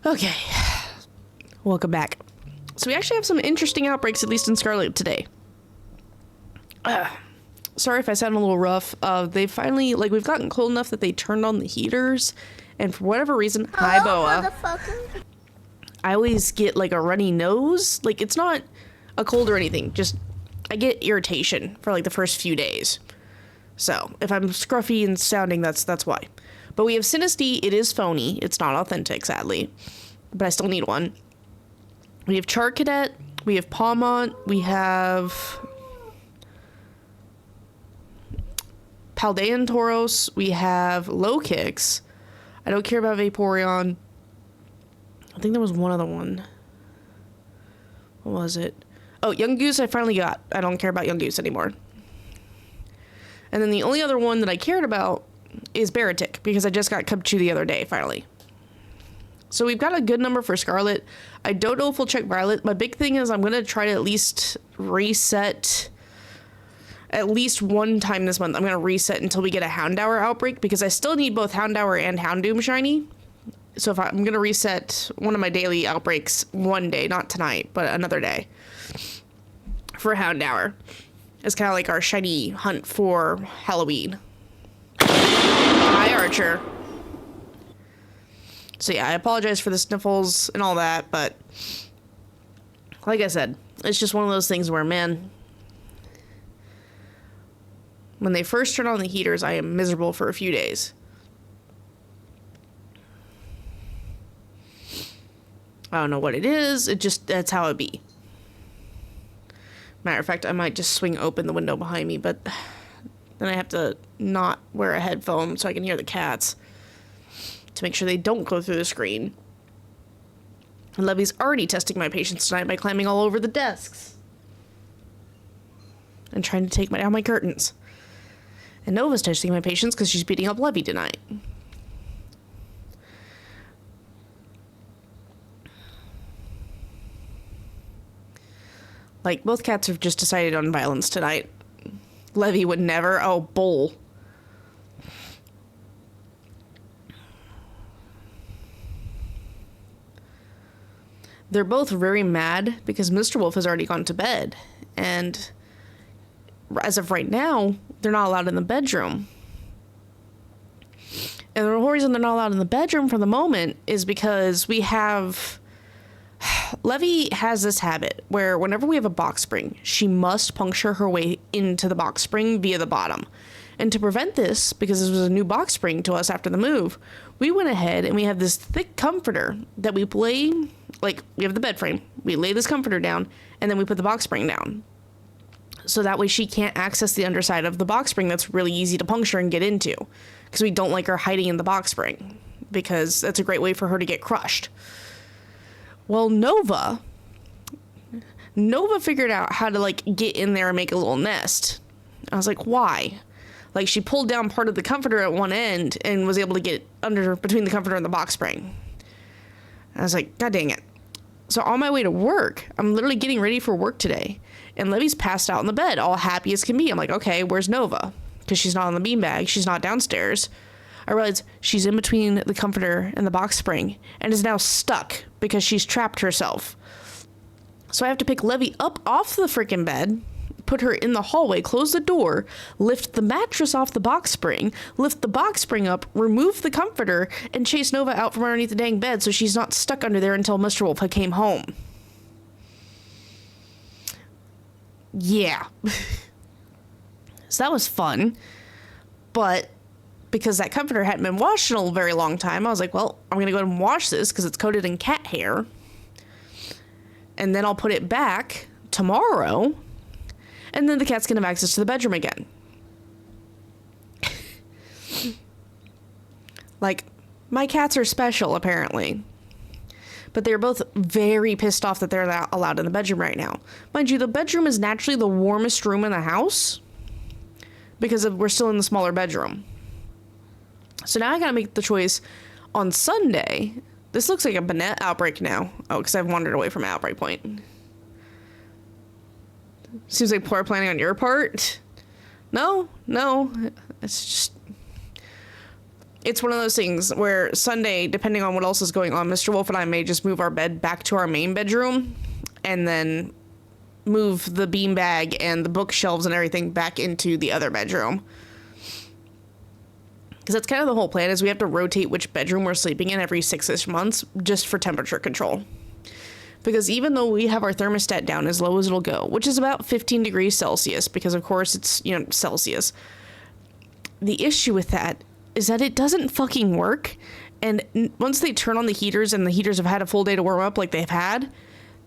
Okay, welcome back. So we actually have some interesting outbreaks, at least in Scarlet today. Sorry if I sound a little rough. They finally, like, we've gotten cold enough that they turned on the heaters, and for whatever reason, hi Boa, I always get like a runny nose. Like, it's not a cold or anything, just I get irritation for like the first few days. So if I'm scruffy and sounding, that's why. But we have Sinistea. It is phony. It's not authentic, sadly, but I still need one. We have Char Cadet. We have Palmont. We have Paldean Tauros. We have Low Kicks. I don't care about Vaporeon. I think there was one other one. What was it? Oh, Young Goose I finally got. I don't care about Young Goose anymore. And then the only other one that I cared about is Baratic, because I just got Cubchoo the other day, finally. So we've got a good number for Scarlet. I don't know if we'll check Violet. My big thing is I'm going to try to at least reset at least one time this month. I'm going to reset until we get a Houndour outbreak, because I still need both Houndour and Houndoom shiny. So if I'm going to reset one of my daily outbreaks one day, not tonight, but another day, for Houndour. It's kind of like our shiny hunt for Halloween. Hi, Archer. So yeah, I apologize for the sniffles and all that, but like I said, it's just one of those things where, man, when they first turn on the heaters, I am miserable for a few days. I don't know what it is. That's how it be. Matter of fact, I might just swing open the window behind me, but then I have to not wear a headphone so I can hear the cats to make sure they don't go through the screen. And Levy's already testing my patience tonight by climbing all over the desks and trying to take down my curtains. And Nova's testing my patience because she's beating up Levy tonight. Like, both cats have just decided on violence tonight. Levy would never. Oh, Bull. They're both very mad because Mr. Wolf has already gone to bed. And as of right now, they're not allowed in the bedroom. And the whole reason they're not allowed in the bedroom for the moment is because we have... Levy has this habit where whenever we have a box spring, she must puncture her way into the box spring via the bottom. And to prevent this, because this was a new box spring to us after the move, we went ahead and we have this thick comforter that we lay, like, we have the bed frame. We lay this comforter down, and then we put the box spring down. So that way she can't access the underside of the box spring that's really easy to puncture and get into. Because we don't like her hiding in the box spring, because that's a great way for her to get crushed. Well, Nova figured out how to, like, get in there and make a little nest. I was like, why? Like, she pulled down part of the comforter at one end and was able to get under between the comforter and the box spring. I was like, God dang it. So on my way to work, I'm literally getting ready for work today, and Levy's passed out in the bed, all happy as can be. I'm like, okay, where's Nova? Because she's not on the beanbag. She's not downstairs. I realize she's in between the comforter and the box spring and is now stuck because she's trapped herself. So I have to pick Levy up off the freaking bed, put her in the hallway, close the door, lift the mattress off the box spring, lift the box spring up, remove the comforter, and chase Nova out from underneath the dang bed so she's not stuck under there until Mr. Wolf came home. Yeah. So that was fun. But because that comforter hadn't been washed in a very long time, I was like, well, I'm going to go ahead and wash this because it's coated in cat hair. And then I'll put it back tomorrow. And then the cat's going to have access to the bedroom again. Like, my cats are special, apparently. But they're both very pissed off that they're not allowed in the bedroom right now. Mind you, the bedroom is naturally the warmest room in the house because we're still in the smaller bedroom. So now I gotta make the choice on Sunday. This looks like a Banette outbreak now. Oh, because I've wandered away from Outbreak Point. Seems like poor planning on your part. No. It's just... it's one of those things where Sunday, depending on what else is going on, Mr. Wolf and I may just move our bed back to our main bedroom and then move the beanbag and the bookshelves and everything back into the other bedroom. Because that's kind of the whole plan, is we have to rotate which bedroom we're sleeping in every 6-ish months just for temperature control. Because even though we have our thermostat down as low as it'll go, which is about 15 degrees Celsius, because of course it's, Celsius, the issue with that is that it doesn't fucking work. And once they turn on the heaters and the heaters have had a full day to warm up like they've had,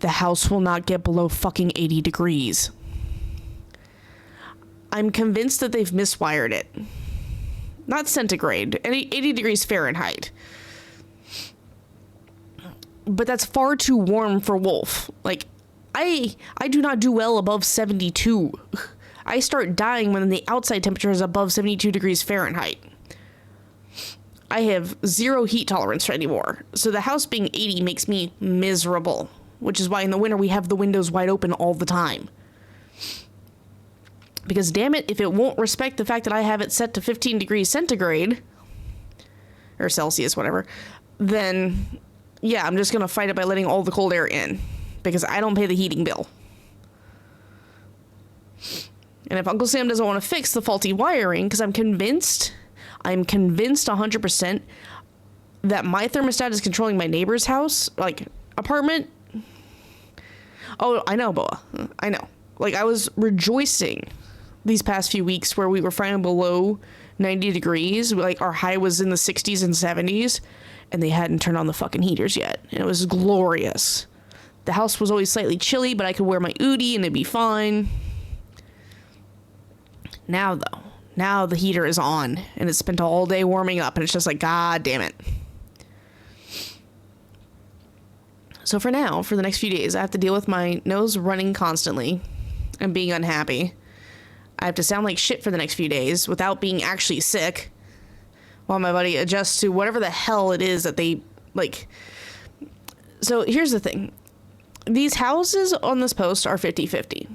the house will not get below fucking 80 degrees. I'm convinced that they've miswired it. Not centigrade, 80 degrees Fahrenheit. But that's far too warm for Wolf. Like, I do not do well above 72. I start dying when the outside temperature is above 72 degrees Fahrenheit. I have zero heat tolerance anymore. So the house being 80 makes me miserable, which is why in the winter we have the windows wide open all the time. Because damn it, if it won't respect the fact that I have it set to 15 degrees centigrade, or Celsius, whatever, then yeah, I'm just going to fight it by letting all the cold air in, because I don't pay the heating bill. And if Uncle Sam doesn't want to fix the faulty wiring, because I'm convinced 100% that my thermostat is controlling my neighbor's house, like, apartment. Oh, I know, Boa. I know. Like, I was rejoicing these past few weeks where we were finding below 90 degrees. Like, our high was in the 60s and 70s, and they hadn't turned on the fucking heaters yet. And it was glorious. The house was always slightly chilly, but I could wear my Udi and it'd be fine. Now, though, now the heater is on, and it's spent all day warming up, and it's just like, God damn it. So for now, for the next few days, I have to deal with my nose running constantly and being unhappy. I have to sound like shit for the next few days without being actually sick, while my body adjusts to whatever the hell it is that they, like. So here's the thing. These houses on this post are 50-50.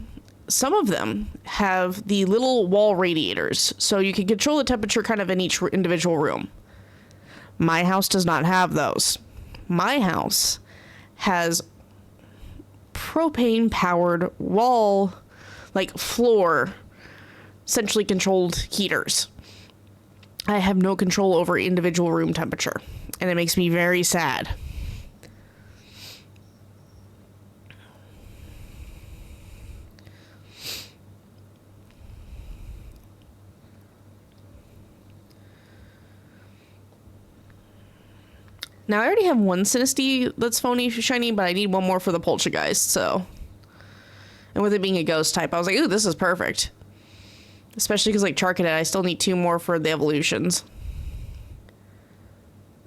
Some of them have the little wall radiators, so you can control the temperature kind of in each individual room. My house does not have those. My house has propane-powered wall, like floor, centrally controlled heaters. I have no control over individual room temperature, and it makes me very sad. Now, I already have one Synesty that's phony shiny, but I need one more for the Poltergeist, so. And with it being a ghost type, I was like, ooh, this is perfect. Especially because, like, Charcadet, I still need 2 more for the evolutions.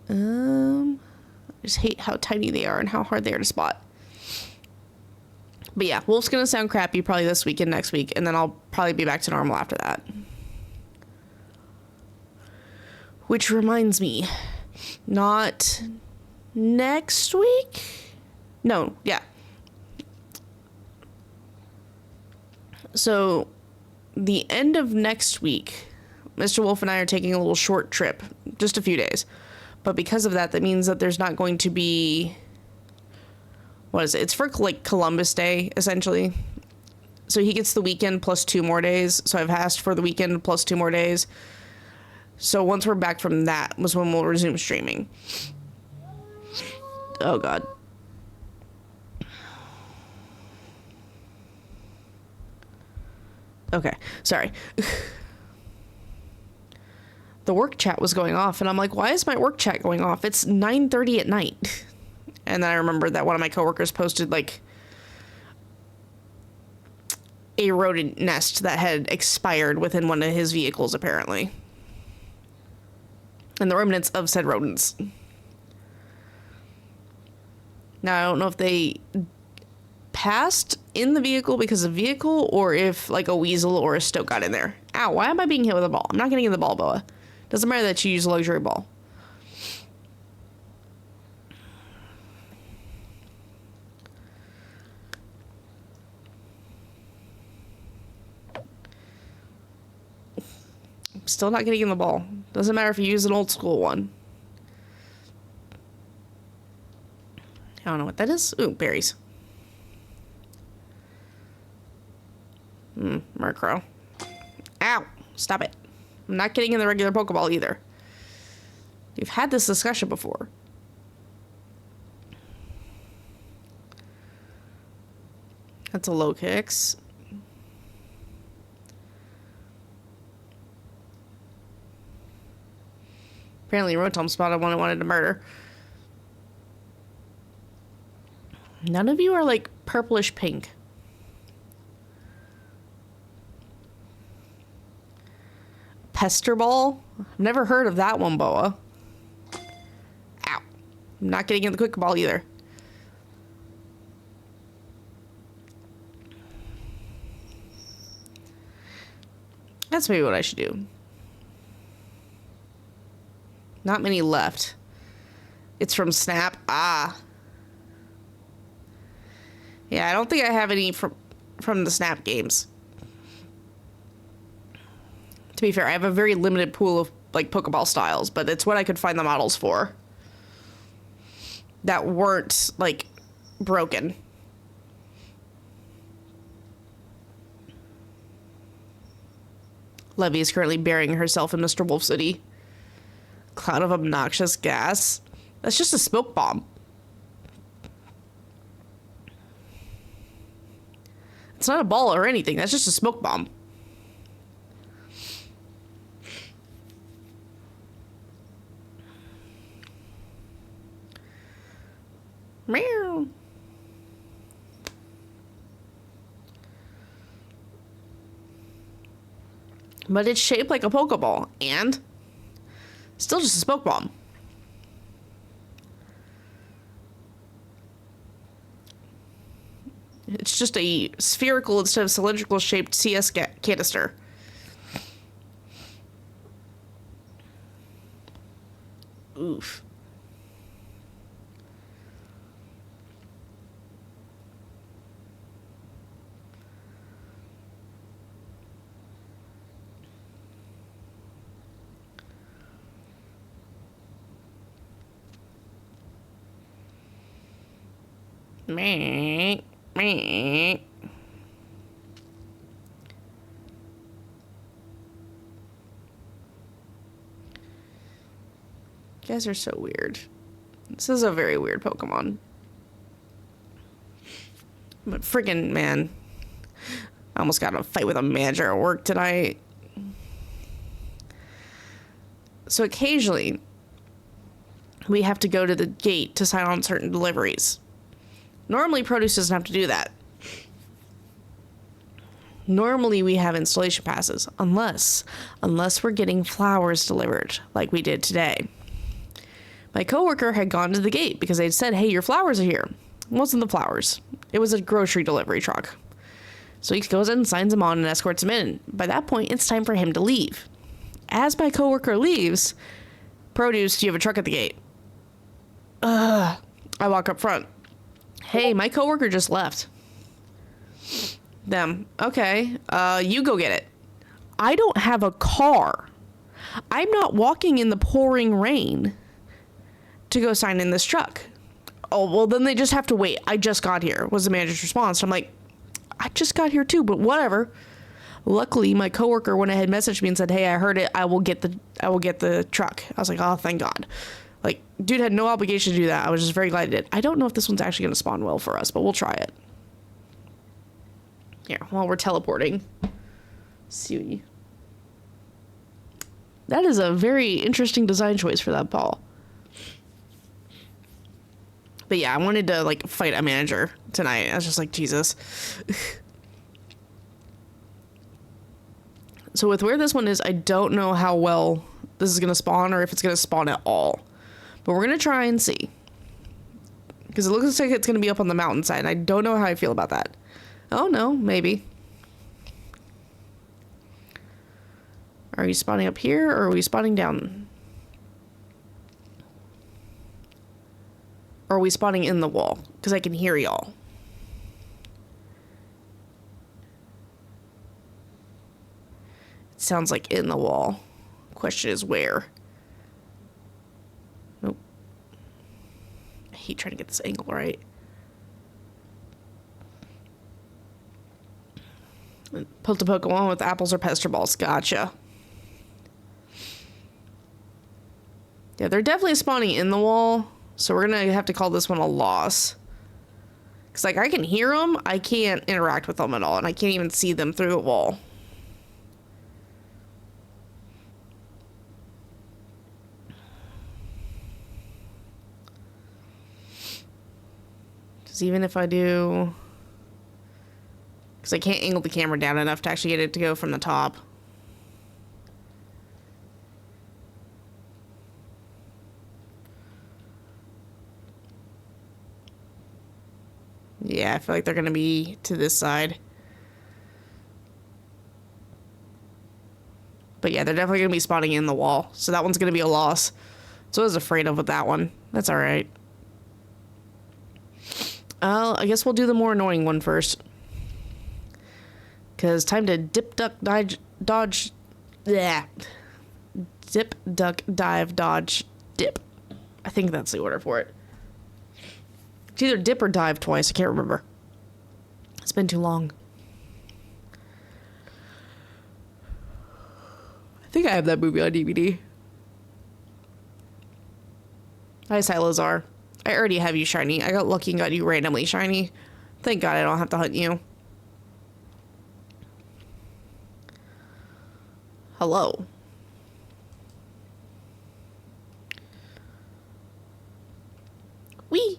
I just hate how tiny they are and how hard they are to spot. But yeah, Wolf's gonna sound crappy probably this week and next week, and then I'll probably be back to normal after that. Which reminds me, not next week? No, yeah. So, the end of next week, Mr. Wolf and I are taking a little short trip, just a few days. But because of that, that means that there's not going to be, what is it? It's for, like, Columbus Day, essentially. So he gets the weekend plus 2 more days. So I've asked for the weekend plus 2 more days. So once we're back from that was when we'll resume streaming. Oh, God. Okay, sorry. The work chat was going off, and I'm like, why is my work chat going off? It's 9:30 at night. And then I remembered that one of my coworkers posted, like, a rodent nest that had expired within one of his vehicles, apparently. And the remnants of said rodents. Now, I don't know if they passed in the vehicle because of vehicle, or if, like, a weasel or a stoat got in there. Ow, why am I being hit with a ball? I'm not getting in the ball, Boa. Doesn't matter that you use a luxury ball. I'm still not getting in the ball. Doesn't matter if you use an old school one. I don't know what that is. Ooh, berries. Murkrow. Ow! Stop it. I'm not getting in the regular Pokeball either. You've had this discussion before. That's a low kicks. Apparently Rotom spotted one I wanted to murder. None of you are like purplish pink. Pester Ball? I've never heard of that one, Boa. Ow. I'm not getting in the quick ball either. That's maybe what I should do. Not many left. It's from Snap. Ah. Yeah, I don't think I have any from the Snap games. To be fair, I have a very limited pool of like Pokeball styles, but it's what I could find the models for that weren't like broken. Levy is currently burying herself in Mr. Wolf City. Cloud of obnoxious gas. That's just a smoke bomb. It's not a ball or anything. That's just a smoke bomb. Meow. But it's shaped like a Pokeball, and still just a smoke bomb. It's just a spherical instead of cylindrical shaped CS canister. Oof. Me. You guys are so weird. This is a very weird Pokemon. But friggin' man, I almost got in a fight with a manager at work tonight. So occasionally, we have to go to the gate to sign on certain deliveries. Normally, produce doesn't have to do that. Normally, we have installation passes, unless we're getting flowers delivered, like we did today. My coworker had gone to the gate because they'd said, hey, your flowers are here. It wasn't the flowers. It was a grocery delivery truck. So he goes in and signs them on and escorts him in. By that point, it's time for him to leave. As my coworker leaves, produce, do you have a truck at the gate? I walk up front. Hey, my coworker just left. Them. Okay. You go get it. I don't have a car. I'm not walking in the pouring rain to go sign in this truck. Oh, well, then they just have to wait. I just got here, was the manager's response. I'm like, I just got here too, but whatever. Luckily, my coworker went ahead and messaged me and said, hey, I heard it. I will get the truck. I was like, oh, thank God. Like, dude had no obligation to do that. I was just very glad he did. I don't know if this one's actually going to spawn well for us, but we'll try it. Here, while we're teleporting. See. That is a very interesting design choice for that ball. But yeah, I wanted to, like, fight a manager tonight. I was just like, Jesus. So with where this one is, I don't know how well this is going to spawn or if it's going to spawn at all. But we're going to try and see. Because it looks like it's going to be up on the mountainside. And I don't know how I feel about that. Oh, no, maybe. Are you spawning up here or are we spawning down? Or are we spawning in the wall? Because I can hear y'all. It sounds like in the wall. Question is where? Nope. I hate trying to get this angle right. Put a Pokemon with apples or pester balls. Gotcha. Yeah, they're definitely spawning in the wall, so we're gonna have to call this one a loss. Because, like, I can hear them, I can't interact with them at all, and I can't even see them through a wall. Because even if I do... Because I can't angle the camera down enough to actually get it to go from the top. Yeah, I feel like they're going to be to this side. But yeah, they're definitely going to be spawning in the wall. So that one's going to be a loss. So I was afraid of with that one. That's alright. I guess we'll do the more annoying one first. Because time to dip, duck, dodge... Yeah. Dip, duck, dive, dodge, dip. I think that's the order for it. It's either dip or dive twice. I can't remember. It's been too long. I think I have that movie on DVD. Hi, Salazar. I already have you shiny. I got lucky and got you randomly shiny. Thank God I don't have to hunt you. Hello. Wee.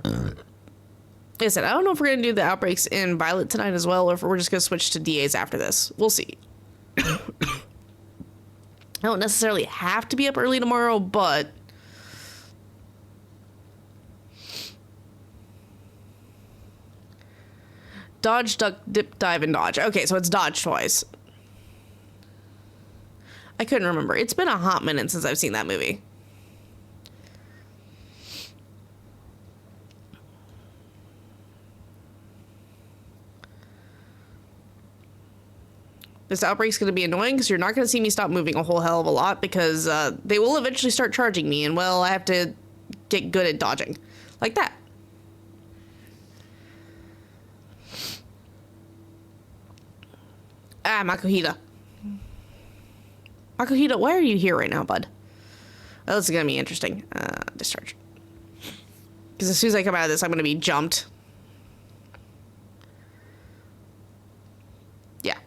Like I said, I don't know if we're going to do the outbreaks in Violet tonight as well, or if we're just going to switch to DAs after this. We'll see. I don't necessarily have to be up early tomorrow, but... Dodge, duck, dip, dive, and dodge. Okay, so it's dodge twice. I couldn't remember. It's been a hot minute since I've seen that movie. This outbreak's going to be annoying because you're not going to see me stop moving a whole hell of a lot because they will eventually start charging me, and, well, I have to get good at dodging. Like that. Ah, Makuhita. Makuhita, why are you here right now, bud? Oh, this is going to be interesting. Discharge. Because as soon as I come out of this, I'm going to be jumped. Yeah.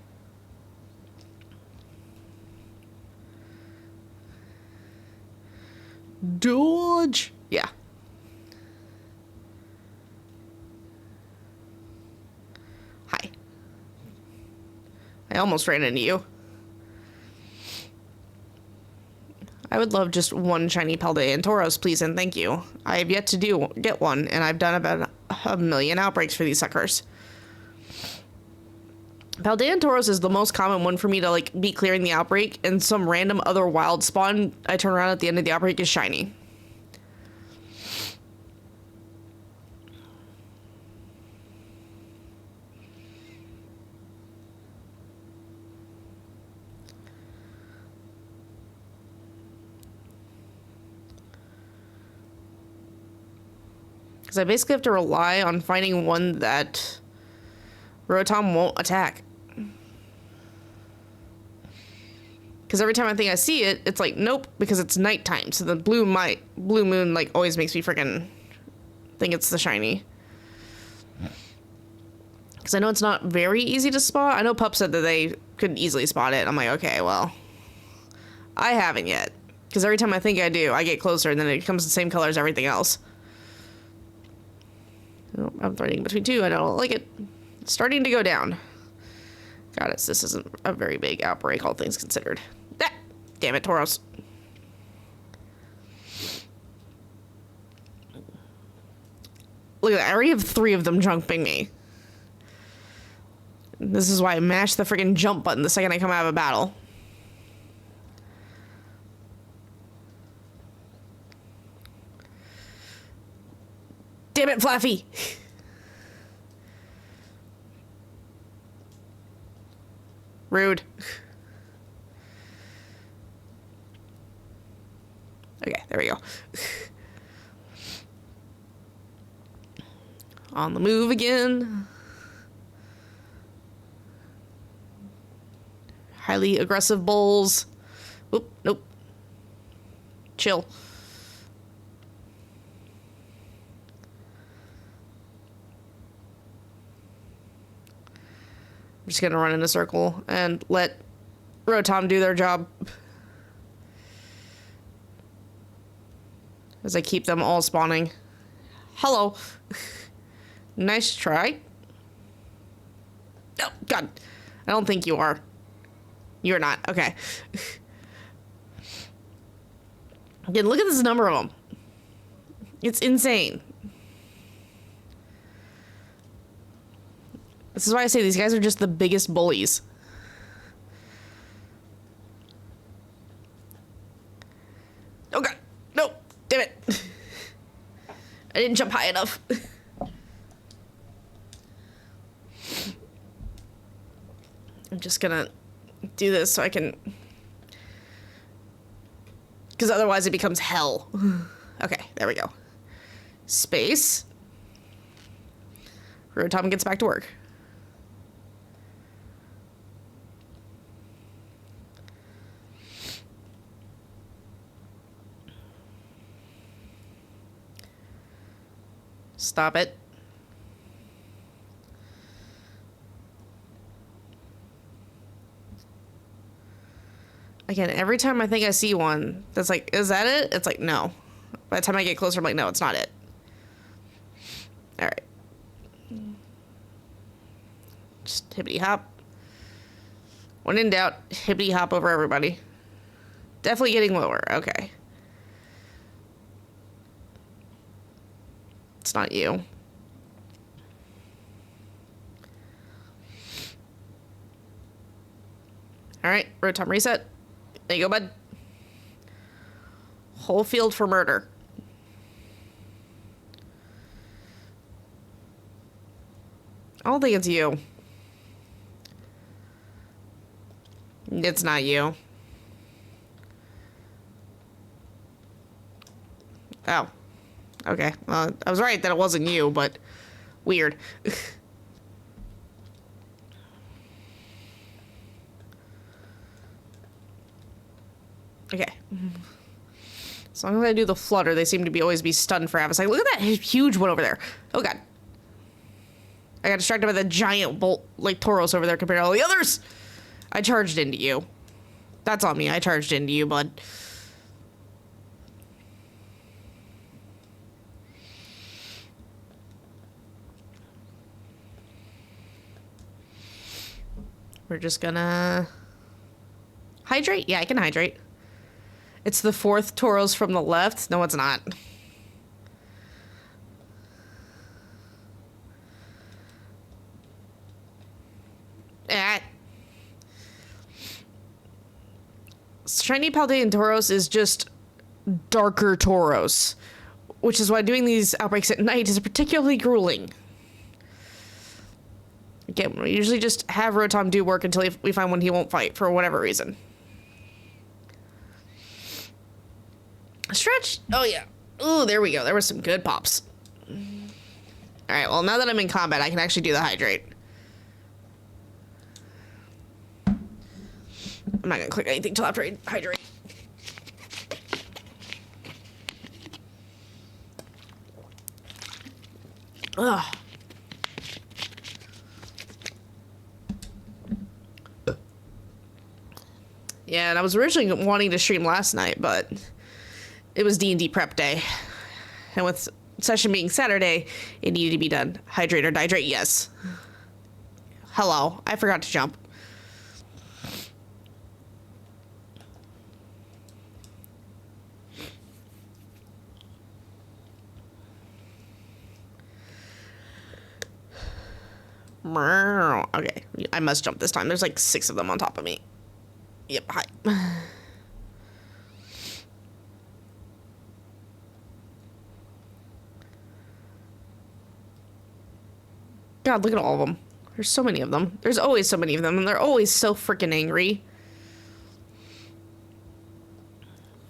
Dodge. Yeah. Hi. I almost ran into you. I would love just one shiny Paldean Tauros, please and thank you. I have yet to get one, and I've done about a million outbreaks for these suckers. Paldean Tauros is the most common one for me to, like, be clearing the outbreak, and some random other wild spawn I turn around at the end of the outbreak is shiny. Because I basically have to rely on finding one that Rotom won't attack. Because every time I think I see it, it's like, nope, because it's nighttime. So the blue moon, like, always makes me freaking think it's the shiny. Because I know it's not very easy to spot. I know Pup said that they could easily spot it. I'm like, okay, well, I haven't yet. Because every time I think I do, I get closer, and then it becomes the same color as everything else. Oh, I'm threading between two. I don't like it. It's starting to go down. God, this isn't a very big outbreak, all things considered. Ah, damn it, Tauros. Look at that. I already have 3 of them jumping me. This is why I mash the freaking jump button the second I come out of a battle. Damn it, Fluffy! Rude. Okay, there we go. On the move again. Highly aggressive bulls. Oop, nope. Chill. I'm just gonna run in a circle and let Rotom do their job. As I keep them all spawning. Hello. Nice try. Oh, God. I don't think you are. You're not. Okay. Again, look at this number of them. It's insane. This is why I say these guys are just the biggest bullies. Oh God. No. Damn it. I didn't jump high enough. I'm just gonna do this so I can... Because otherwise it becomes hell. Okay, there we go. Space. Rotom gets back to work. Stop it. Again, every time I think I see one that's like, is that it? It's like, no. By the time I get closer, I'm like, no, it's not it. All right. Just hippity hop. When in doubt, hippity hop over everybody. Definitely getting lower. Okay. It's not you. All right, Rotom reset. There you go, bud. Whole field for murder. I don't think it's you. It's not you. Oh. Okay. Well, I was right that it wasn't you, but weird. Okay. As long as I do the flutter, they seem to be always be stunned for half a second. Look at that huge one over there. Oh, God. I got distracted by the giant bolt, like, Tauros over there compared to all the others. I charged into you. That's on me. I charged into you, bud. We're just gonna... Hydrate? Yeah, I can hydrate. It's the fourth Tauros from the left. No, it's not. Ah. Shiny Paldean Tauros is just darker Tauros, which is why doing these outbreaks at night is particularly grueling. Again, we usually just have Rotom do work until we find one he won't fight for whatever reason. Stretch. Oh, yeah. Ooh, there we go. There were some good pops. All right, well, now that I'm in combat, I can actually do the hydrate. I'm not going to click anything till after I hydrate. Ugh. Yeah, and I was originally wanting to stream last night, but it was D&D prep day. And with session being Saturday, it needed to be done. Hydrate or dihydrate, yes. Hello, I forgot to jump. Okay, I must jump this time. There's like 6 of them on top of me. Yep, hi. God, look at all of them. There's so many of them. There's always so many of them, and they're always so freaking angry.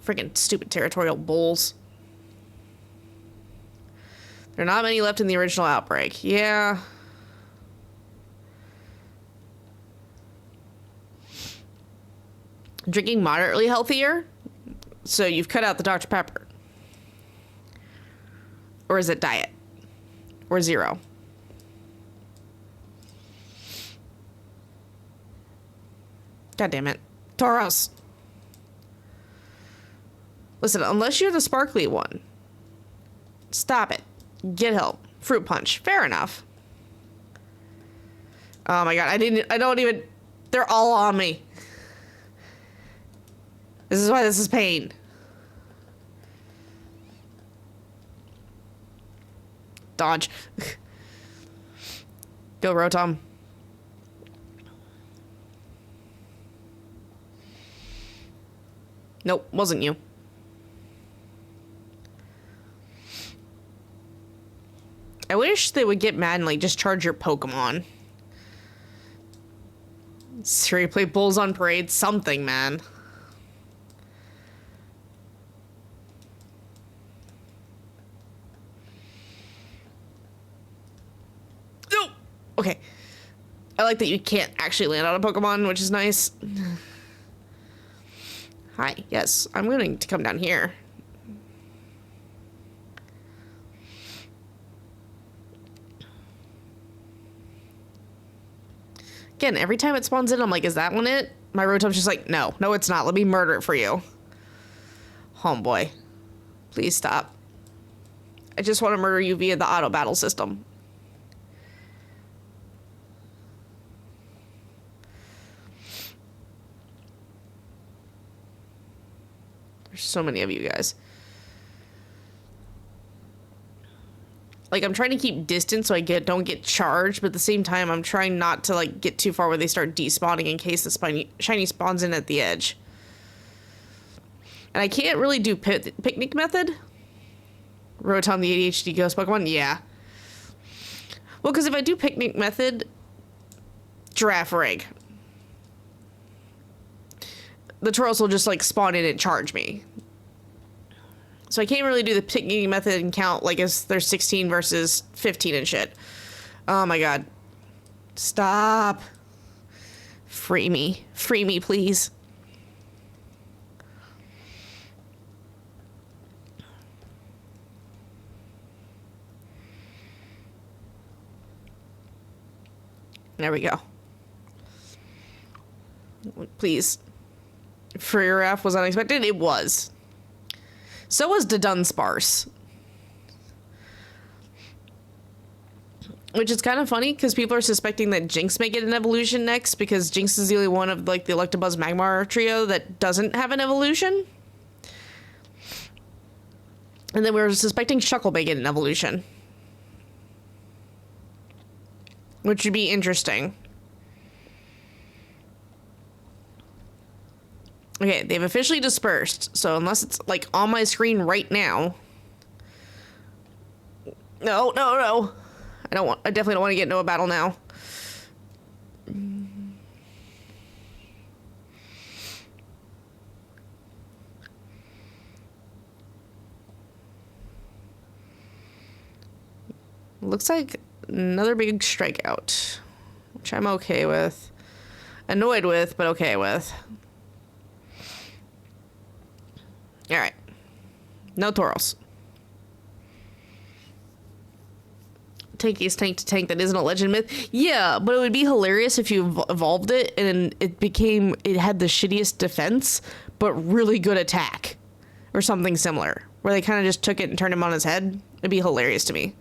Freaking stupid territorial bulls. There are not many left in the original outbreak. Yeah. Drinking moderately healthier? So you've cut out the Dr. Pepper. Or is it diet? Or zero? God damn it. Tauros. Listen, unless you're the sparkly one, stop it. Get help. Fruit punch. Fair enough. Oh my god, I don't even, they're all on me. This is why this is pain. Dodge. Go, Rotom. Nope, wasn't you. I wish they would get mad and like just charge your Pokemon. Siri, play Bulls on Parade, something, man. No! Okay. I like that you can't actually land on a Pokemon, which is nice. Hi, yes, I'm going to come down here. Again, every time it spawns in, I'm like, is that one it? My Rotom's just like, no, it's not. Let me murder it for you. Homeboy. Please stop. I just want to murder you via the auto battle system. There's so many of you guys. Like, I'm trying to keep distance so I don't get charged, but at the same time, I'm trying not to, like, get too far where they start despawning in case the shiny spawns in at the edge. And I can't really do picnic method. Rotom, the ADHD ghost Pokemon? Yeah. Well, because if I do picnic method, Giraffe Rig. The Tauros will just, like, spawn in and charge me. So I can't really do the picnic method and count like as there's 16 versus 15 and shit. Oh my god. Stop. Free me. Free me, please. There we go. Please. Free-Raff was unexpected? It was. So was the Dunsparce. Which is kind of funny, because people are suspecting that Jinx may get an evolution next, because Jinx is the only one of, like, the Electabuzz Magmar trio that doesn't have an evolution. And then we were suspecting Shuckle may get an evolution. Which would be interesting. Okay, they've officially dispersed, so unless it's, like, on my screen right now... No. I definitely don't want to get into a battle now. Looks like another big strikeout, which I'm okay with. Annoyed with, but okay with. Alright. No Tauros. Tankiest tank to tank that isn't a legend myth. Yeah, but it would be hilarious if you evolved it and it had the shittiest defense, but really good attack. Or something similar. Where they kind of just took it and turned him on his head. It'd be hilarious to me.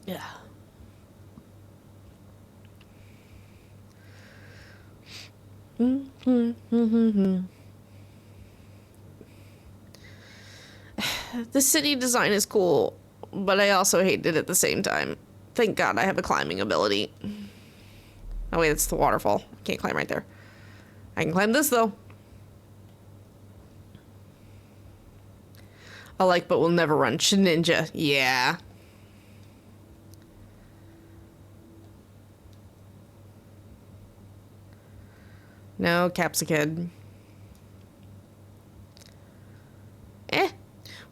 Yeah. The city design is cool, but I also hate it at the same time. Thank God I have a climbing ability. Oh wait, it's the waterfall. I can't climb right there. I can climb this though. I like but will never run. Ninja. Yeah. No, capsicum.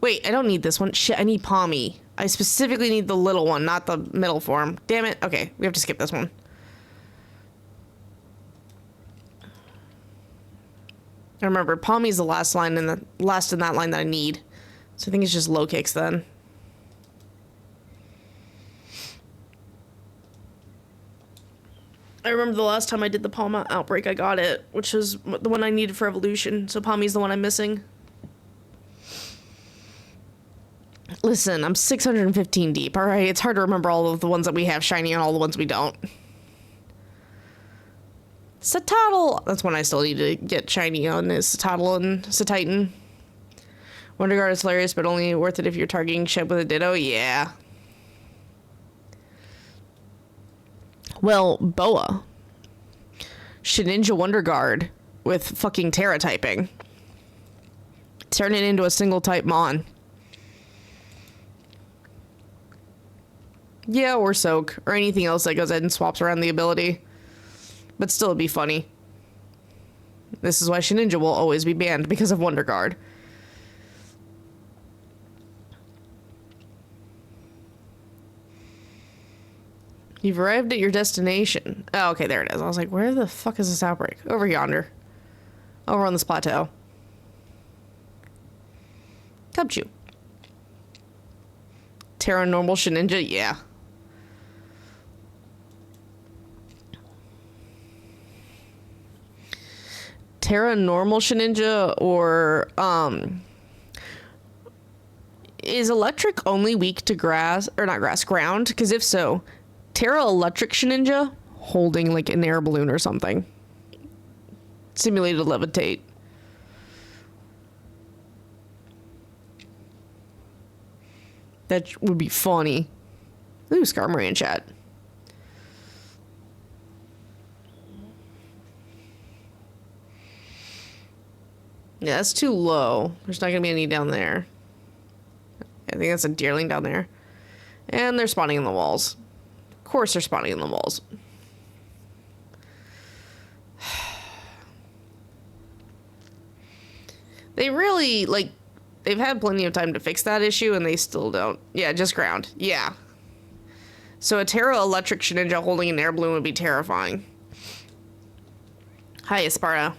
Wait, I don't need this one. Shit, I need Palmy. I specifically need the little one, not the middle form. Damn it. Okay, we have to skip this one. I remember, Palmy's the last line in the last in that line that I need. So I think it's just low kicks then. I remember the last time I did the Palma outbreak, I got it, which was the one I needed for evolution. So Palmy's the one I'm missing. Listen, I'm 615 deep, alright? It's hard to remember all of the ones that we have shiny and all the ones we don't. Satotl! That's one I still need to get shiny on, is Satotl and Satitan. Wonder Guard is hilarious, but only worth it if you're targeting shit with a Ditto? Yeah. Well, Boa. Shedinja Wonder Guard with fucking Terra typing. Turn it into a single type Mon. Yeah, or Soak, or anything else that goes ahead and swaps around the ability. But still, it'd be funny. This is why Shedinja will always be banned, because of Wonder Guard. You've arrived at your destination. Oh, okay, there it is. I was like, where the fuck is this outbreak? Over yonder. Over on this plateau. Cubchoo. Terra normal Shedinja? Yeah. Terra normal Shedinja or is electric only weak to grass, or not grass, ground? Because if so, Terra electric Shedinja holding like an air balloon or something. Simulated levitate. That would be funny. Ooh, Skarmory in chat. Yeah, that's too low. There's not gonna be any down there. I think that's a deerling down there. And they're spawning in the walls. Of course they're spawning in the walls. They really, like, they've had plenty of time to fix that issue and they still don't. Yeah, just ground. Yeah. So a Terra electric Shedinja holding an air balloon would be terrifying. Hi, Esparta.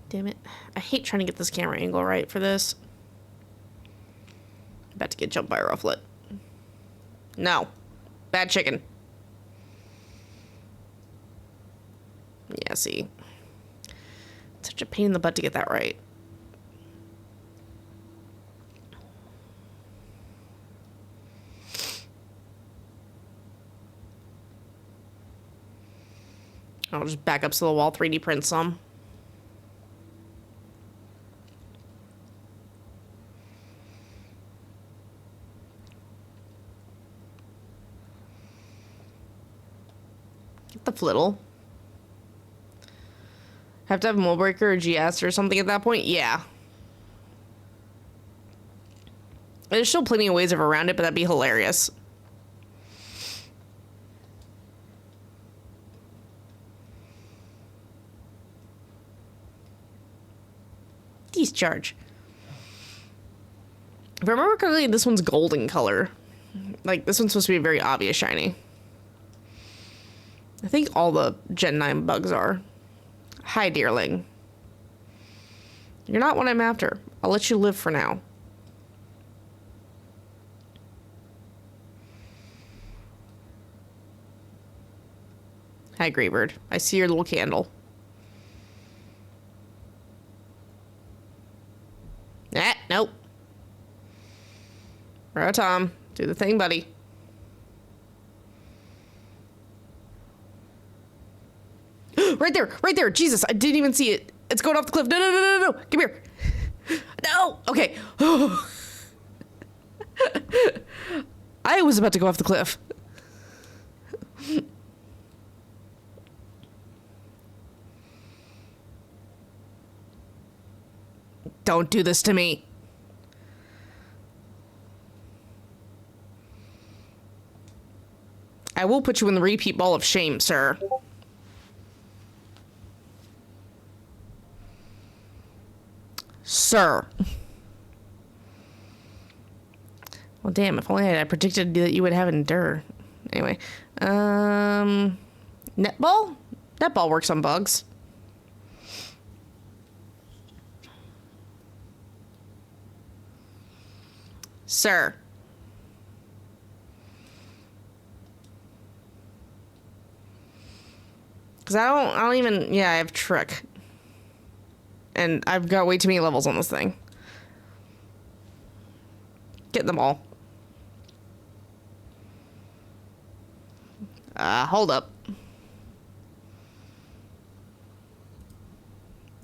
Damn it. I hate trying to get this camera angle right for this. About to get jumped by a rufflet. No. Bad chicken. Yeah, see. Such a pain in the butt to get that right. I'll just back up to the wall, 3D print some. Get the flittle. Have to have a Mole Breaker or GS or something at that point? Yeah. There's still plenty of ways of around it, but that'd be hilarious. Discharge. If I remember correctly, this one's golden color. Like, this one's supposed to be a very obvious shiny. I think all the Gen 9 bugs are. Hi, deerling. You're not what I'm after. I'll let you live for now. Hi, Greybird. I see your little candle. Nope. Rotom, do the thing, buddy. Right there, right there. Jesus, I didn't even see it. It's going off the cliff. No, no, no, no, no. Come here. No. Okay. I was about to go off the cliff. Don't do this to me. I will put you in the repeat ball of shame, sir. Sir. Well, damn, if only I predicted that you would have endure. Anyway. Netball? Netball works on bugs. Sir. Because I don't even, yeah, I have trick. And I've got way too many levels on this thing. Get them all. Hold up.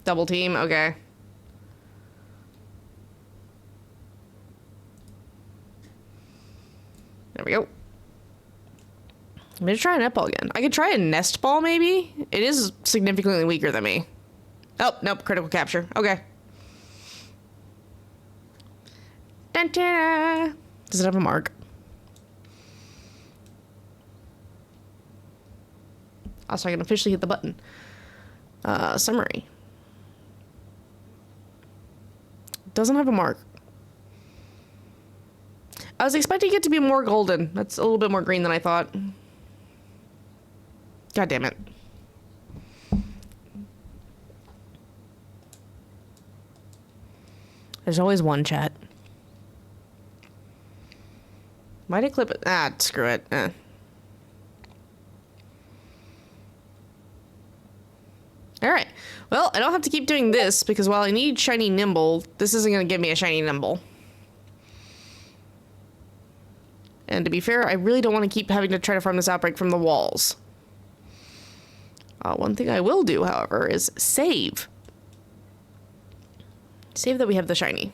Double team, okay. There we go. I'm gonna try a netball again. I could try a nest ball, maybe? It is significantly weaker than me. Oh, nope, critical capture. Okay. Dun-dun-dun. Does it have a mark? Also, I can officially hit the button. Summary. Doesn't have a mark. I was expecting it to be more golden. That's a little bit more green than I thought. God damn it. There's always one, chat. Why'd I clip it? Ah, screw it. Alright. Well, I don't have to keep doing this, because while I need shiny nimble, this isn't going to give me a shiny nimble. And to be fair, I really don't want to keep having to try to farm this outbreak from the walls. One thing I will do, however, is save. Save that we have the shiny.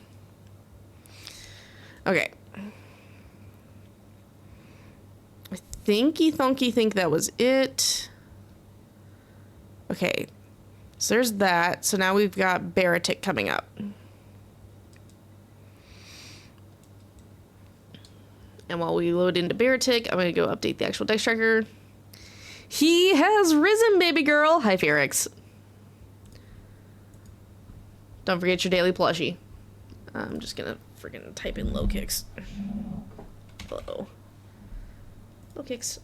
Okay. I think that was it. Okay. So there's that. So now we've got Baratic coming up. And while we load into Baratic, I'm going to go update the actual dex tracker. He has risen, baby girl. Hi, Ferrix. Don't forget your daily plushie. I'm just going to freaking type in low kicks. Uh-oh. Low kicks.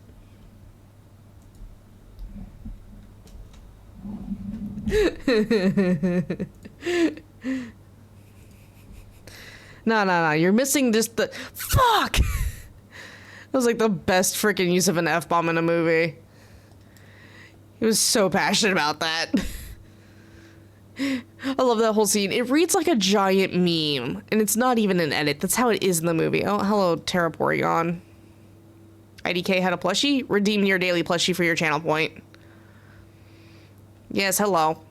No. You're missing just the... Fuck! That was like the best freaking use of an F-bomb in a movie. He was so passionate about that. I love that whole scene. It reads like a giant meme, and it's not even an edit. That's how it is in the movie. Oh, hello, Terra Porygon. IDK had a plushie? Redeem your daily plushie for your channel point. Yes, hello.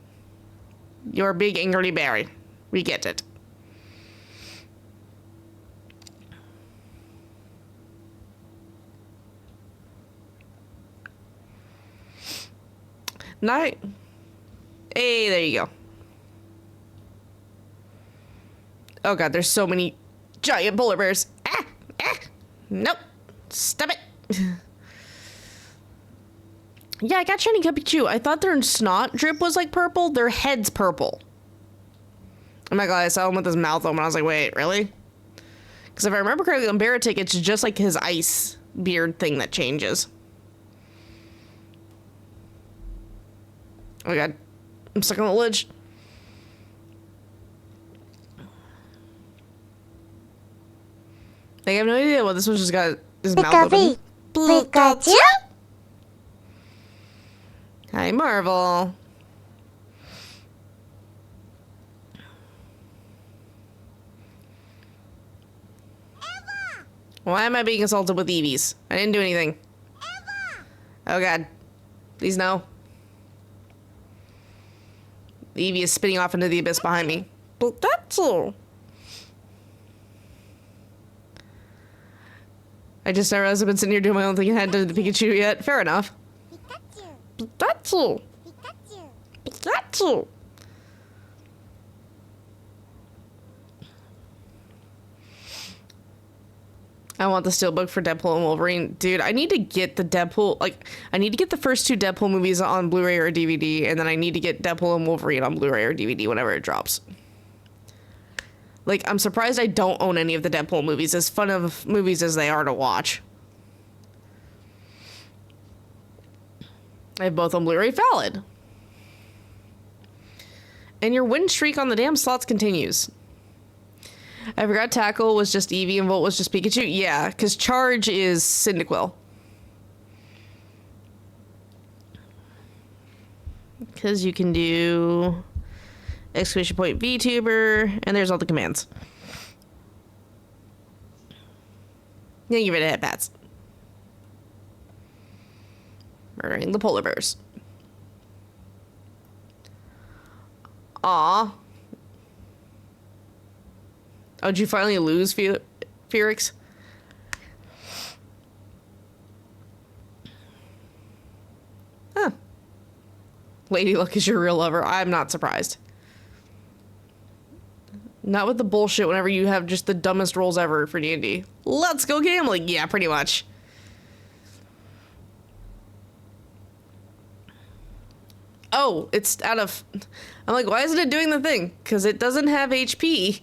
You're a big angry berry. We get it. Night. Hey, there you go. Oh god, there's so many giant polar bears. Nope. Stop it. Yeah, I got shiny Pikachu. I thought their snot drip was like purple. Their head's purple. Oh my god, I saw him with his mouth open. I was like, wait, really? Because if I remember correctly, on Baratic, it's just like his ice beard thing that changes. Oh my god. I'm stuck on the ledge. Like, I have no idea what this one's just got his mouth open. Pikachu? Hi, Marvel. Eva! Why am I being assaulted with Eevees? I didn't do anything. Eva! Oh god. Please no. The Eevee is spinning off into the abyss behind me. But that's all. I just realized I've been sitting here doing my own thing and hadn't done the Pikachu yet. Fair enough. Pikachu! But that's all. Pikachu! But that's all. I want the steelbook for Deadpool and Wolverine. Dude, I need to get the Deadpool, like, I need to get the first two Deadpool movies on Blu-ray or DVD, and then I need to get Deadpool and Wolverine on Blu-ray or DVD whenever it drops. Like, I'm surprised I don't own any of the Deadpool movies, as fun of movies as they are to watch. I have both on Blu-ray. Valid. And your win streak on the damn slots continues. I forgot Tackle was just Eevee and Volt was just Pikachu. Yeah, because Charge is Cyndaquil. Because you can do exclamation point VTuber, and there's all the commands. Then give it a head pats. Murdering the polar bears. Aw. Oh, did you finally lose, Felix? Huh. Lady Luck is your real lover. I'm not surprised. Not with the bullshit whenever you have just the dumbest rolls ever for D&D. Let's go gambling. Yeah, pretty much. Oh, it's out of... I'm like, why isn't it doing the thing? Because it doesn't have HP.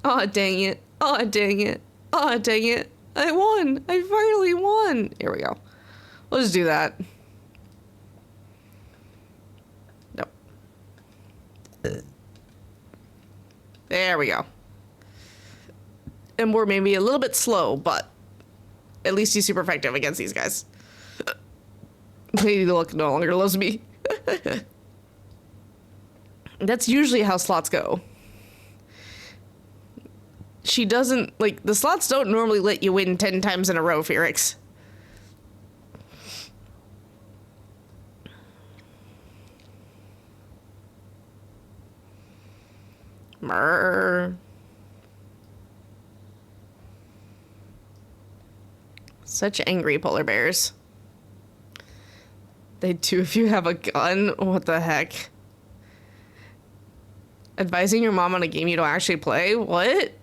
Aw, dang it. Aw, dang it. Aw, dang it. I won. I finally won. Here we go. We'll just do that. Nope. There we go. And we're maybe a little bit slow, but at least he's super effective against these guys. Lady Luck no longer loves me. That's usually how slots go. She doesn't, like, the slots don't normally let you win 10 times in a row, Felix. Murr. Such angry polar bears. They do if you have a gun. What the heck? Advising your mom on a game you don't actually play? What?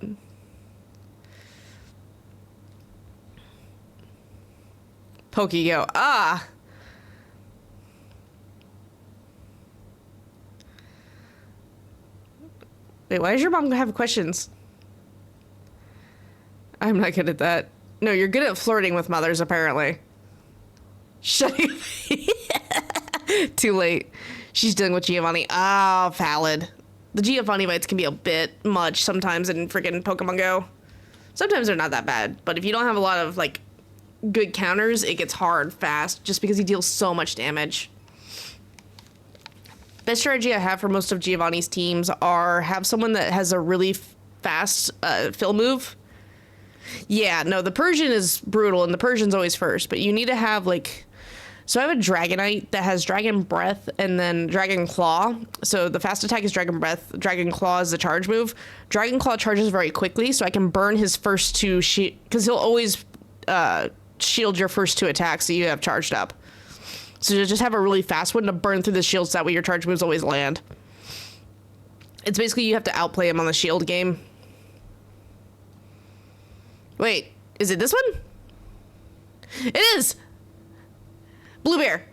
Pokey-Go. Ah! Wait, why does your mom have questions? I'm not good at that. No, you're good at flirting with mothers, apparently. Shut your Too late. She's dealing with Giovanni. Ah, valid. The Giovanni bites can be a bit much sometimes in freaking Pokemon Go. Sometimes they're not that bad, but if you don't have a lot of, like, good counters, it gets hard fast, just because he deals so much damage. Best strategy I have for most of Giovanni's teams are have someone that has a really fast fill move. Yeah, no, the Persian is brutal, and the Persian's always first, but you need to have, like... So I have a Dragonite that has Dragon Breath and then Dragon Claw. So the fast attack is Dragon Breath. Dragon Claw is the charge move. Dragon Claw charges very quickly, so I can burn his first two... Because he'll always shield your first two attacks that you have charged up. So to just have a really fast one to burn through the shields, that way your charge moves always land. It's basically you have to outplay him on the shield game. Wait, is it this one? It is! Blue Bear.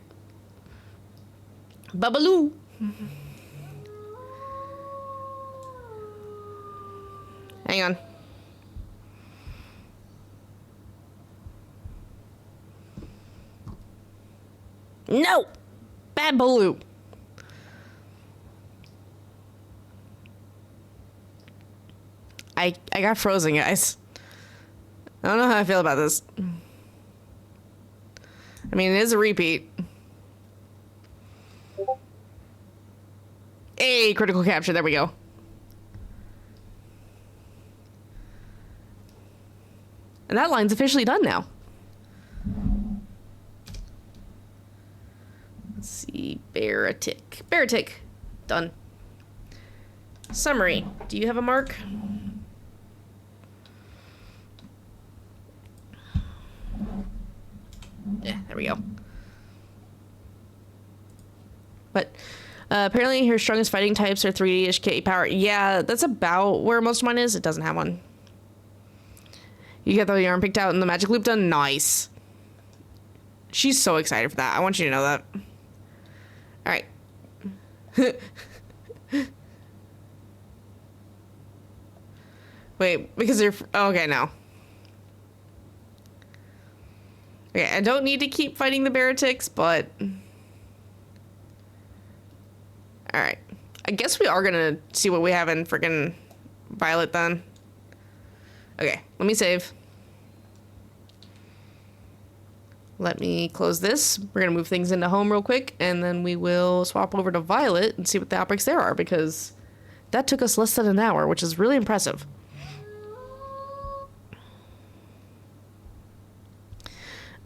Babaloo. Hang on. No! Bad Baloo. I got frozen, guys. I don't know how I feel about this. I mean, it is a repeat. Hey, critical capture. There we go. And that line's officially done now. Let's see. Baratic. Baratic. Done. Summary. Do you have a mark? Yeah, there we go. But Apparently her strongest fighting types are 3-ish K power. Yeah, that's about where most of mine is. It doesn't have one. You get the yarn picked out and the magic loop done? Nice. She's so excited for that. I want you to know that. Alright. Wait, because they're... Oh, okay, no. Okay, I don't need to keep fighting the Baratics, but... Alright. I guess we are gonna see what we have in freaking Violet then. Okay, let me save. Let me close this. We're gonna move things into home real quick, and then we will swap over to Violet and see what the outbreaks there are, because that took us less than an hour, which is really impressive.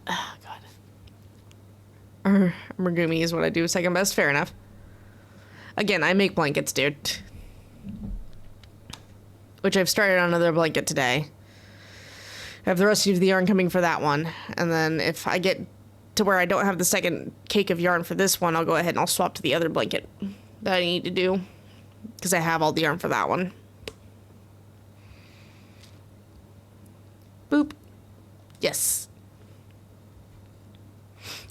Oh, God. Megumi is what I do second best. Fair enough. Again, I make blankets, dude. Which I've started on another blanket today. I have the rest of the yarn coming for that one. And then if I get to where I don't have the second cake of yarn for this one, I'll go ahead and I'll swap to the other blanket that I need to do. Because I have all the yarn for that one. Boop. Yes.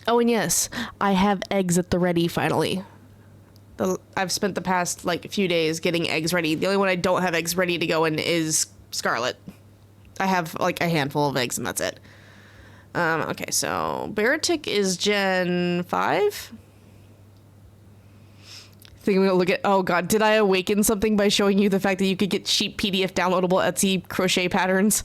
Oh, and yes, I have eggs at the ready finally. I've spent the past, like, few days getting eggs ready. The only one I don't have eggs ready to go in is Scarlet. I have, like, a handful of eggs, and that's it. Okay, so Baratic is Gen 5? I think I'm gonna look at... Oh, God, did I awaken something by showing you the fact that you could get cheap PDF downloadable Etsy crochet patterns?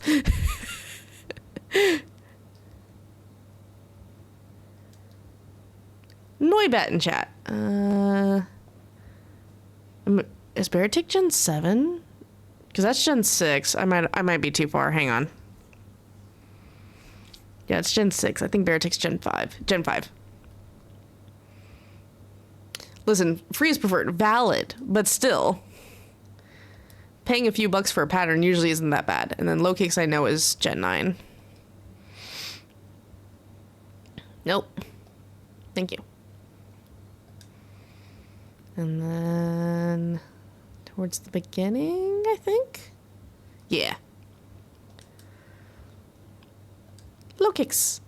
Noibat in chat. Is Baratic Gen 7? Because that's Gen 6. I might be too far. Hang on. Yeah, it's Gen 6. I think Baratic's Gen 5. Gen 5. Listen, free is preferred. Valid, but still. Paying a few bucks for a pattern usually isn't that bad. And then Low Kicks I know is Gen 9. Nope. Thank you. And then towards the beginning, I think? Yeah. Low Kicks.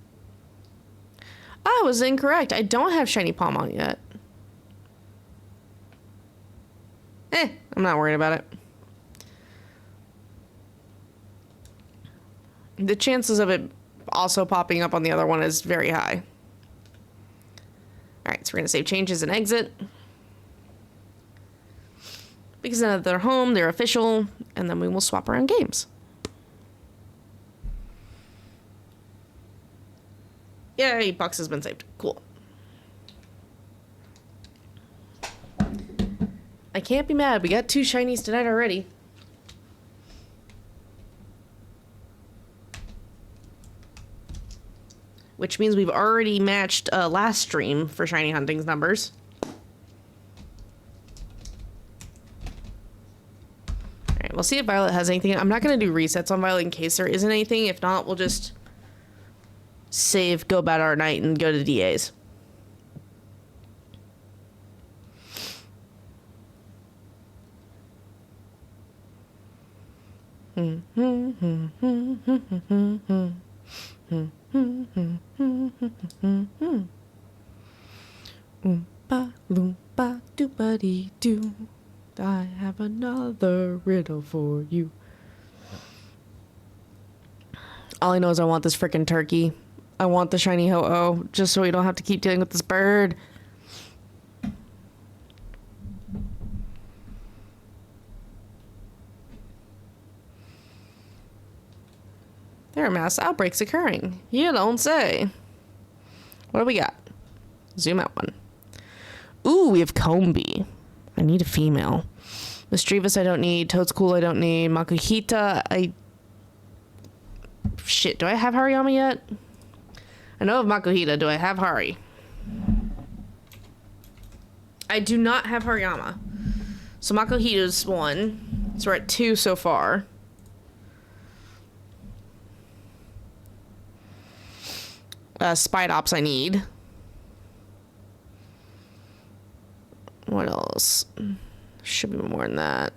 I was incorrect. I don't have Shiny Palm on yet. I'm not worried about it. The chances of it also popping up on the other one is very high. Alright, so we're going to save changes and exit. Because now that they're home, they're official, and then we will swap around games. Yay, box has been saved. Cool. I can't be mad. We got 2 shinies tonight already. Which means we've already matched last stream for shiny hunting's numbers. Alright, we'll see if Violet has anything. I'm not going to do resets on Violet in case there isn't anything. If not, we'll just save, go about our night, and go to DA's. Oompa loompa doobity doo. I have another riddle for you. All I know is I want this frickin' turkey. I want the shiny Ho-Oh, just so we don't have to keep dealing with this bird. There are mass outbreaks occurring. You don't say. What do we got? Zoom out one. Ooh, we have Combi. I need a female. Mischievous I don't need. Toadstool I don't need. Makuhita Shit, do I have Hariyama yet? I know of Makuhita. Do I have Hari? I do not have Hariyama. So Makuhita's 1. So we're at 2 so far. Spite Ops I need. What else? Should be more than that.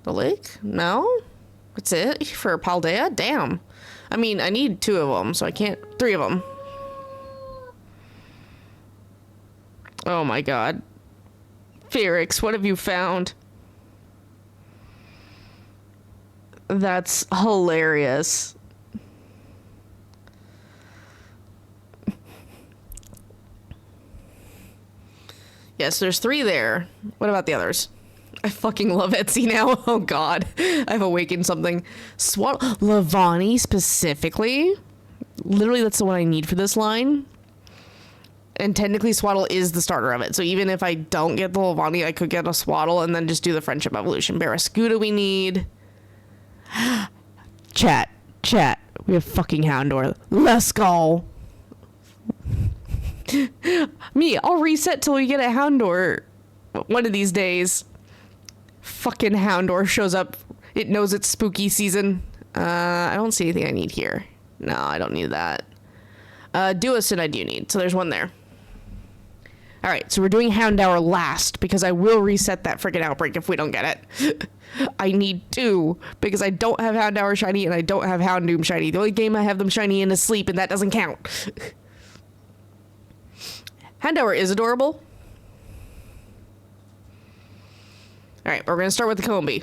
The lake? No? That's it for Paldea? Damn. I mean, I need 2 of them, so I can't... 3 of them. Oh my god. Felix, what have you found? That's hilarious. Yes, there's 3 there. What about the others? I fucking love Etsy now. Oh god. I've awakened something. Lavani specifically? Literally, that's the one I need for this line. And technically, Swaddle is the starter of it. So even if I don't get the Lavani, I could get a Swaddle and then just do the Friendship Evolution. Barraskewda we need. Chat. We have fucking Houndour. Let's go. Me, I'll reset till we get a Houndour one of these days. Fucking Houndour shows up. It knows it's spooky season. I don't see anything I need here. No, I don't need that. Duosin I do need, so there's 1 there. Alright, so we're doing Houndour last, because I will reset that freaking outbreak if we don't get it. I need 2, because I don't have Houndour shiny, and I don't have Houndoom shiny. The only game I have them shiny in is Sleep, and that doesn't count. Houndour is adorable. Alright, we're gonna start with the Combi.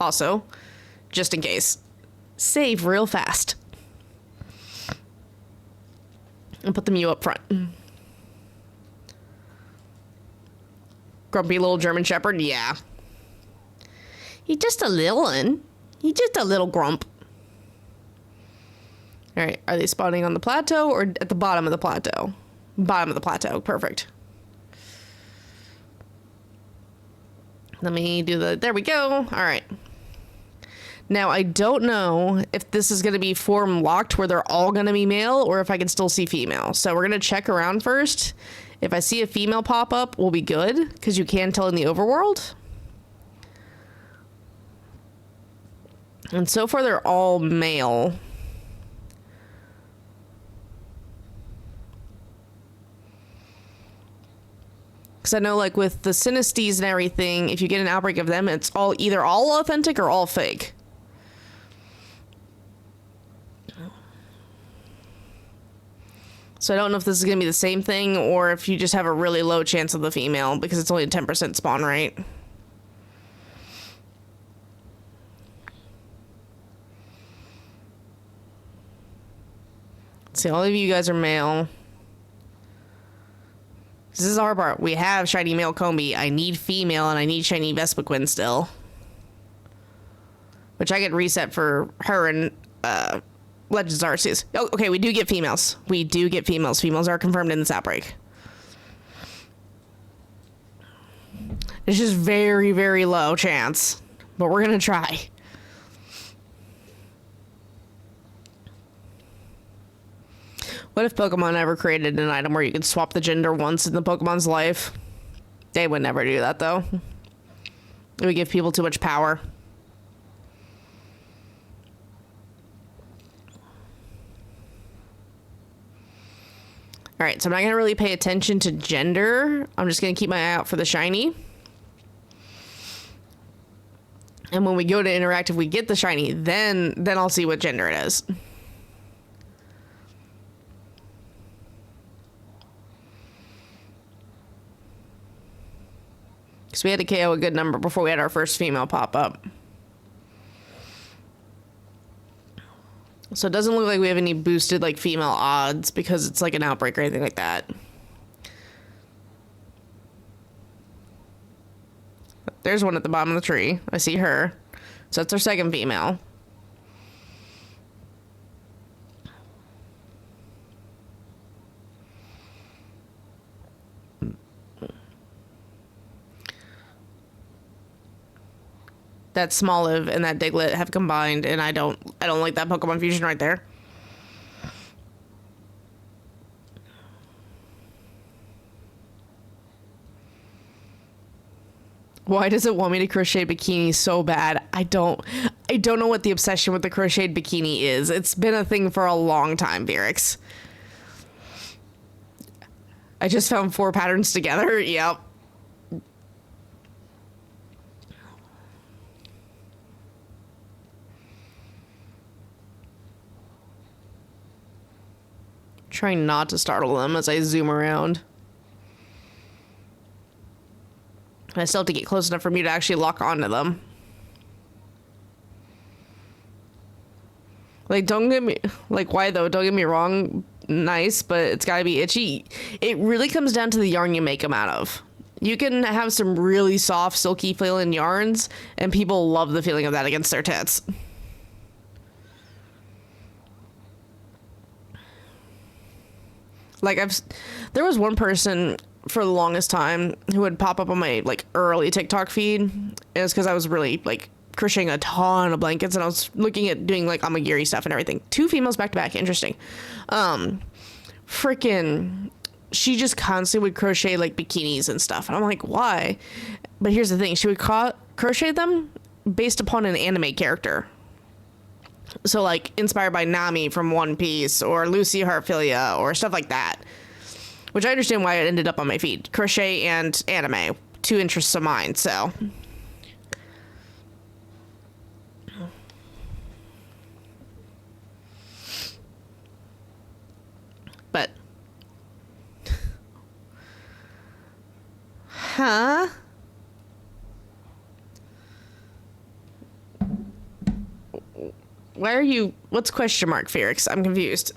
Also, just in case, save real fast. And put the Mew up front. Grumpy little German Shepherd? Yeah. He's just a little one. He's just a little grump. Alright, are they spawning on the plateau or at the bottom of the plateau? Bottom of the plateau, perfect. Let me do the... There we go. Alright. Now, I don't know if this is going to be form locked where they're all going to be male or if I can still see female. So we're going to check around first. If I see a female pop up, we'll be good because you can tell in the overworld. And so far, they're all male. Because I know, like, with the Sinistes and everything, if you get an outbreak of them, it's all either all authentic or all fake. So I don't know if this is going to be the same thing or if you just have a really low chance of the female because it's only a 10% spawn rate. See, all of you guys are male. This is our part. We have shiny male Combi. I need female and I need shiny Vespiquen still. Which I get reset for her and Legends Arceus. Oh, okay, we do get females. We do get females. Females are confirmed in this outbreak. It's just very, very low chance. But we're going to try. What if Pokemon ever created an item where you could swap the gender once in the Pokemon's life? They would never do that, though. It would give people too much power. Alright, so I'm not going to really pay attention to gender. I'm just going to keep my eye out for the shiny. And when we go to interact, if we get the shiny, then I'll see what gender it is. Because we had to KO a good number before we had our first female pop up. So it doesn't look like we have any boosted like female odds because it's like an outbreak or anything like that. There's one at the bottom of the tree. I see her. So that's our second female. That Smoliv and that Diglett have combined, and I don't like that Pokemon fusion right there. Why does it want me to crochet bikini so bad? I don't know what the obsession with the crocheted bikini is. It's been a thing for a long time, Virix. I just found 4 patterns together. Yep. Trying not to startle them as I zoom around. I still have to get close enough for me to actually lock onto them. Like, don't get me... Like, why, though? Don't get me wrong. Nice, but it's gotta be itchy. It really comes down to the yarn you make them out of. You can have some really soft, silky feeling yarns, and people love the feeling of that against their tits. Like, there was one person for the longest time who would pop up on my, like, early TikTok feed. It was because I was really, like, crocheting a ton of blankets, and I was looking at doing, like, amagiri stuff and everything. 2 females back to back. Interesting. Freaking, she just constantly would crochet, like, bikinis and stuff. And I'm like, why? But here's the thing. She would crochet them based upon an anime character. So, like, inspired by Nami from One Piece or Lucy Heartfilia or stuff like that. Which I understand why it ended up on my feed. Crochet and anime. 2 interests of mine, so. But. Huh? Why are you... What's question mark, Ferrix? I'm confused.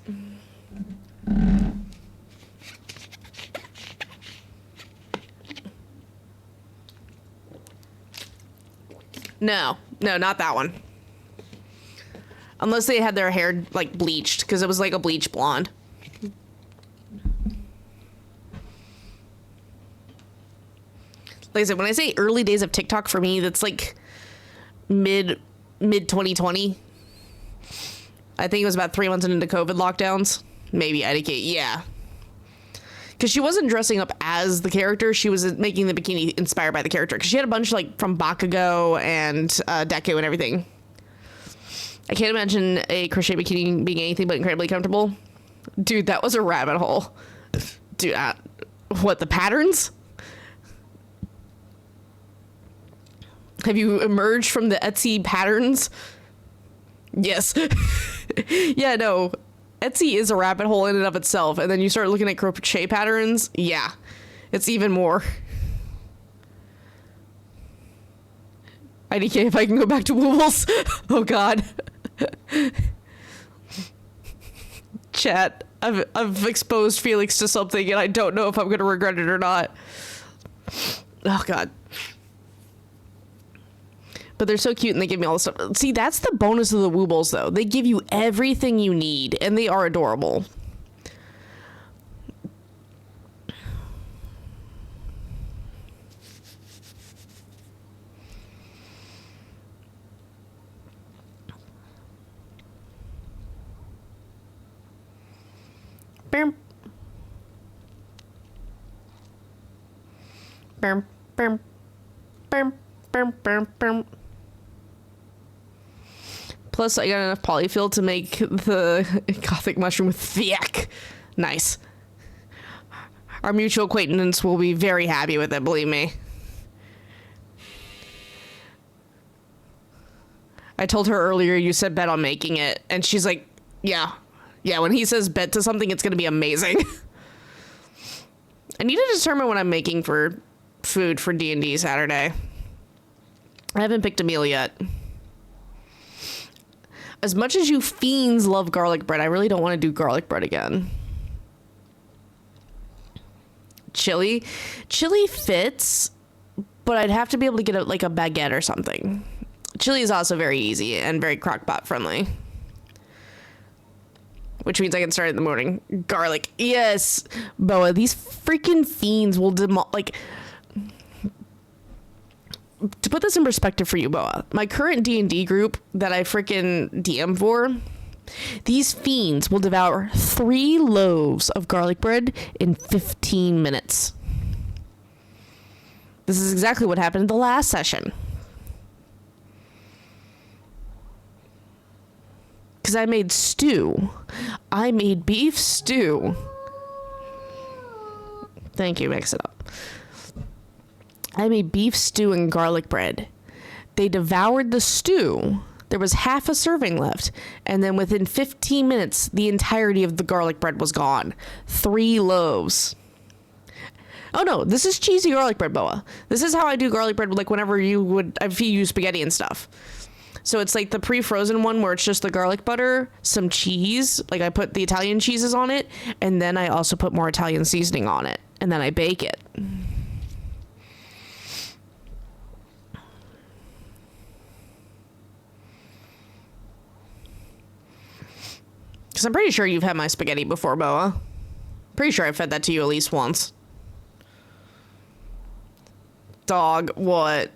No, not that one. Unless they had their hair, like, bleached, because it was like a bleach blonde. Like I said, when I say early days of TikTok, for me, that's like mid 2020. I think it was about 3 months into COVID lockdowns. Maybe IDK, yeah. Because she wasn't dressing up as the character. She was making the bikini inspired by the character. Because she had a bunch, like, from Bakugo and Deku and everything. I can't imagine a crochet bikini being anything but incredibly comfortable. Dude, that was a rabbit hole. Dude, what, the patterns? Have you emerged from the Etsy patterns? Yes. Yeah, no. Etsy is a rabbit hole in and of itself, and then you start looking at crochet patterns. Yeah, it's even more. IDK, if I can go back to Woobles. Oh God. Chat, I've exposed Felix to something, and I don't know if I'm gonna regret it or not. Oh God. But they're so cute, and they give me all the stuff. See, that's the bonus of the Woobles, though. They give you everything you need, and they are adorable. Bam. Bam. Bam. Bam. Bam. Bam. Bam. Plus, I got enough polyfill to make the gothic mushroom with Fiek. Nice. Our mutual acquaintance will be very happy with it, believe me. I told her earlier you said bet on making it, and she's like, yeah. Yeah, when he says bet to something, it's going to be amazing. I need to determine what I'm making for food for D&D Saturday. I haven't picked a meal yet. As much as you fiends love garlic bread, I really don't want to do garlic bread again. Chili fits, but I'd have to be able to get like a baguette or something. Chili is also very easy and very crock-pot friendly. Which means I can start in the morning. Garlic. Yes. Boa, these freaking fiends will like... To put this in perspective for you, Boa, my current D&D group that I freaking DM for, these fiends will devour 3 loaves of garlic bread in 15 minutes. This is exactly what happened in the last session. Because I made stew. I made beef stew. Thank you, mix it up. I made beef stew and garlic bread. They devoured the stew. There was half a serving left. And then within 15 minutes, the entirety of the garlic bread was gone. 3 loaves. Oh no, this is cheesy garlic bread, Boa. This is how I do garlic bread, like whenever I feed you spaghetti and stuff. So it's like the pre-frozen one where it's just the garlic butter, some cheese, like I put the Italian cheeses on it, and then I also put more Italian seasoning on it, and then I bake it. Because I'm pretty sure you've had my spaghetti before, Boa. Pretty sure I fed that to you at least once. Dog, what?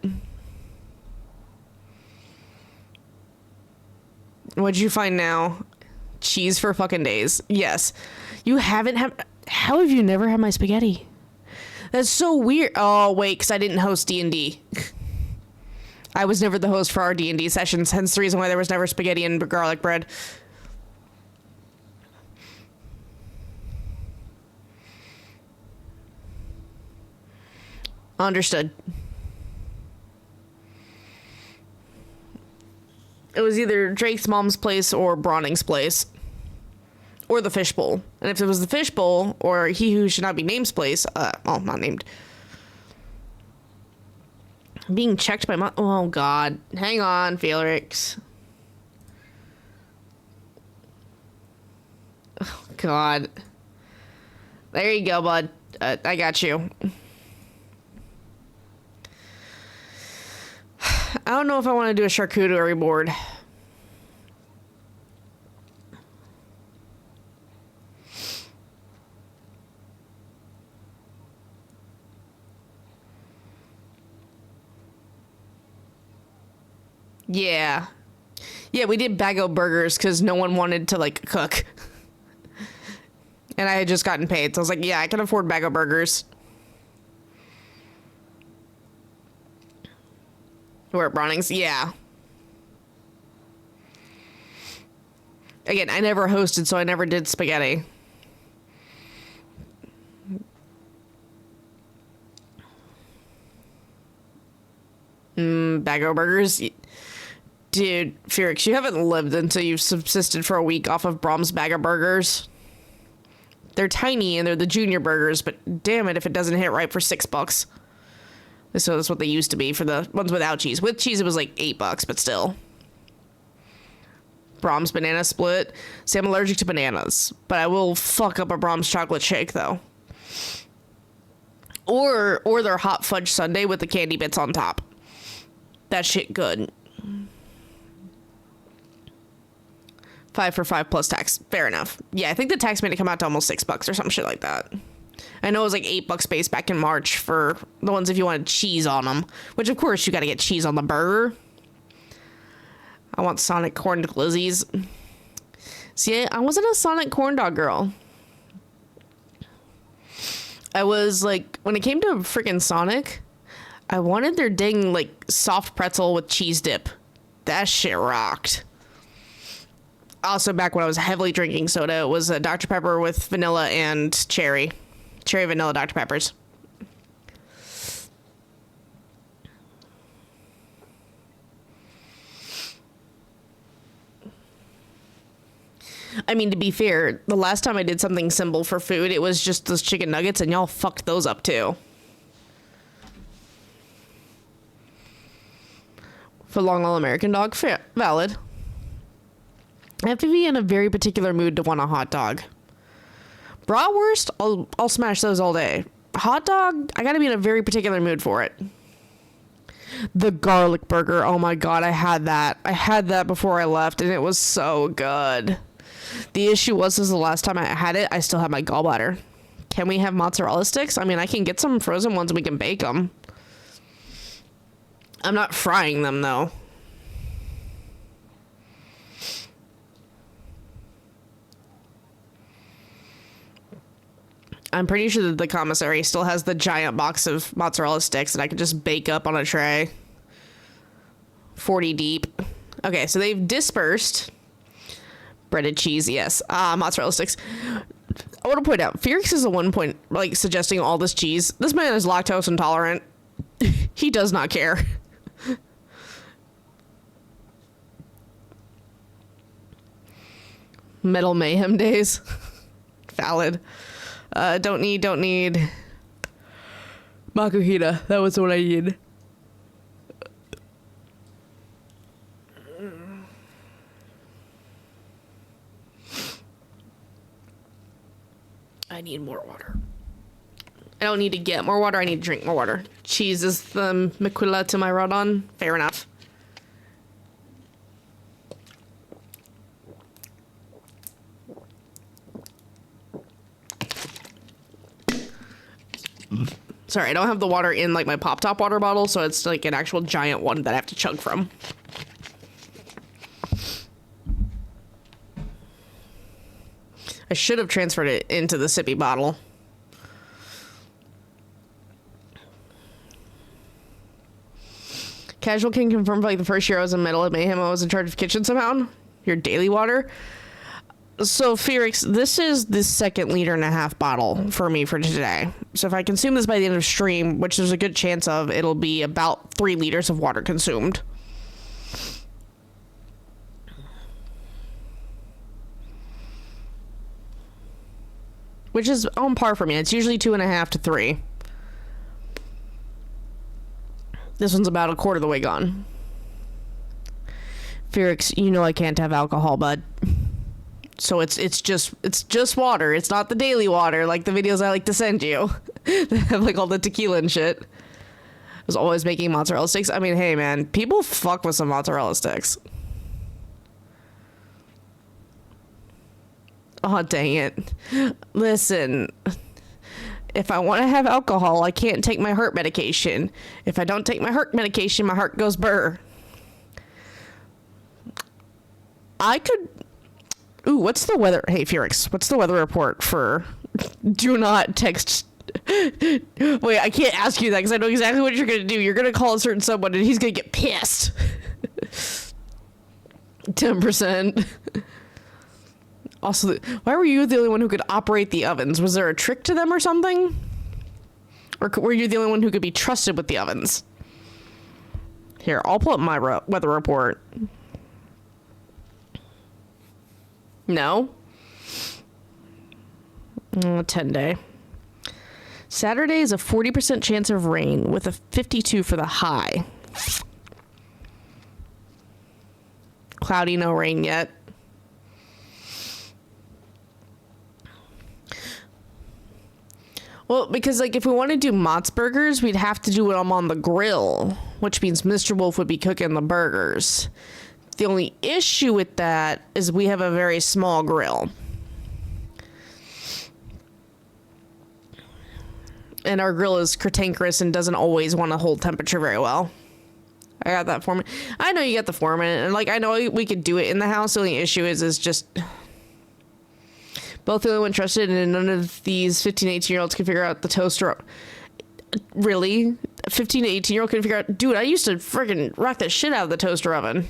What'd you find now? Cheese for fucking days. Yes. You haven't had... How have you never had my spaghetti? That's so weird. Oh, wait, because I didn't host D&D. I was never the host for our D&D sessions, hence the reason why there was never spaghetti and garlic bread. Understood. It was either Drake's mom's place or Browning's place. Or the fishbowl. And if it was the fishbowl or he who should not be named's place, well, not named. Being checked by my... Oh, God. Hang on, Felix. Oh, God. There you go, bud. I got you. I don't know if I want to do a charcuterie board. Yeah. Yeah, we did Bago burgers because no one wanted to, like, cook. And I had just gotten paid, so I was like, yeah, I can afford Bago burgers. We're at Browning's? Yeah. Again, I never hosted, so I never did spaghetti. Bago burgers? Dude, Felix, you haven't lived until you've subsisted for a week off of Brahms Bago burgers. They're tiny and they're the junior burgers, but damn it if it doesn't hit right for $6. So that's what they used to be for the ones without cheese. With cheese, it was like $8, but still. Brahms banana split. See, I'm allergic to bananas, but I will fuck up a Brahms chocolate shake, though. Or their hot fudge sundae with the candy bits on top. That shit good. 5 for 5 plus tax. Fair enough. Yeah, I think the tax made it come out to almost $6 or some shit like that. I know it was like $8 base back in March for the ones if you wanted cheese on them. Which, of course, you gotta get cheese on the burger. I want Sonic corn glizzies. See, I wasn't a Sonic corn dog girl. I was like, when it came to freaking Sonic, I wanted their dang, like, soft pretzel with cheese dip. That shit rocked. Also, back when I was heavily drinking soda, it was a Dr. Pepper with vanilla and cherry. Cherry vanilla Dr. Peppers. I mean, to be fair, the last time I did something simple for food, it was just those chicken nuggets, and y'all fucked those up too. For long all American dog, fair, valid. I have to be in a very particular mood to want a hot dog. Bratwurst, I'll smash those all day. Hot dog, I gotta be in a very particular mood for it. The garlic burger, oh my god, I had that. I had that before I left, and it was so good. The issue was, this is the last time I had it, I still have my gallbladder. Can we have mozzarella sticks? I mean, I can get some frozen ones and we can bake them. I'm not frying them, though. I'm pretty sure that the commissary still has the giant box of mozzarella sticks that I could just bake up on a tray. 40 deep. Okay, so they've dispersed. Breaded cheese, yes. Mozzarella sticks. I want to point out, Felix is the one point, like, suggesting all this cheese. This man is lactose intolerant. He does not care. Metal Mayhem days. Valid. Don't need Makuhita. That was what I need. I need more water. I don't need to get more water. I need to drink more water. Cheese is the Miquila to my Rodon. Fair enough. Sorry, I don't have the water in like my Pop Top water bottle, so it's like an actual giant one that I have to chug from. I should have transferred it into the sippy bottle. Casual can confirm for like the first year I was in Metal Mayhem, I was in charge of kitchen somehow. Your daily water. So, Felix, this is the 2.5 liter bottle for me for today. So if I consume this by the end of stream, which there's a good chance of, it'll be about 3 liters of water consumed. Which is on par for me. It's usually 2.5 to 3. This one's about a quarter of the way gone. Felix, you know I can't have alcohol, bud. So it's just water. It's not the daily water like the videos I like to send you. They have like all the tequila and shit. I was always making mozzarella sticks. I mean, hey man, people fuck with some mozzarella sticks. Oh, dang it. Listen, if I want to have alcohol, I can't take my heart medication. If I don't take my heart medication, my heart goes burr. I could... Ooh, what's the weather? Hey, Felix, what's the weather report for... Do not text... Wait, I can't ask you that because I know exactly what you're going to do. You're going to call a certain someone and he's going to get pissed. 10%. Also, why were you the only one who could operate the ovens? Was there a trick to them or something? Or were you the only one who could be trusted with the ovens? Here, I'll pull up my weather report. No? 10 day. Saturday is a 40% chance of rain with a 52 for the high. Cloudy, no rain yet. Well, because like if we want to do Mott's burgers, we'd have to do them on the grill, which means Mr. Wolf would be cooking the burgers. The only issue with that is we have a very small grill. And our grill is cantankerous and doesn't always want to hold temperature very well. I got that Foreman. I know you got the Foreman, and like I know we could do it in the house. The only issue is just both the only one trusted, and none of these 15 to 18-year-olds can figure out the toaster. Really? A 15 to 18-year-old can figure out... Dude, I used to freaking rock the shit out of the toaster oven.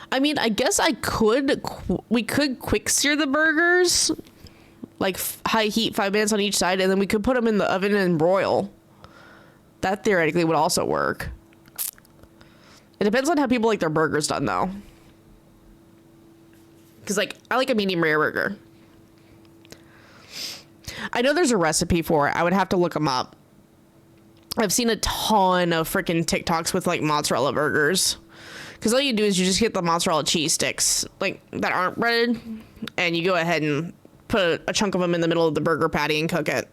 I mean, I guess we could quick sear the burgers, like high heat, 5 minutes on each side, and then we could put them in the oven and broil. That theoretically would also work. It depends on how people like their burgers done, though. Because, like, I like a medium rare burger. I know there's a recipe for it. I would have to look them up. I've seen a ton of freaking TikToks with, like, mozzarella burgers. Because all you do is you just get the mozzarella cheese sticks, like, that aren't breaded, and you go ahead and put a chunk of them in the middle of the burger patty and cook it.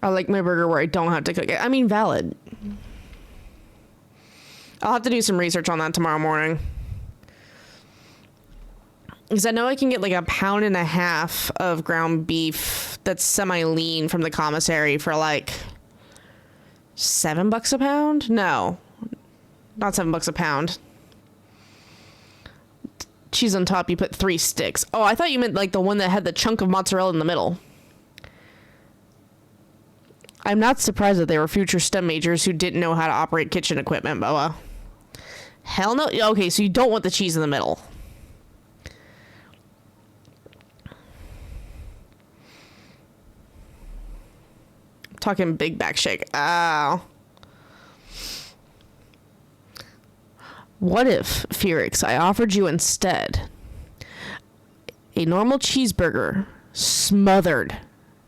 I like my burger where I don't have to cook it. I mean, valid. I'll have to do some research on that tomorrow morning. Because I know I can get like 1.5 pounds of ground beef that's semi-lean from the commissary for like $7 a pound? No. Not $7 a pound. cheese on top, you put 3 sticks. Oh, I thought you meant like the one that had the chunk of mozzarella in the middle. I'm not surprised that they were future STEM majors who didn't know how to operate kitchen equipment, Boa. Hell no. Okay, so you don't want the cheese in the middle. I'm talking big back shake. Ow. What if, Felix, I offered you instead a normal cheeseburger smothered,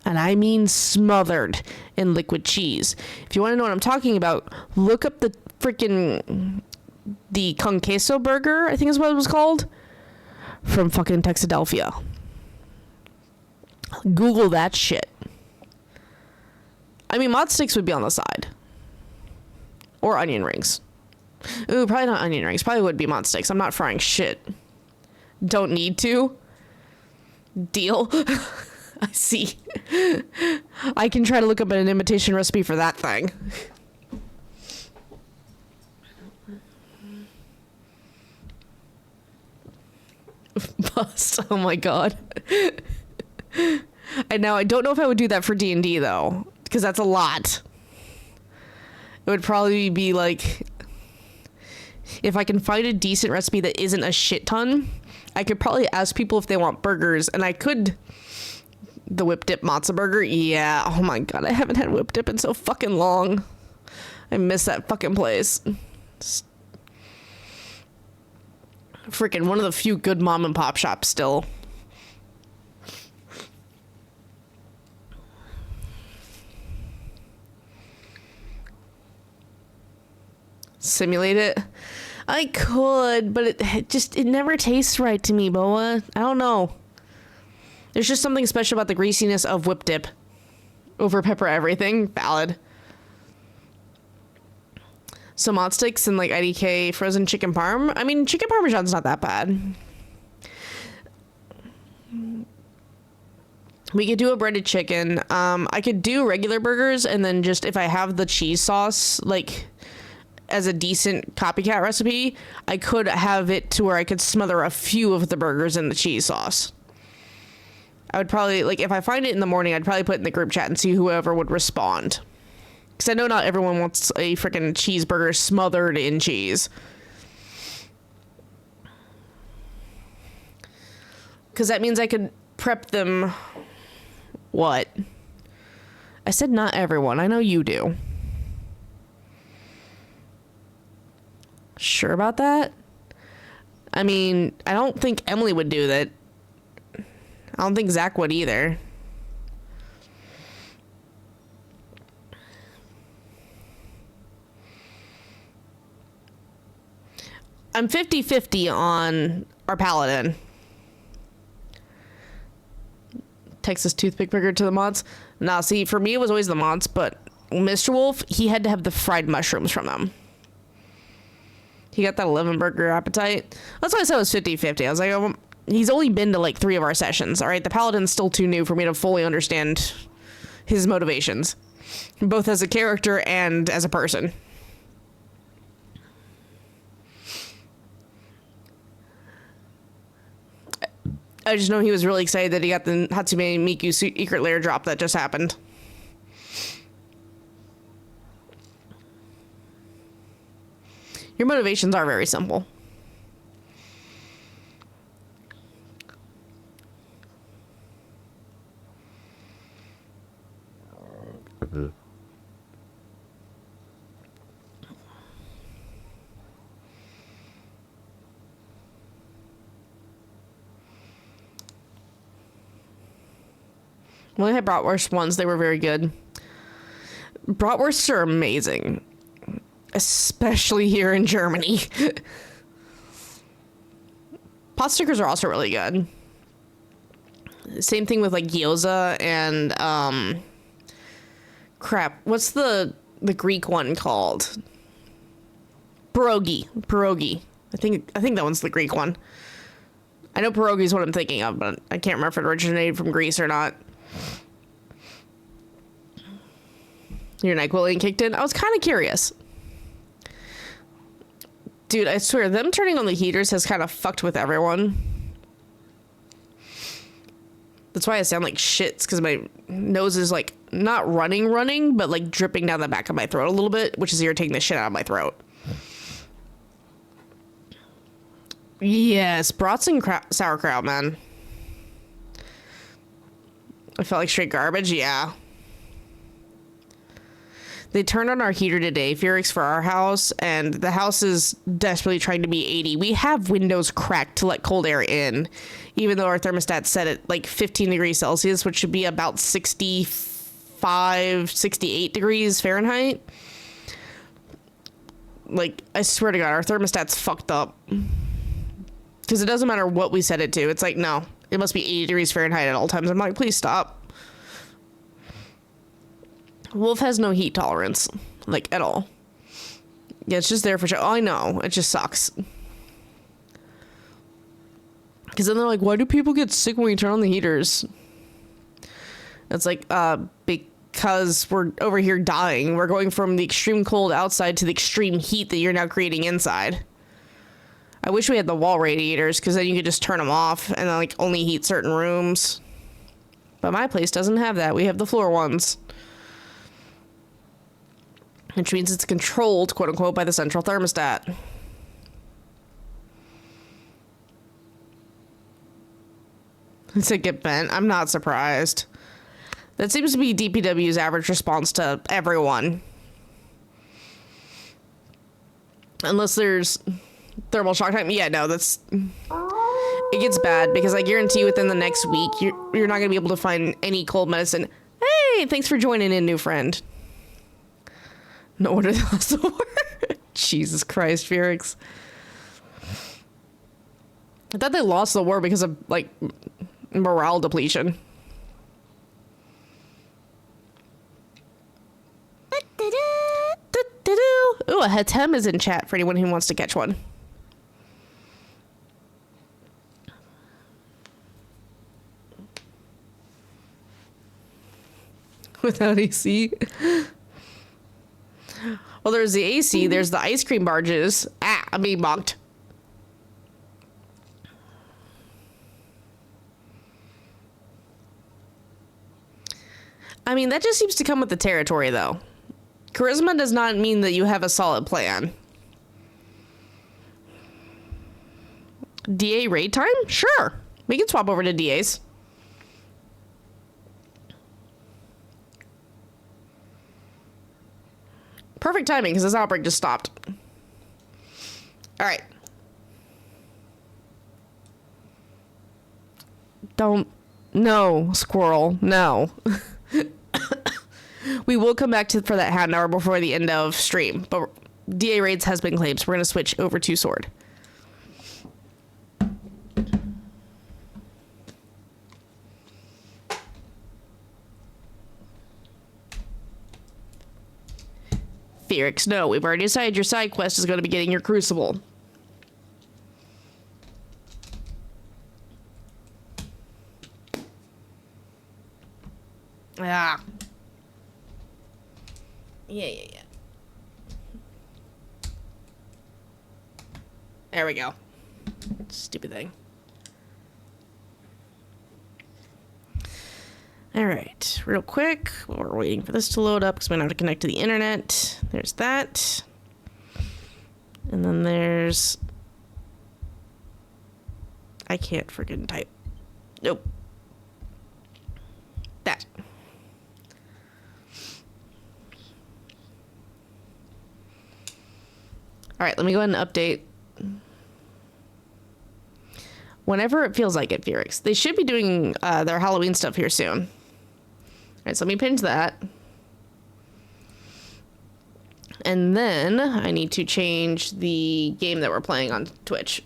and I mean smothered, in liquid cheese? If you want to know what I'm talking about, look up the con queso burger, I think is what it was called, from fucking Texadelphia. Google that shit. I mean, mod sticks would be on the side. Or onion rings. Ooh, probably not onion rings. Probably would be mod sticks. I'm not frying shit. Don't need to. Deal. I see. I can try to look up an imitation recipe for that thing. Bust. Oh my god. And now I don't know if I would do that for D&D though, because that's a lot. It would probably be like, if I can find a decent recipe that isn't a shit ton, I could probably ask people if they want burgers, and I could. The whip dip matzo burger, yeah. Oh my god, I haven't had whip dip in so fucking long. I miss that fucking place. Freaking one of the few good mom and pop shops still. Simulate it. I could, but it never tastes right to me, Boa. I don't know. There's just something special about the greasiness of whip dip over pepper everything. Valid. So mod sticks and like IDK frozen chicken parm. I mean, chicken parmesan's not that bad. We could do a breaded chicken. I could do regular burgers, and then just if I have the cheese sauce, like as a decent copycat recipe, I could have it to where I could smother a few of the burgers in the cheese sauce. I would probably, like, if I find it in the morning, I'd probably put it in the group chat and see whoever would respond. Because I know not everyone wants a freaking cheeseburger smothered in cheese. Because that means I could prep them. What? I said not everyone. I know you do. Sure about that? I mean, I don't think Emily would do that. I don't think Zach would either. I'm 50-50 on our paladin. Texas toothpick burger to the mods. Now, see, for me, it was always the mods, but Mr. Wolf, he had to have the fried mushrooms from them. He got that 11 burger appetite. That's why I said it was 50-50. I was like, oh, he's only been to like 3 of our sessions. All right, the paladin's still too new for me to fully understand his motivations, both as a character and as a person. I just know he was really excited that he got the Hatsume Miku secret lair drop that just happened. Your motivations are very simple. When I had bratwurst ones, they were very good. Bratwursts are amazing. Especially here in Germany. Pot stickers are also really good. Same thing with like gyoza and crap. What's the Greek one called? Pierogi. I think that one's the Greek one. I know pierogi is what I'm thinking of, but I can't remember if it originated from Greece or not. Your NyQuil kicked in. I was kind of curious. Dude, I swear, them turning on the heaters has kind of fucked with everyone. That's why I sound like shit, because my nose is, like, not running, but, like, dripping down the back of my throat a little bit, which is irritating the shit out of my throat. Yes, brats and sauerkraut, man. I felt like straight garbage, yeah. They turned on our heater today, Felix, for our house, and the house is desperately trying to be 80. We have windows cracked to let cold air in, even though our thermostat set at like 15 degrees Celsius, which should be about 65, 68 degrees Fahrenheit. Like, I swear to God, our thermostat's fucked up. Because it doesn't matter what we set it to. It's like, no, it must be 80 degrees Fahrenheit at all times. I'm like, please stop. Wolf has no heat tolerance, like, at all. Yeah, it's just there for sure. Oh, I know. It just sucks. Because then they're like, why do people get sick when we turn on the heaters? It's like, because we're over here dying. We're going from the extreme cold outside to the extreme heat that you're now creating inside. I wish we had the wall radiators, because then you could just turn them off and then, like, only heat certain rooms. But my place doesn't have that. We have the floor ones. Which means it's controlled, quote unquote, by the central thermostat. It's a get bent. I'm not surprised. That seems to be DPW's average response to everyone. Unless there's thermal shock time. Yeah, no, that's... It gets bad because I guarantee you within the next week, you're not going to be able to find any cold medicine. Hey, thanks for joining in, new friend. No wonder they lost the war. Jesus Christ, Felix. I thought they lost the war because of, like, morale depletion. Ooh, a Hatem is in chat for anyone who wants to catch one. Without AC. Well, there's the AC, there's the ice cream barges. Ah, I'm being mocked. I mean, that just seems to come with the territory, though. Charisma does not mean that you have a solid plan. DA raid time? Sure. We can swap over to DAs. Perfect timing, because this outbreak just stopped. Alright. Don't... No, squirrel. No. We will come back for that hand hour before the end of stream. But DA raids has been claimed, so we're going to switch over to sword. Felix, no, we've already decided your side quest is going to be getting your crucible. Ah. Yeah. There we go. Stupid thing. All right, real quick, while we're waiting for this to load up, because we have to connect to the internet. There's that. And then there's... I can't freaking type. Nope. That. All right, let me go ahead and update. Whenever it feels like it, Felix. They should be doing their Halloween stuff here soon. All right, so let me pinch that. And then I need to change the game that we're playing on Twitch.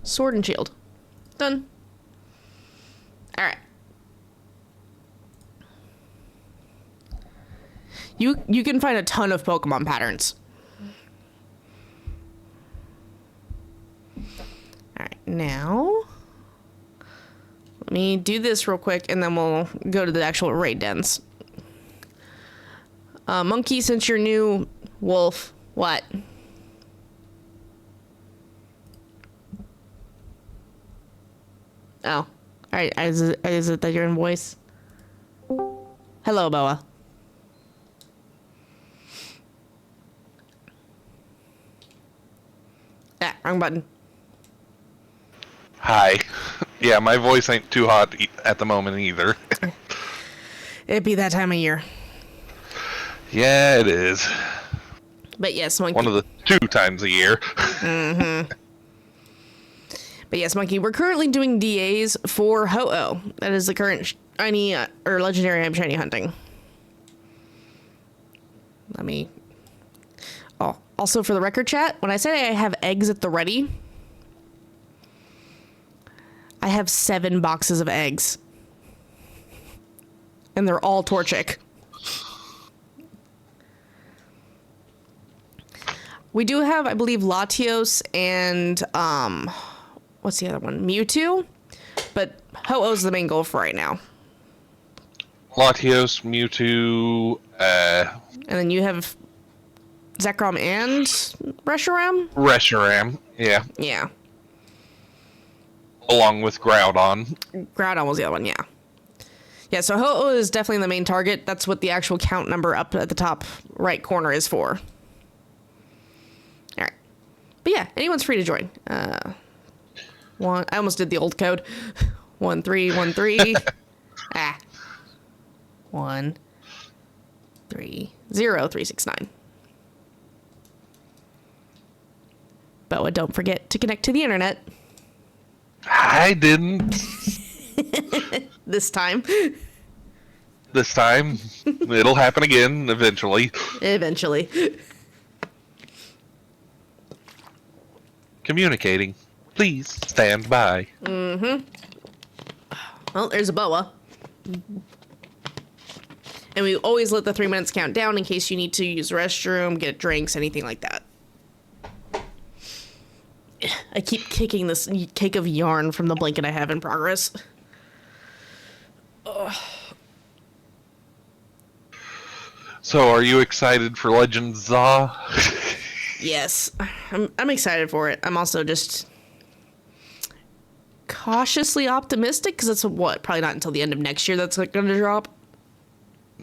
Sword and Shield. Done. All right. You can find a ton of Pokemon patterns. All right, now Let me do this real quick, and then we'll go to the actual raid dens. Monkey, since you're new, wolf, what? Oh, all right. Is it that you're in voice? Hello, Boa. Ah, wrong button. Hi. Yeah, my voice ain't too hot at the moment either. It'd be that time of year. Yeah, it is. But yes, Monkey. One of the 2 times a year. But yes, Monkey, we're currently doing DAs for Ho-Oh. That is the current shiny or legendary I'm shiny hunting. Let me... Oh, also for the record chat, when I say I have eggs at the ready, I have 7 boxes of eggs. And they're all Torchic. We do have, I believe, Latios and, what's the other one? Mewtwo? But Ho-Oh's the main goal for right now. Latios, Mewtwo, And then you have Zekrom and Reshiram? Reshiram, yeah. Yeah. Along with Groudon. Groudon was the other one, yeah. Yeah, so Ho-Oh is definitely the main target. That's what the actual count number up at the top right corner is for. Alright. But yeah, anyone's free to join. I almost did the old code. 1313. 130369. Boa, don't forget to connect to the internet. I didn't. This time. This time. It'll happen again, eventually. Eventually. Communicating. Please stand by. Well, there's a Boa. And we always let the 3 minutes count down in case you need to use the restroom, get drinks, anything like that. I keep kicking this cake of yarn from the blanket I have in progress. Ugh. So, are you excited for Legend Za? Yes, I'm excited for it. I'm also just cautiously optimistic because it's probably not until the end of next year that's going to drop.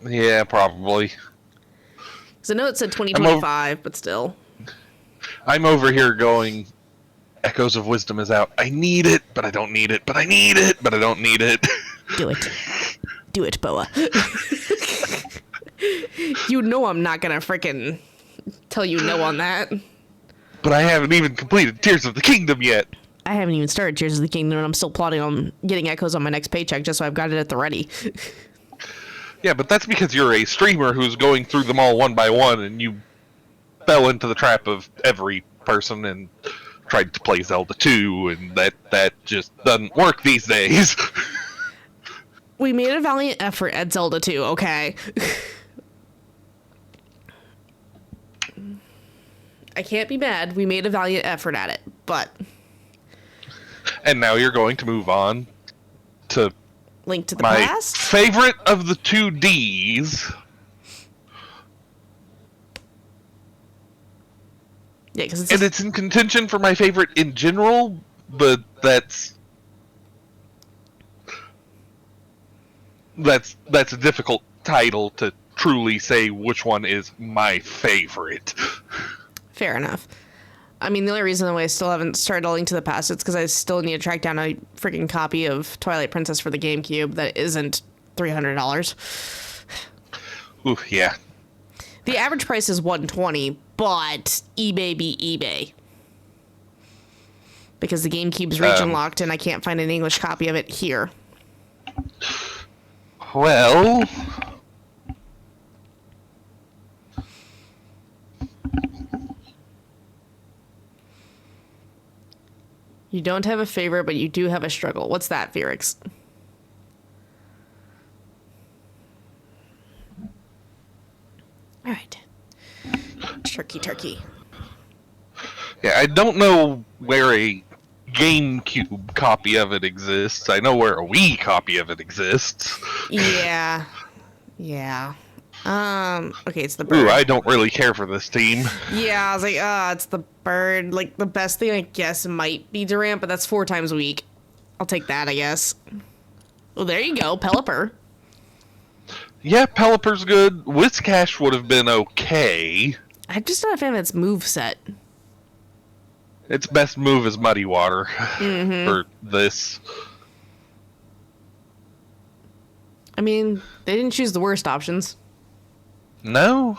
Yeah, probably. Because I know it said 2025, but still. I'm over here going, Echoes of Wisdom is out. I need it, but I don't need it, but I need it, but I don't need it. Do it. Do it, Boa. You know I'm not going to freaking tell you no on that. But I haven't even completed Tears of the Kingdom yet. I haven't even started Tears of the Kingdom, and I'm still plotting on getting Echoes on my next paycheck just so I've got it at the ready. Yeah, but that's because you're a streamer who's going through them all one by one, and you fell into the trap of every person and tried to play Zelda 2, and that just doesn't work these days. We made a valiant effort at Zelda 2, okay? I can't be mad. We made a valiant effort at it, but... And now you're going to move on to Link to the my Past? favorite of the 2Ds. Yeah, because And it's in contention for my favorite in general, but that's a difficult title to truly say which one is my favorite. fair enough. I mean, the only reason why I still haven't started Link to the Past is because I still need to track down a freaking copy of Twilight Princess for the GameCube that isn't $300. Ooh, yeah. The average price is $120, but eBay be eBay. Because the GameCube's region locked and I can't find an English copy of it here. Well... You don't have a favorite, but you do have a struggle. What's that, Felix? All right. Turkey. Yeah, I don't know where a GameCube copy of it exists. I know where a Wii copy of it exists. Yeah. Yeah. Okay, it's the bird. Ooh, I don't really care for this team. Yeah, I was like, it's the bird. Like, the best thing, I guess, might be Durant, but that's 4 times weak. I'll take that, I guess. Well, there you go, Pelipper. Yeah, Pelipper's good. Whiscash would have been okay. I'm just not a fan of its move set. Its best move is Muddy Water for this. I mean, they didn't choose the worst options. No?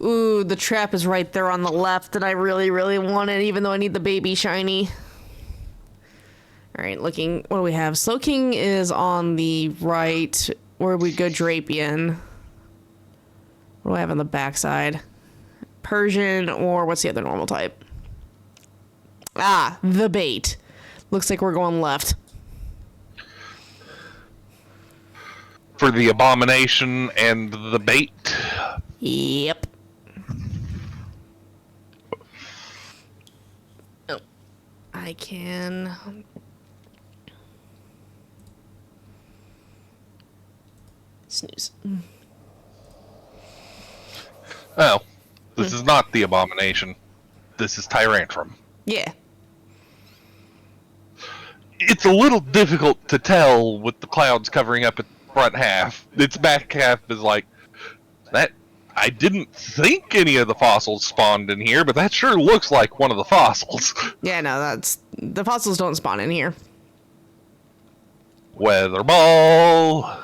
Ooh, the trap is right there on the left, and I really, really want it, even though I need the baby shiny. Alright, looking. What do we have? Slowking is on the right, where we go Drapian. What do I have on the backside? Persian, or what's the other normal type? Ah, the bait. Looks like we're going left. For the Abomination and the bait. Yep. Oh, I can... snooze. Oh, this is not the Abomination. This is Tyrantrum. Yeah. It's a little difficult to tell with the clouds covering up its front half. Its back half is like, that. I didn't think any of the fossils spawned in here, but that sure looks like one of the fossils. Yeah, no, that's... the fossils don't spawn in here. Weather ball.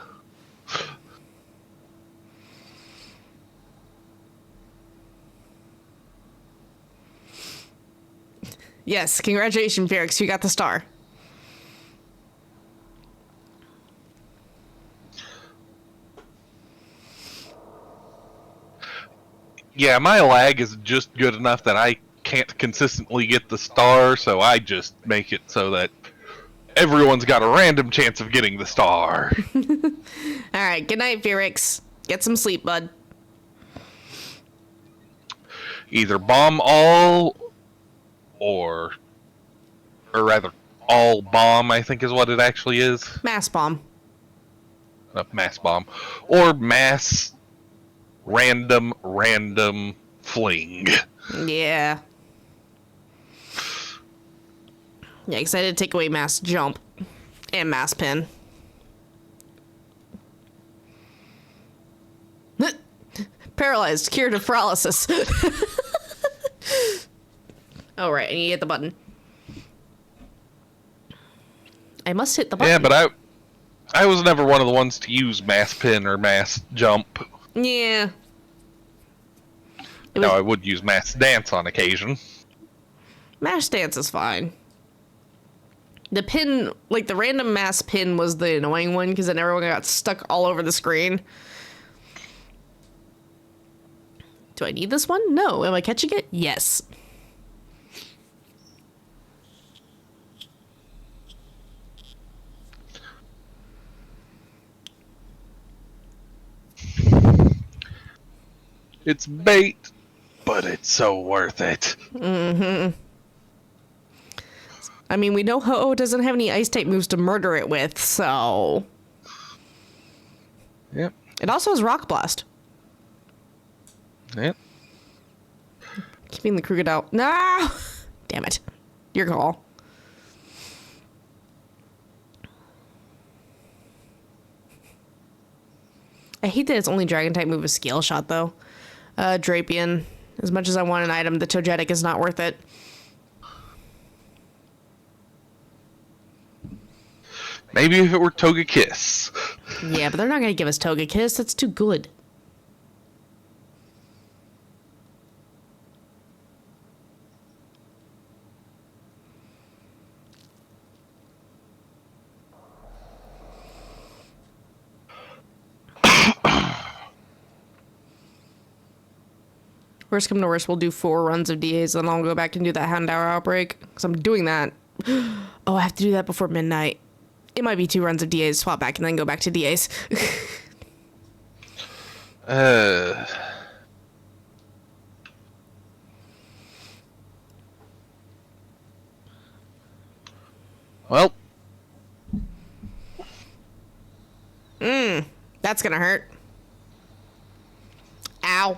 Yes, congratulations, Felix, you got the star. Yeah, my lag is just good enough that I can't consistently get the star, so I just make it so that everyone's got a random chance of getting the star. Alright, good night, Felix. Get some sleep, bud. Either bomb all, or rather, all bomb, I think is what it actually is. Mass bomb. Mass bomb. Or mass random fling. Yeah. Yeah, excited to take away mass jump. And mass pin. Paralyzed, curative paralysis. Oh, right, I need to hit the button. I must hit the button. Yeah, but I was never one of the ones to use mass pin or mass jump. Yeah. Now, I would use mass dance on occasion. Mass dance is fine. The pin, like the random mass pin was the annoying one because then everyone got stuck all over the screen. Do I need this one? No. Am I catching it? Yes. It's bait, but it's so worth it. Mm-hmm. I mean, we know Ho-Oh doesn't have any ice-type moves to murder it with, so... Yep. It also has Rock Blast. Yep. Keeping the crocodile... No! Damn it. Your call. I hate that its only Dragon-type move is Scale Shot, though. Drapian. As much as I want an item, the Togetic is not worth it. Maybe if it were Togekiss. Yeah, but they're not going to give us Togekiss. That's too good. Worst come to worst, we'll do 4 runs of DAs, then I'll go back and do that Hound Hour outbreak. Because I'm doing that. Oh, I have to do that before midnight. It might be 2 runs of DAs, swap back, and then go back to DAs. Well, That's gonna hurt. Ow.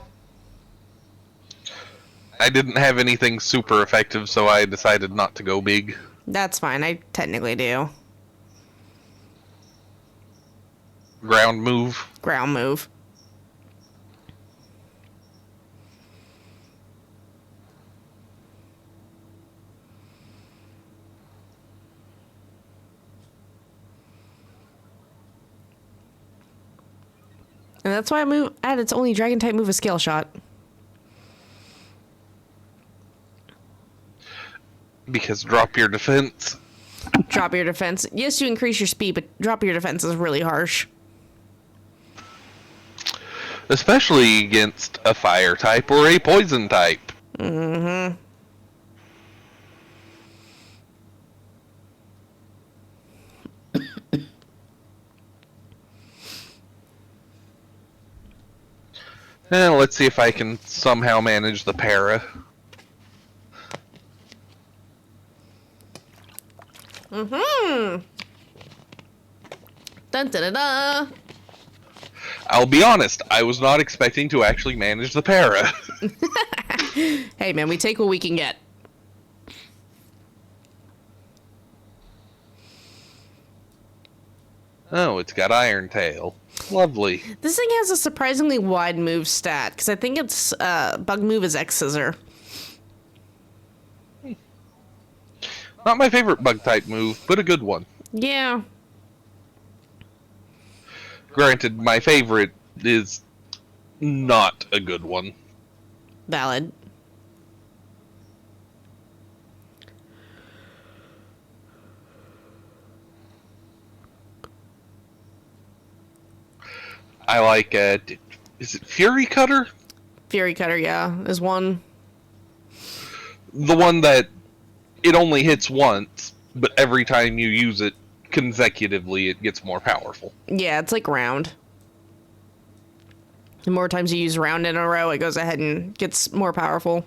I didn't have anything super effective, so I decided not to go big. That's fine. I technically do. Ground move. Ground move. And that's why I move at its only dragon type move a scale shot. Because drop your defense. Drop your defense. Yes, you increase your speed, but drop your defense is really harsh. Especially against a fire type or a poison type. Mm-hmm. Let's see if I can somehow manage the para. Mm-hmm. Dun dun dun dun. I'll be honest, I was not expecting to actually manage the para. Hey man, we take what we can get. Oh, it's got Iron Tail. Lovely. This thing has a surprisingly wide move stat, because I think its bug move is X Scissor. Not my favorite bug type move, but a good one. Yeah. Granted, my favorite is not a good one. Valid. I like, is it Fury Cutter? Fury Cutter, yeah, is one. The one that it only hits once, but every time you use it consecutively, it gets more powerful. Yeah, it's like round. The more times you use round in a row, it goes ahead and gets more powerful.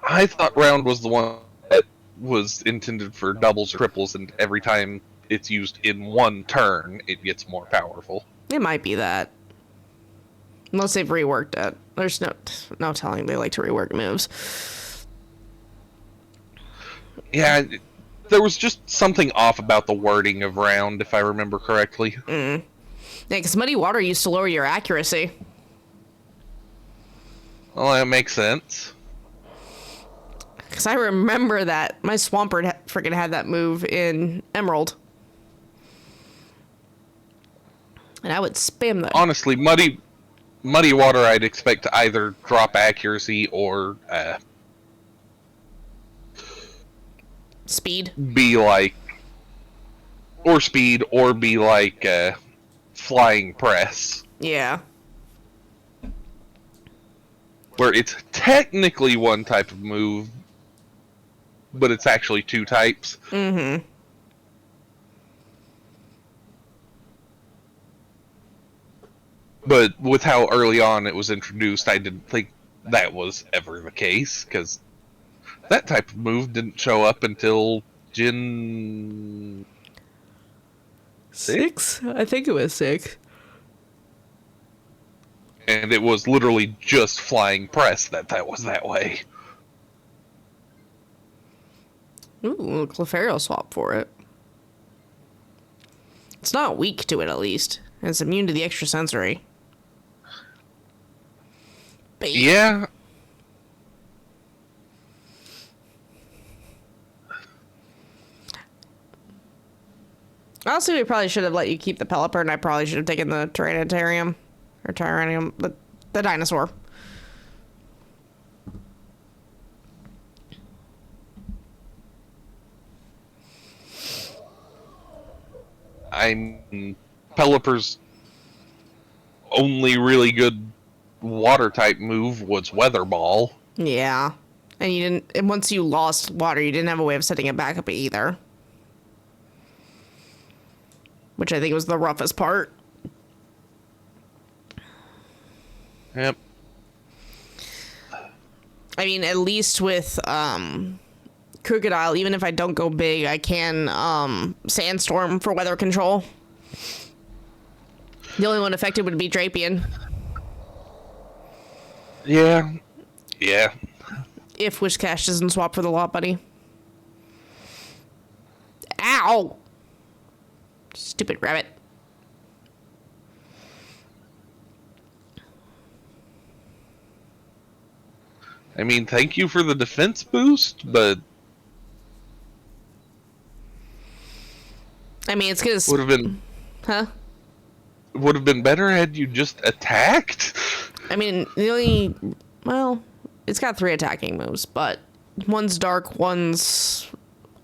I thought round was the one that was intended for doubles or triples, and every time it's used in one turn, it gets more powerful. It might be that. Unless they've reworked it. There's no telling they like to rework moves. Yeah, there was just something off about the wording of round, if I remember correctly. Yeah, because Muddy Water used to lower your accuracy. Well, that makes sense. Because I remember that. My Swampert freaking had that move in Emerald. And I would spam that. Honestly, muddy water I'd expect to either drop accuracy or Speed. be like, or speed, or be like flying press, Yeah. where it's technically one type of move, but it's actually two types. Mm-hmm. But with how early on it was introduced, I didn't think that was ever the case, because that type of move didn't show up until Gen 6? I think it was 6. And it was literally just flying press that was that way. Ooh, Clefairy swap for it. It's not weak to it, at least. And it's immune to the extra sensory. But Yeah. honestly, we probably should have let you keep the Pelipper, and I probably should have taken the Tyranium. Or Tyrannium, the dinosaur. Pelipper's only really good water type move was Weather Ball. Yeah. And you didn't, and once you lost water, you didn't have a way of setting it back up either. Which I think was the roughest part. Yep. I mean, at least with Crocodile, even if I don't go big, I can Sandstorm for weather control. The only one affected would be Drapion. Yeah. Yeah. If Wishcash doesn't swap for the Lot Bunny. Ow! Stupid rabbit. I mean, thank you for the defense boost, but I mean, it's because... would have been better had you just attacked. I mean, the only... Well, it's got 3 attacking moves, but one's dark, one's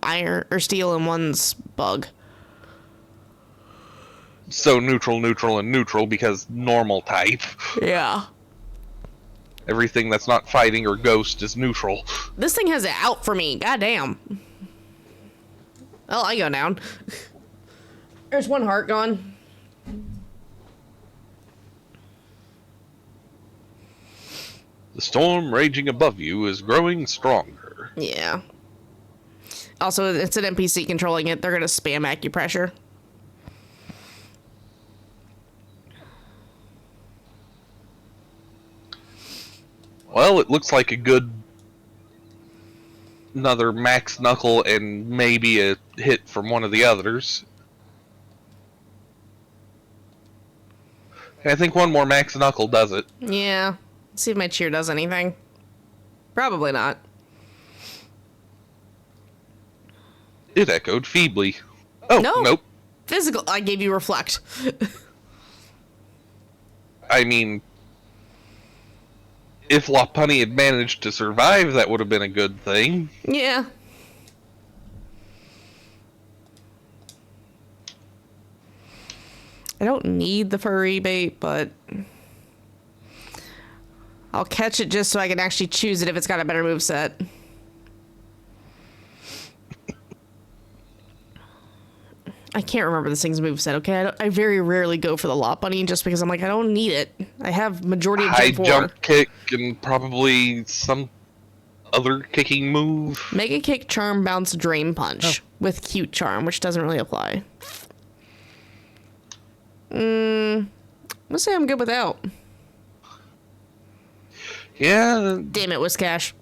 iron or steel, and one's bug. So neutral, neutral, and neutral because normal type. Yeah. Everything that's not fighting or ghost is neutral. This thing has it out for me. Goddamn. Well, I go down. There's 1 heart gone. The storm raging above you is growing stronger. Yeah. Also, it's an NPC controlling it. They're going to spam acupressure. Well, it looks like a good... another max knuckle and maybe a hit from one of the others. I think one more max knuckle does it. Yeah. Let's see if my cheer does anything. Probably not. It echoed feebly. Oh, No. nope. Physical. I gave you reflect. I mean, if Lopunny had managed to survive, that would have been a good thing. Yeah. I don't need the furry bait, but I'll catch it just so I can actually choose it if it's got a better moveset. I can't remember this thing's moveset, okay? I very rarely go for the Lot Bunny just because I'm like, I don't need it. I have majority of High Gen 4. jump kick and probably some other kicking move. Mega Kick, Charm, Bounce, Drain Punch with Cute Charm, which doesn't really apply. Let's say I'm good without. Yeah. Damn it, Whiscash.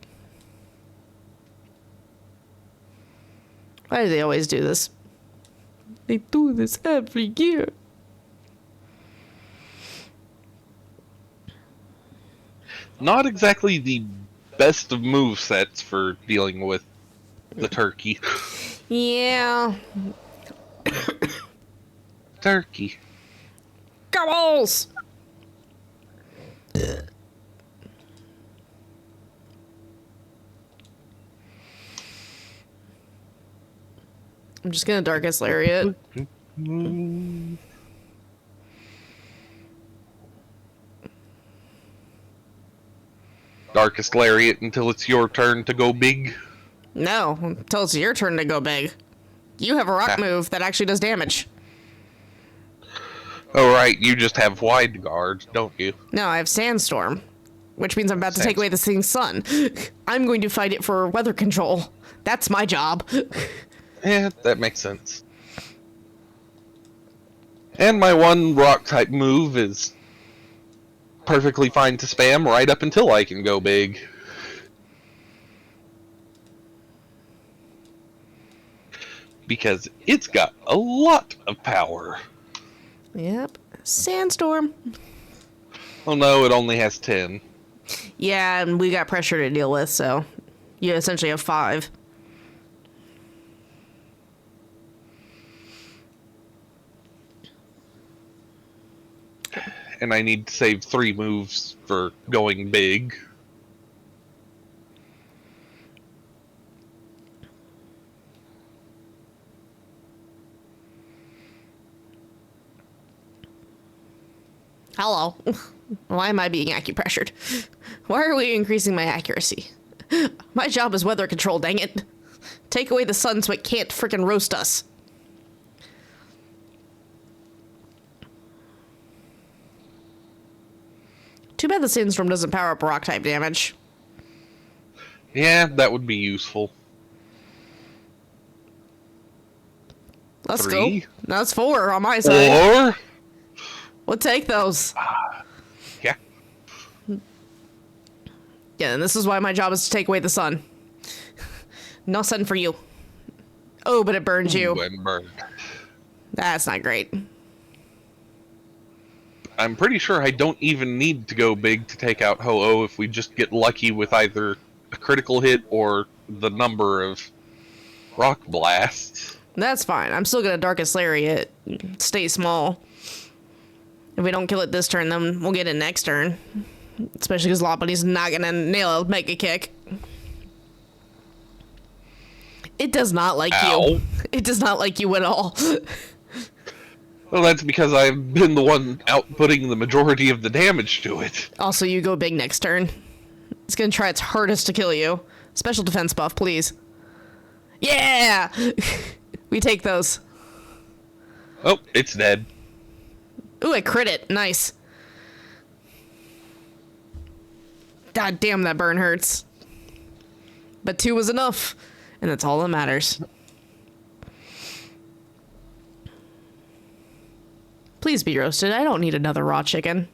Why do they always do this? They do this every year. Not exactly the best of move sets for dealing with the turkey. Yeah. Turkey. Gobbles! I'm just gonna Darkest Lariat. Darkest Lariat until it's your turn to go big. No, until it's your turn to go big. You have a rock Ah. move that actually does damage. Oh, right, you just have wide guard, don't you? No, I have Sandstorm, which means I'm about to take away this thing's sun. I'm going to fight it for weather control. That's my job. Yeah, that makes sense. And my one rock type move is perfectly fine to spam right up until I can go big. Because it's got a lot of power. Yep. Sandstorm. Oh no, it only has 10. Yeah, and we got pressure to deal with, so you essentially have 5. And I need to save 3 moves for going big. Hello. Why am I being acupressured? Why are we increasing my accuracy? My job is weather control, dang it. Take away the sun so it can't frickin' roast us. Too bad the Sandstorm doesn't power up rock type damage. Yeah, that would be useful. Let's 3. go. That's 4 on my side. 4. We'll take those. Yeah. Yeah, and this is why my job is to take away the sun. No sun for you. Oh, but it burns you. Ooh, and burned. That's not great. I'm pretty sure I don't even need to go big to take out Ho-Oh if we just get lucky with either a critical hit or the number of rock blasts. That's fine. I'm still gonna Darkest Lariat. Stay small. If we don't kill it this turn, then we'll get it next turn. Especially because Lopunny's not gonna nail a Mega Kick. It does not like Ow. you. It does not like you at all. Well, that's because I've been the one outputting the majority of the damage to it. Also, you go big next turn. It's gonna try its hardest to kill you. Special defense buff, please. Yeah! We take those. Oh, it's dead. Ooh, I crit it. Nice. God damn, that burn hurts. But 2 was enough, and that's all that matters. Please be roasted. I don't need another raw chicken.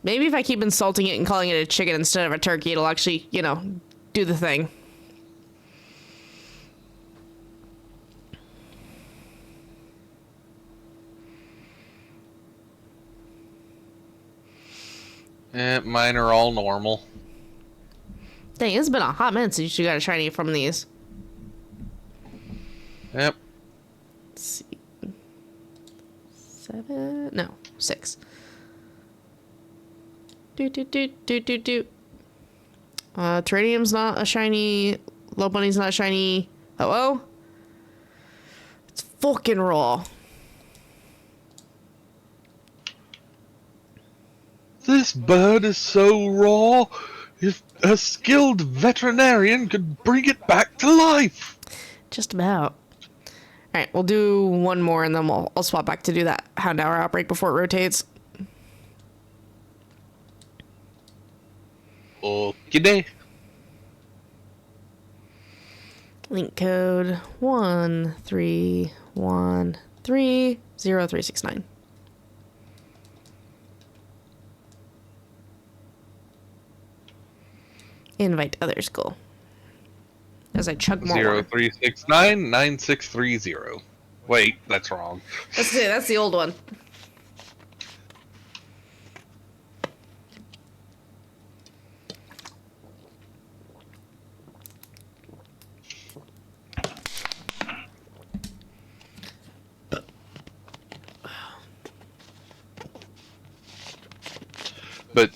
Maybe if I keep insulting it and calling it a chicken instead of a turkey, it'll actually, you know, do the thing. Mine are all normal. Dang, it's been a hot minute since you got a shiny from these. Yep. Let's see. 7? No, 6. Do. Terranium's not a shiny. Lopunny's not shiny. Oh, it's fucking raw. This bird is so raw. If a skilled veterinarian could bring it back to life. Just about. Alright, we'll do one more and then I'll swap back to do that Hound Hour outbreak before it rotates. Okay. Link code 1313039. Invite others, goal. As I chug more water. 0369 9630. Wait, that's wrong. That's the old one. But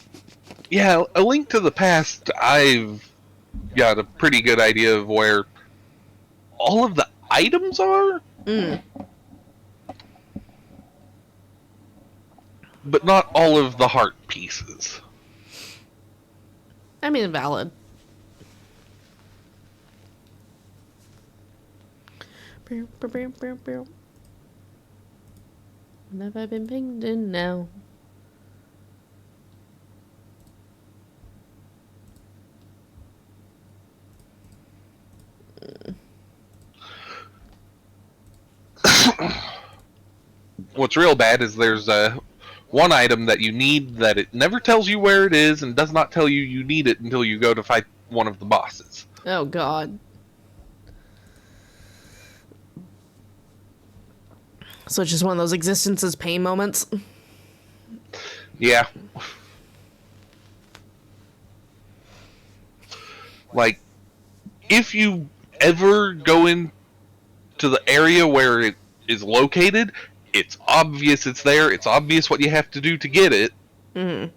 yeah, A Link to the Past, I've got a pretty good idea of where all of the items are. But not all of the heart pieces. I mean, valid. Never been pinged in now. What's real bad is there's one item that you need that it never tells you where it is and does not tell you you need it until you go to fight one of the bosses. Oh, God. So it's just one of those existence as pain moments. Yeah. Like, if you ever go into the area where it is located, it's obvious it's there. It's obvious what you have to do to get it. Mm-hmm.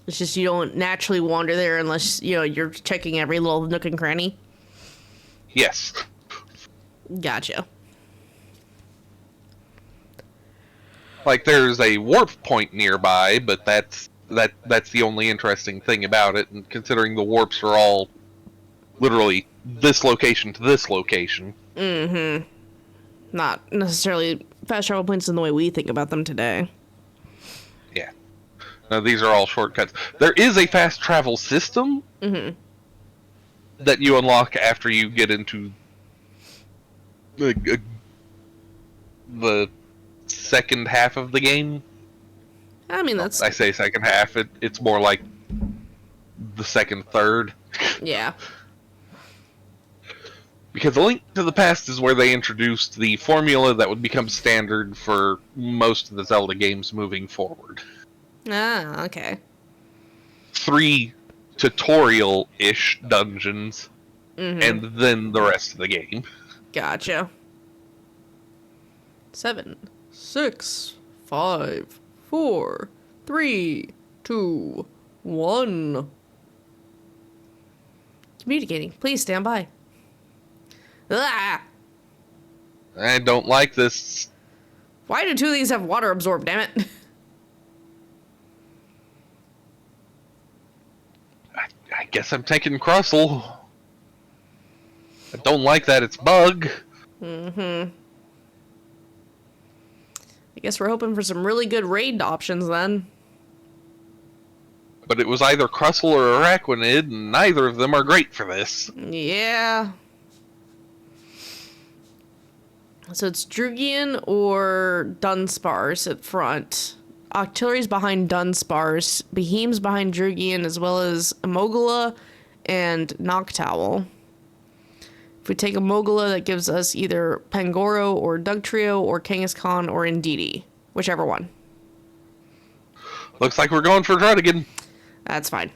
It's just you don't naturally wander there unless, you know, you're checking every little nook and cranny. Yes. Gotcha. Like, there's a warp point nearby, but that's the only interesting thing about it, and considering the warps are all literally this location to this location. Mm-hmm. Not necessarily fast travel points in the way we think about them today. Yeah. No, these are all shortcuts. There is a fast travel system. Mm-hmm. that you unlock after you get into the second half of the game. I mean, that's... I say second half, it's more like the second third. Yeah. Because A Link to the Past is where they introduced the formula that would become standard for most of the Zelda games moving forward. Ah, okay. 3 tutorial-ish dungeons, and then the rest of the game. Gotcha. 7, 6, 5, 4, 3, 2, 1. Communicating. Please stand by. Ah! I don't like this. Why do 2 of these have water absorbed, damn it? I guess I'm taking Crustle. I don't like that it's Bug. I guess we're hoping for some really good raid options then. But it was either Crustle or Araquanid, and neither of them are great for this. Yeah. So it's Drugian or Dunsparce at front. Octillery's behind Dunsparce. Behemoth's behind Drugian, as well as Amogala and Noctowl. If we take Amogala, that gives us either Pangoro or Dugtrio or Kangaskhan or Indeedee. Whichever one. Looks like we're going for Druddigan. That's fine.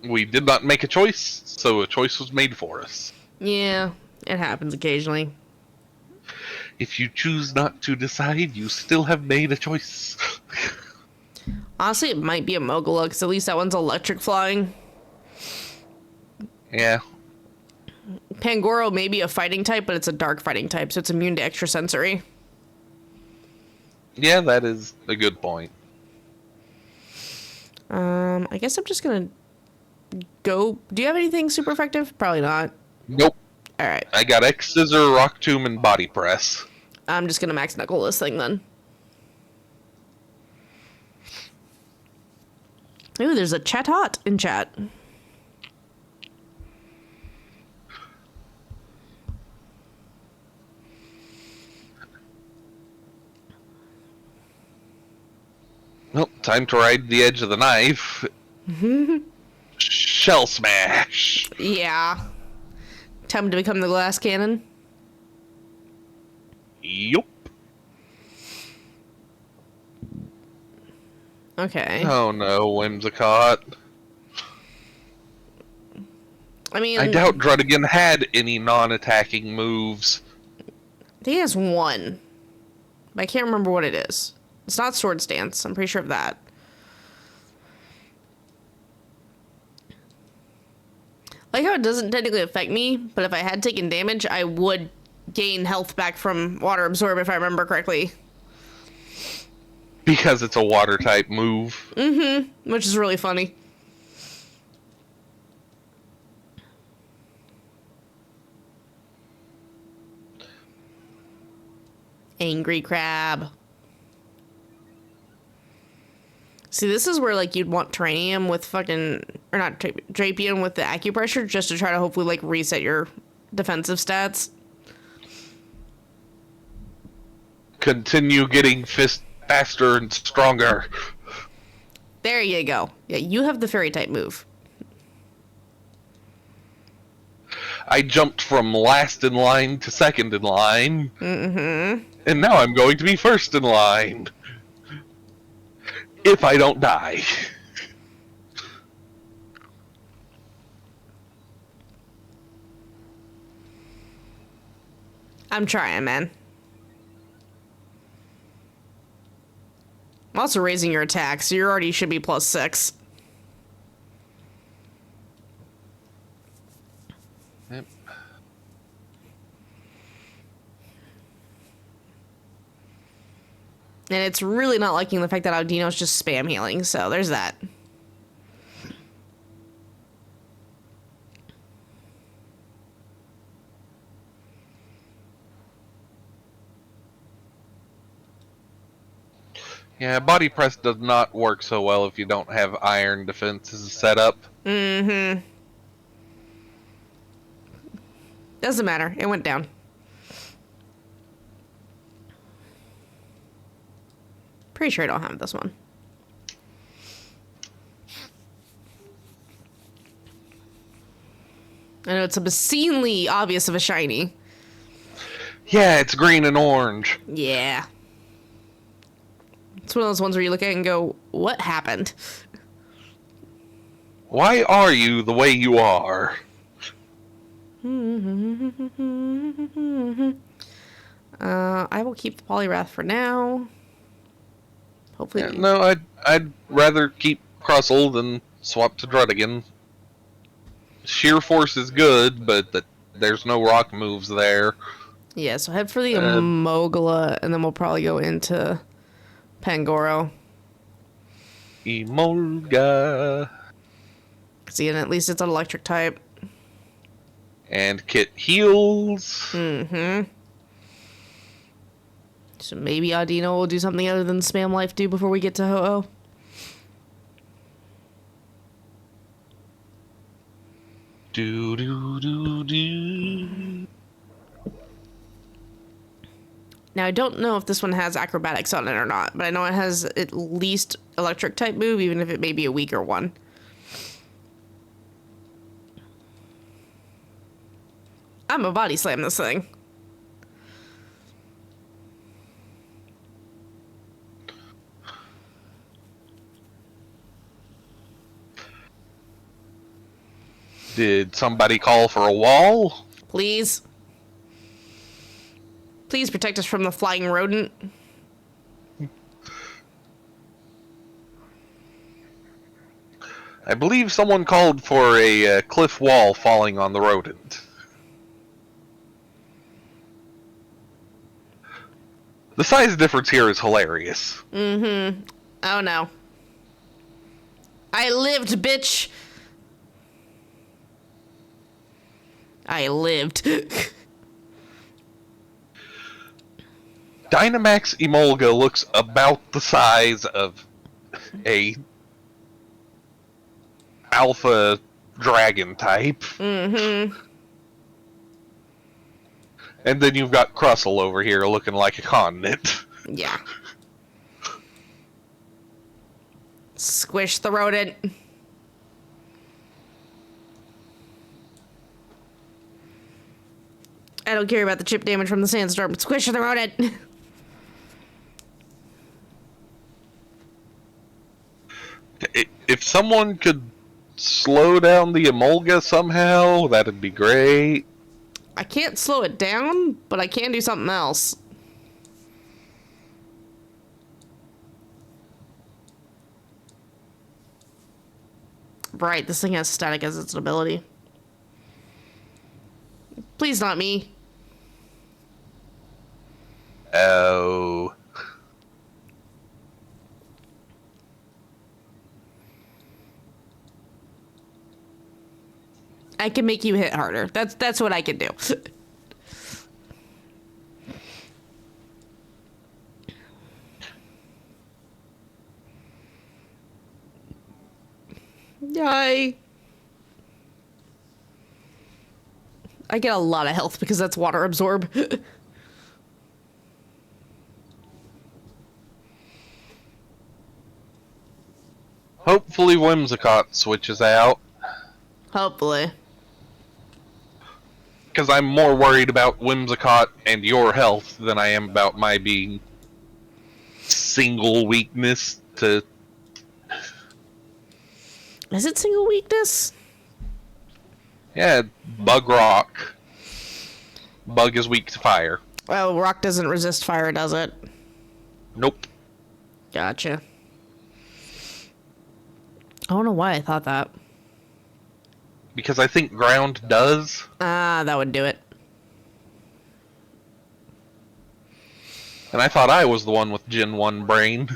We did not make a choice, so a choice was made for us. Yeah, it happens occasionally. If you choose not to decide, you still have made a choice. Honestly, it might be a Mogula, because at least that one's electric flying. Yeah. Pangoro may be a fighting type, but it's a dark fighting type, so it's immune to extrasensory. Yeah, that is a good point. I guess I'm just gonna go... Do you have anything super effective? Probably not. Nope. Alright. I got X Scissor, Rock Tomb, and Body Press. I'm just gonna max knuckle this thing then. Ooh, there's a Chatot in chat. Well, time to ride the edge of the knife. Shell Smash. Yeah. Time to become the glass cannon. Yup. Okay. Oh no, Whimsicott. I mean... I doubt Druddigan had any non-attacking moves. I think it has one. But I can't remember what it is. It's not Sword Stance. I'm pretty sure of that. Like how it doesn't technically affect me, but if I had taken damage, I would gain health back from Water Absorb if I remember correctly. Because it's a water type move. Which is really funny. Angry Crab. See, this is where, like, you'd want Terranium with fucking... Or not Drapion with the Acupressure, just to try to hopefully, like, reset your defensive stats. Continue getting fist faster and stronger. There you go. Yeah, you have the Fairy-type move. I jumped from last in line to second in line. And now I'm going to be first in line. If I don't die. I'm trying, man. I'm also raising your attack, so you already should be +6. Yep. And it's really not liking the fact that Audino's just spam healing, so there's that. Yeah, body press does not work so well if you don't have iron defenses set up. Doesn't matter. It went down. Pretty sure I don't have this one. I know it's obscenely obvious of a shiny. Yeah, it's green and orange. Yeah. It's one of those ones where you look at it and go, what happened? Why are you the way you are? I will keep the Poliwrath for now. Hopefully. Yeah, no, I'd rather keep Crustle than swap to Druddigan. Sheer Force is good, but there's no rock moves there. Yeah, so head for the Emogla, and then we'll probably go into Pangoro. Emolga. See, and at least it's an electric type. And Kit heals. Mm-hmm. So maybe Audino will do something other than Spam Life do before we get to Ho-Oh. Do do do do. Now, I don't know if this one has acrobatics on it or not, but I know it has at least electric type move, even if it may be a weaker one. I'm a body slam this thing. Did somebody call for a wall? Please. Please protect us from the flying rodent. I believe someone called for a cliff wall falling on the rodent. The size difference here is hilarious. Mm-hmm. Oh, no. I lived, bitch. I lived. Dynamax Emolga looks about the size of a alpha dragon type. Mm-hmm. And then you've got Crustle over here looking like a continent. Yeah. Squish the rodent. I don't care about the chip damage from the sandstorm, but squish the rodent. If someone could slow down the Emolga somehow, that'd be great. I can't slow it down, but I can do something else. Right, this thing has static as its ability. Please not me. Oh. I can make you hit harder. That's what I can do. Yay. I get a lot of health because that's water absorb. Hopefully Whimsicott switches out. Hopefully. Because I'm more worried about Whimsicott and your health than I am about my being single weakness to... Is it single weakness? Yeah, Bug Rock. Bug is weak to fire. Oh, rock doesn't resist fire, does it? Nope. Gotcha. I don't know why I thought that. Because I think ground does. Ah, that would do it. And I thought I was the one with Gen 1 brain.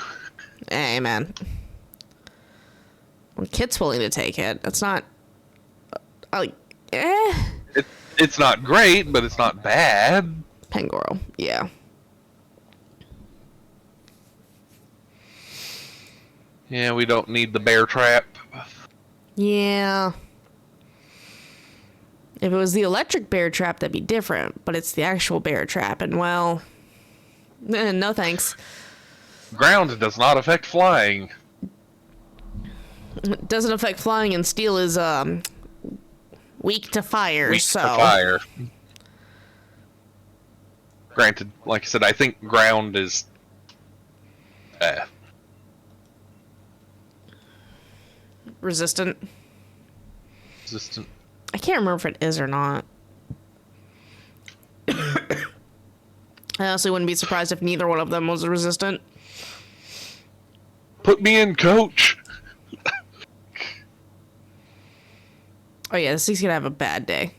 Hey, man. When Kit's willing to take it, that's not... It's not great, but it's not bad. Pangoro, yeah. Yeah, we don't need the bear trap. Yeah. If it was the electric bear trap, that'd be different. But it's the actual bear trap, and well, no thanks. Ground does not affect flying. It doesn't affect flying, and steel is weak to fire. Weak so to fire. Granted, like I said, I think ground is resistant. resistant. I can't remember if it is or not. I honestly wouldn't be surprised if neither one of them was resistant. Put me in, coach. Oh yeah, this thing's gonna have a bad day.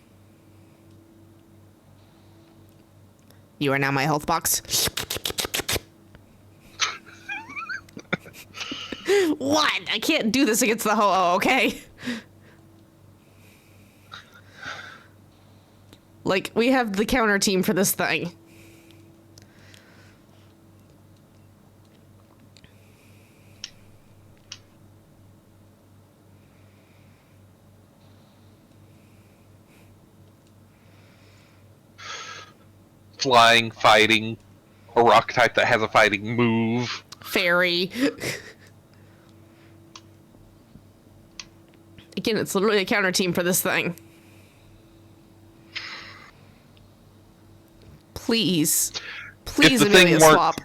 You are now my health box. What? I can't do this against the ho-oh, okay? Like, we have the counter team for this thing. Flying, fighting, a rock type that has a fighting move. Fairy. Again, it's literally a counter team for this thing. Please. Please, Amelia, swap.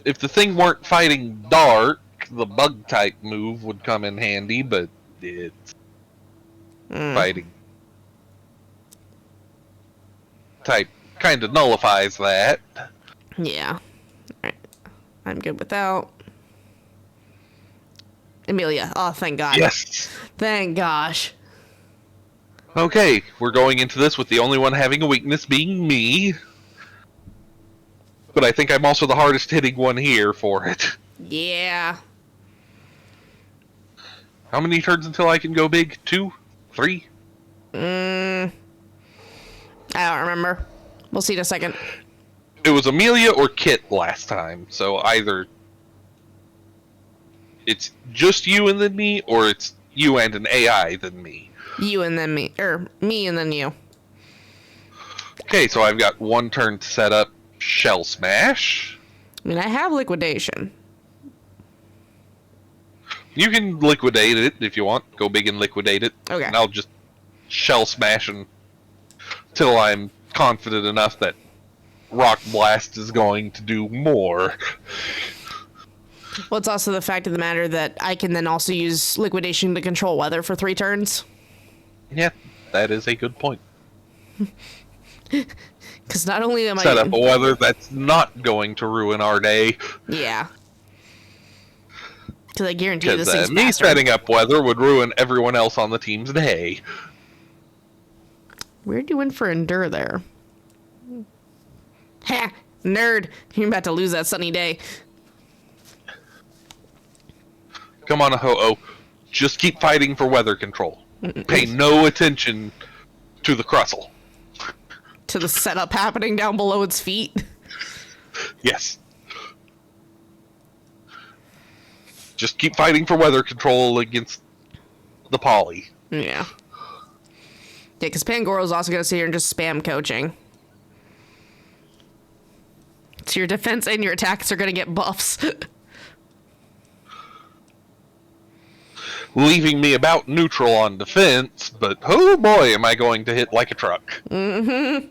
If the thing weren't fighting dark, the bug type move would come in handy, but it's fighting type kind of nullifies that. Yeah. Alright. I'm good without. Amelia. Oh, thank God. Yes. Thank gosh. Okay, we're going into this with the only one having a weakness being me. But I think I'm also the hardest hitting one here for it. Yeah. How many turns until I can go big? 2? 3? I don't remember. We'll see in a second. It was Amelia or Kit last time, so either it's just you and then me, or it's you and an AI then me. You and then me. Or me and then you. Okay, so I've got one turn to set up Shell Smash. I mean, I have liquidation. You can liquidate it if you want. Go big and liquidate it. Okay. And I'll just Shell Smash until I'm confident enough that Rock Blast is going to do more. Well, it's also the fact of the matter that I can then also use liquidation to control weather for 3 turns. Yeah, that is a good point. Because not only am Set up a weather that's not going to ruin our day. Yeah. Because I guarantee you this Because thing's me faster. setting up weather would ruin everyone else on the team's day. Where'd you win for Endure there? Ha! Nerd! You're about to lose that sunny day. Come on, Ho-Oh. Just keep fighting for weather control. Pay no attention to the Crustle. To the setup happening down below its feet. Yes. Just keep fighting for weather control against the Poly. Yeah. Yeah, because Pangoro's also going to sit here and just spam coaching. So your defense and your attacks are going to get buffs. Leaving me about neutral on defense, but oh boy, am I going to hit like a truck. Mm-hmm.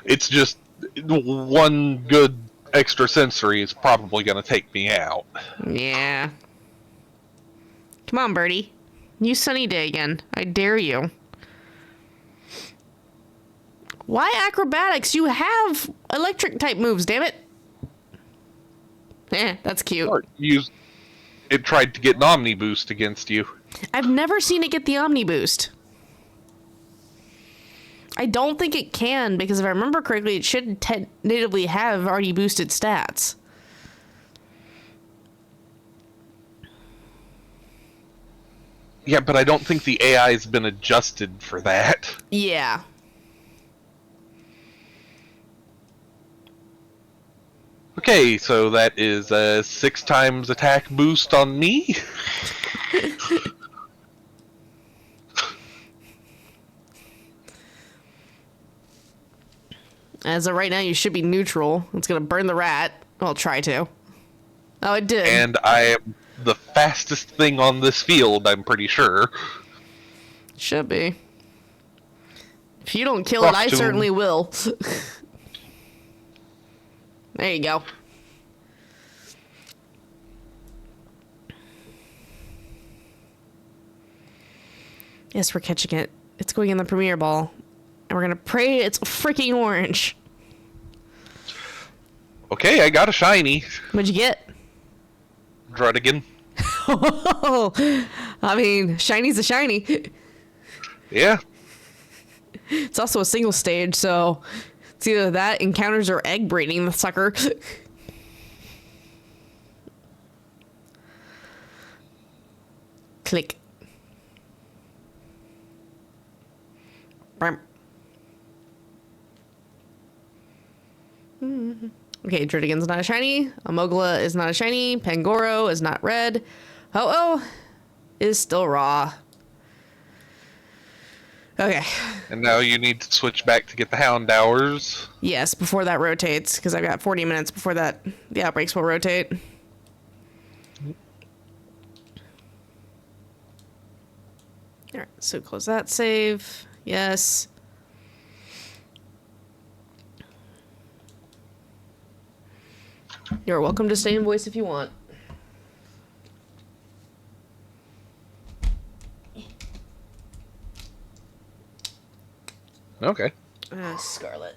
It's just one good extra sensory is probably going to take me out. Yeah. Come on, Birdie. Use Sunny Day again. I dare you. Why acrobatics? You have electric type moves, damn it. That's cute. It tried to get an Omni boost against you. I've never seen it get the Omni boost. I don't think it can, because if I remember correctly, it should natively have already boosted stats. Yeah, but I don't think the AI's been adjusted for that. Yeah. Okay, so that is a 6 times attack boost on me. As of right now, you should be neutral. It's gonna burn the rat. I'll try to. Oh, it did. And I am the fastest thing on this field, I'm pretty sure. Should be. If you don't kill it, I certainly will. There you go. Yes, we're catching it. It's going in the premiere ball. And we're gonna pray it's freaking orange. Okay, I got a shiny. What'd you get? Drudigan. I mean, shiny's a shiny. Yeah. It's also a single stage, so it's either that, encounters, or egg breeding the sucker. Click. Bam. Okay, Drudigan's not a shiny. Amogla is not a shiny. Pangoro is not red. Ho-Oh is still raw. Okay. And now you need to switch back to get the Houndours. Yes, before that rotates, because I've got 40 minutes before that the outbreaks will rotate. Alright, so close that save. Yes. You're welcome to stay in voice if you want. Okay. Scarlet.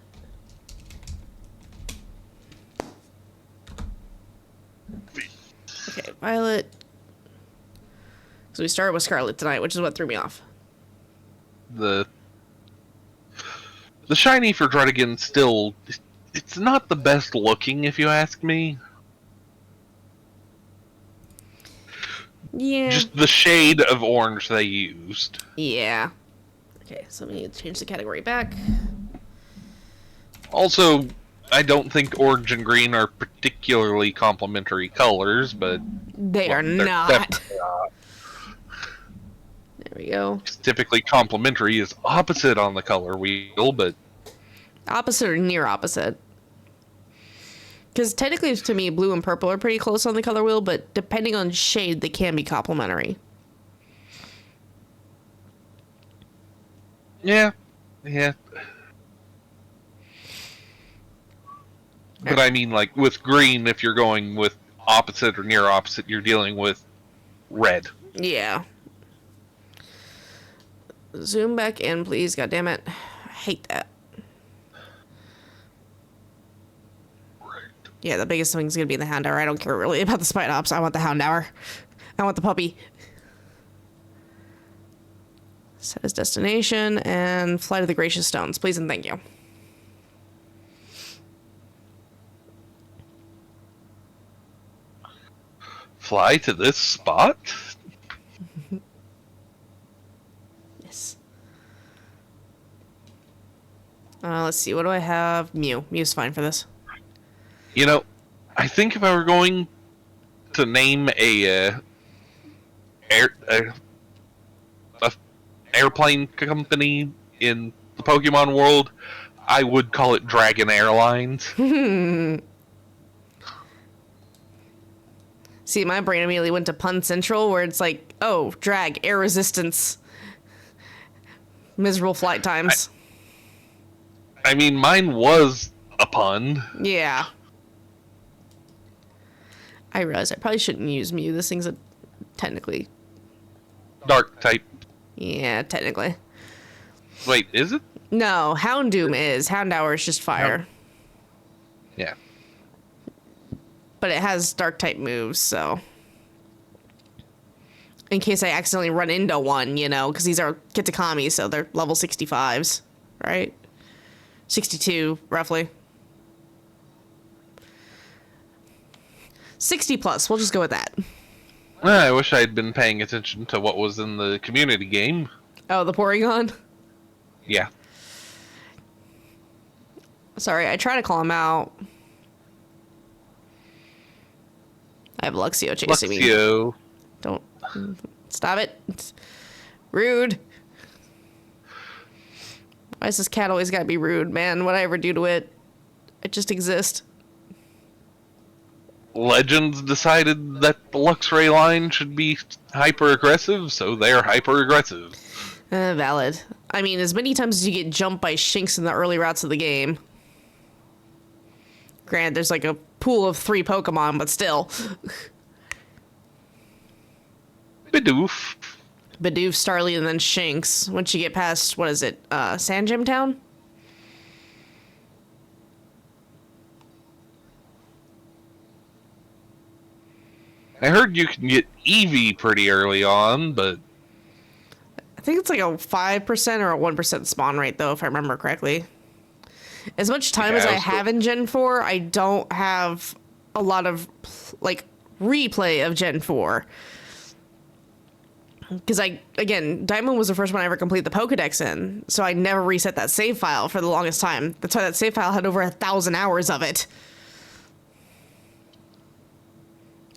Okay, Violet. So we started with Scarlet tonight, which is what threw me off. The shiny for Drudigan still... It's not the best looking, if you ask me. Yeah. Just the shade of orange they used. Yeah. Okay, so we need to change the category back. Also, I don't think orange and green are particularly complementary colors, but... They are they're not. definitely not. There we go. Typically, complementary is opposite on the color wheel, but... Opposite or near opposite. Because technically, to me, blue and purple are pretty close on the color wheel, but depending on shade, they can be complementary. Yeah. Yeah. But I mean, like, with green, if you're going with opposite or near opposite, you're dealing with red. Yeah. Zoom back in, please. God damn it. I hate that. Yeah, the biggest thing's gonna be the Houndour. I don't care really about the Spidops. I want the Houndour. I want the puppy. Set his destination and fly to the Gracious Stones, please and thank you. Fly to this spot? Yes. Let's see. What do I have? Mew. Mew's fine for this. You know, I think if I were going to name a airplane company in the Pokemon world, I would call it Dragon Airlines. See, my brain immediately went to Pun Central, where it's like, oh, drag, air resistance, miserable flight times. I mean, mine was a pun. Yeah. I realize I probably shouldn't use Mew. This thing's technically... Dark type. Yeah, technically. Wait, is it? No, Houndoom is. Houndour is just fire. Yeah. But it has dark type moves, so... In case I accidentally run into one, you know, because these are Kitakami, so they're level 65s, right? 62, roughly. 60 plus, we'll just go with that. I wish I had been paying attention to what was in the community game. Oh, the Porygon? Yeah. Sorry, I try to call him out. I have Luxio chasing me. Luxio. Don't. Stop it. It's rude. Why does this cat always gotta be rude, man? What'd I ever do to it? I just exist. Legends decided that the Luxray line should be hyper aggressive, so they're hyper aggressive. Valid. I mean, as many times as you get jumped by Shinx in the early routes of the game. Granted, there's like a pool of 3 Pokemon, but still. Bidoof. Bidoof, Starly, and then Shinx. Once you get past, what is it, Sandgem Town? I heard you can get Eevee pretty early on, but I think it's like a 5% or a 1% spawn rate, though, if I remember correctly. As much time as I have in Gen 4, I don't have a lot of, like, replay of Gen 4. Because again, Diamond was the first one I ever completed the Pokedex in, so I never reset that save file for the longest time. That's why that save file had over 1,000 hours of it.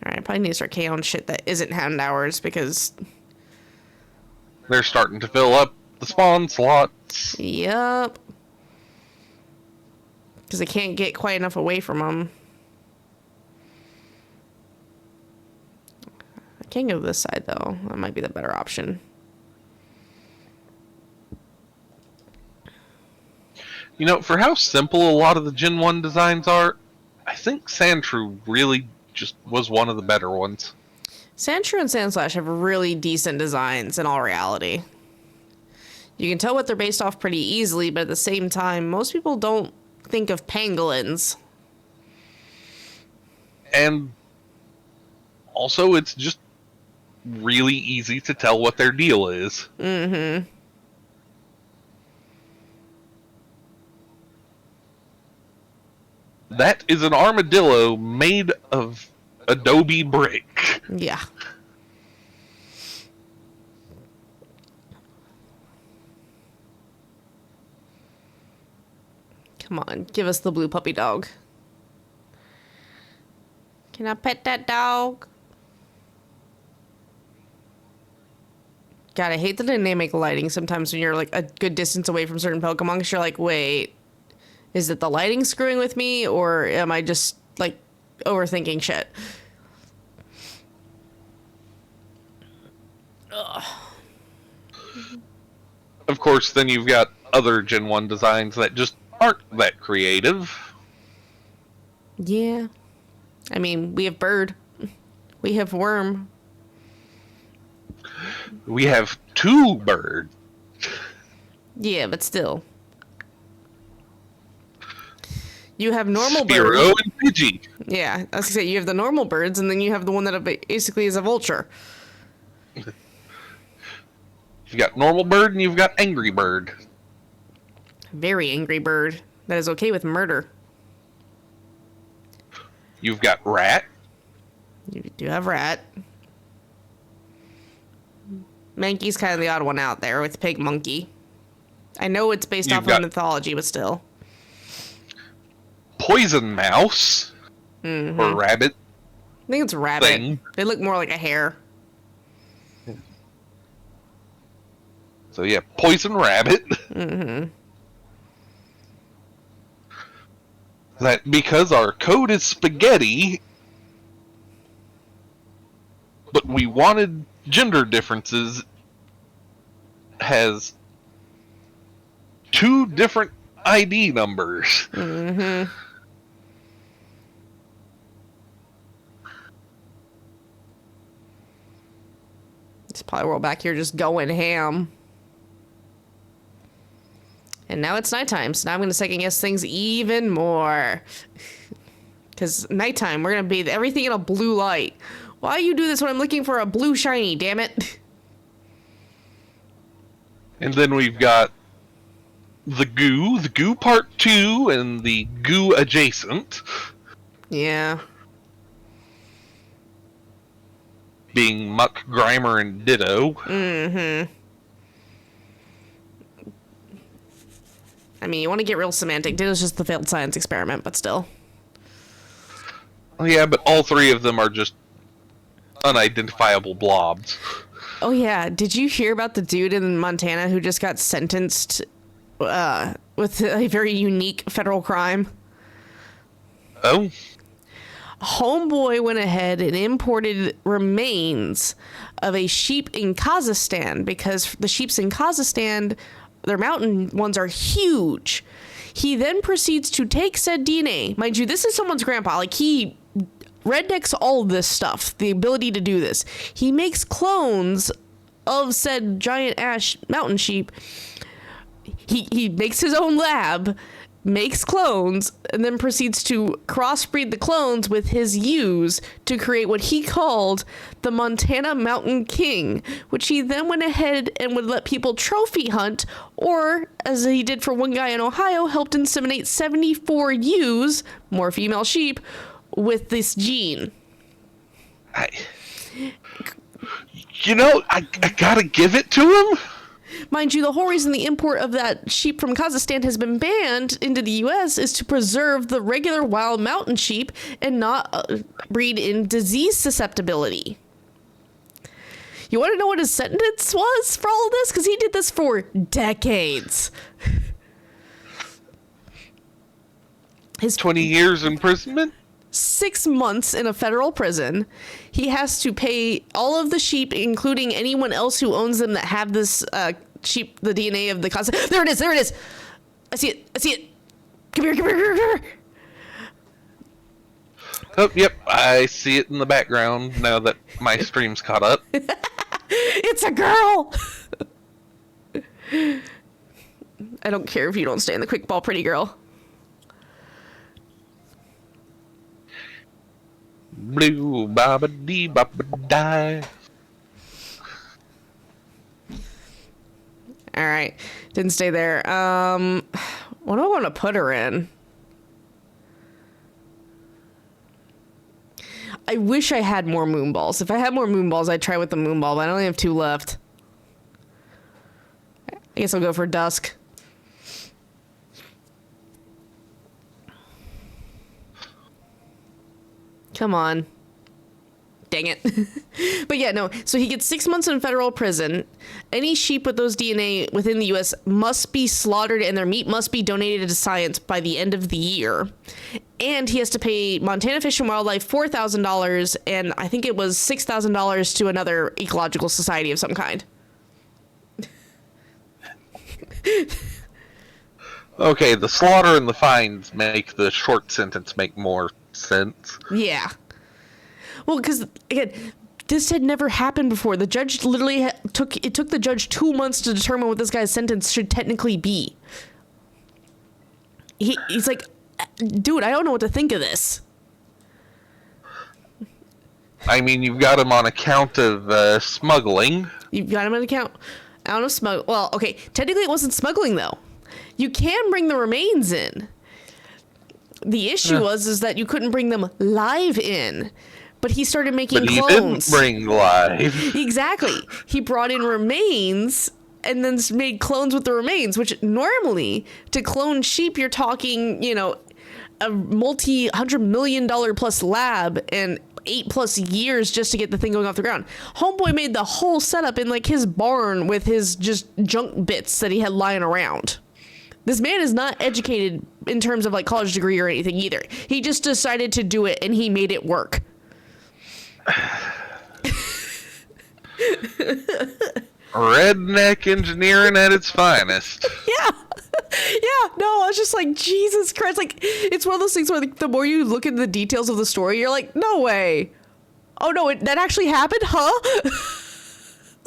Alright, I probably need to start KOing shit that isn't Hound hours, because... they're starting to fill up the spawn slots. Yup. Because I can't get quite enough away from them. I can go this side, though. That might be the better option. You know, for how simple a lot of the Gen 1 designs are, I think Sandshrew really just was one of the better ones. Sandshrew and Sandslash have really decent designs in all reality. You can tell what they're based off pretty easily, but at the same time, most people don't think of pangolins. And also, it's just really easy to tell what their deal is. Mm-hmm. That is an armadillo made of adobe brick. Yeah. Come on, give us the blue puppy dog. Can I pet that dog? God, I hate the dynamic lighting sometimes when you're like a good distance away from certain Pokemon, because you're like, wait, is it the lighting screwing with me, or am I just like overthinking shit? Ugh. Of course, then you've got other Gen 1 designs that just aren't that creative. Yeah. I mean, we have bird. We have worm. We have 2 birds. Yeah, but still. You have normal Spearow birds. and Pidgey. Yeah, I was gonna say, you have the normal birds, and then you have the one that basically is a vulture. You've got normal bird and you've got angry bird. Very angry bird that is okay with murder. You've got rat. You do have rat. Mankey's kind of the odd one out there with pig monkey. I know it's based off of mythology, but still. Poison mouse. Mm-hmm. Or rabbit. I think it's rabbit. Thing. They look more like a hare. So yeah, poison rabbit. Mm-hmm. That because our code is spaghetti, but we wanted gender differences, has 2 different ID numbers. Mm-hmm. It's probably we're back here just going ham. And now it's nighttime, so now I'm going to second guess things even more. Because nighttime, we're going to bathe everything in a blue light. Why you do this when I'm looking for a blue shiny, damn it? And then we've got the goo part 2, and the goo adjacent. Yeah. Being Muck, Grimer, and Ditto. Mm-hmm. I mean, you want to get real semantic. Ditto's just the failed science experiment, but still. Oh, yeah, but all 3 of them are just unidentifiable blobs. Oh, yeah. Did you hear about the dude in Montana who just got sentenced with a very unique federal crime? Oh, Homeboy went ahead and imported remains of a sheep in Kazakhstan because the sheeps in Kazakhstan, their mountain ones are huge. He then proceeds to take said DNA. Mind you, this is someone's grandpa. Like, he rednecks all this stuff, the ability to do this. He makes clones of said giant ash mountain sheep. He makes his own lab, makes clones, and then proceeds to crossbreed the clones with his ewes to create what he called the Montana Mountain King, which he then went ahead and would let people trophy hunt, or, as he did for one guy in Ohio, helped inseminate 74 ewes, more female sheep, with this gene. I gotta give it to him. Mind you, the whole reason the import of that sheep from Kazakhstan has been banned into the U.S. is to preserve the regular wild mountain sheep and not breed in disease susceptibility. You want to know what his sentence was for all of this? Because he did this for decades. His 20 years imprisonment? 6 months in a federal prison. He has to pay all of the sheep, including anyone else who owns them that have this sheep, the DNA of the concept. There it is. I see it. Come here. Oh, yep, I see it in the background now that my stream's caught up. It's a girl. I don't care if you don't stay in the quick ball, pretty girl. Blue baba dee baba die. All right, didn't stay there. What do I want to put her in? I wish I had more moonballs. If I had more moonballs, I'd try with the moonball, but I only have 2 left. I guess I'll go for Dusk. Come on. Dang it. But yeah, no. So he gets 6 months in federal prison. Any sheep with those DNA within the U.S. must be slaughtered and their meat must be donated to science by the end of the year. And he has to pay Montana Fish and Wildlife $4,000, and I think it was $6,000 to another ecological society of some kind. Okay, the slaughter and the fines make the short sentence make more sense. Yeah. Well, because, again, this had never happened before. The judge literally took the judge 2 months to determine what this guy's sentence should technically be. He's like, dude, I don't know what to think of this. I mean, you've got him on account of smuggling. You've got him on account out of smuggle. Well, okay, technically it wasn't smuggling, though. You can bring the remains in. The issue is that you couldn't bring them live in. But he started making clones. But he didn't bring live. Exactly. He brought in remains and then made clones with the remains, which normally, to clone sheep, you're talking, a multi-$100 million plus lab and 8+ years just to get the thing going off the ground. Homeboy made the whole setup in, like, his barn with his just junk bits that he had lying around. This man is not educated in terms of, like, college degree or anything either. He just decided to do it and he made it work. Redneck engineering at its finest. Yeah. No, I was just like, Jesus Christ. Like, it's one of those things where the more you look into the details of the story, you're like, no way. Oh no, that actually happened, huh?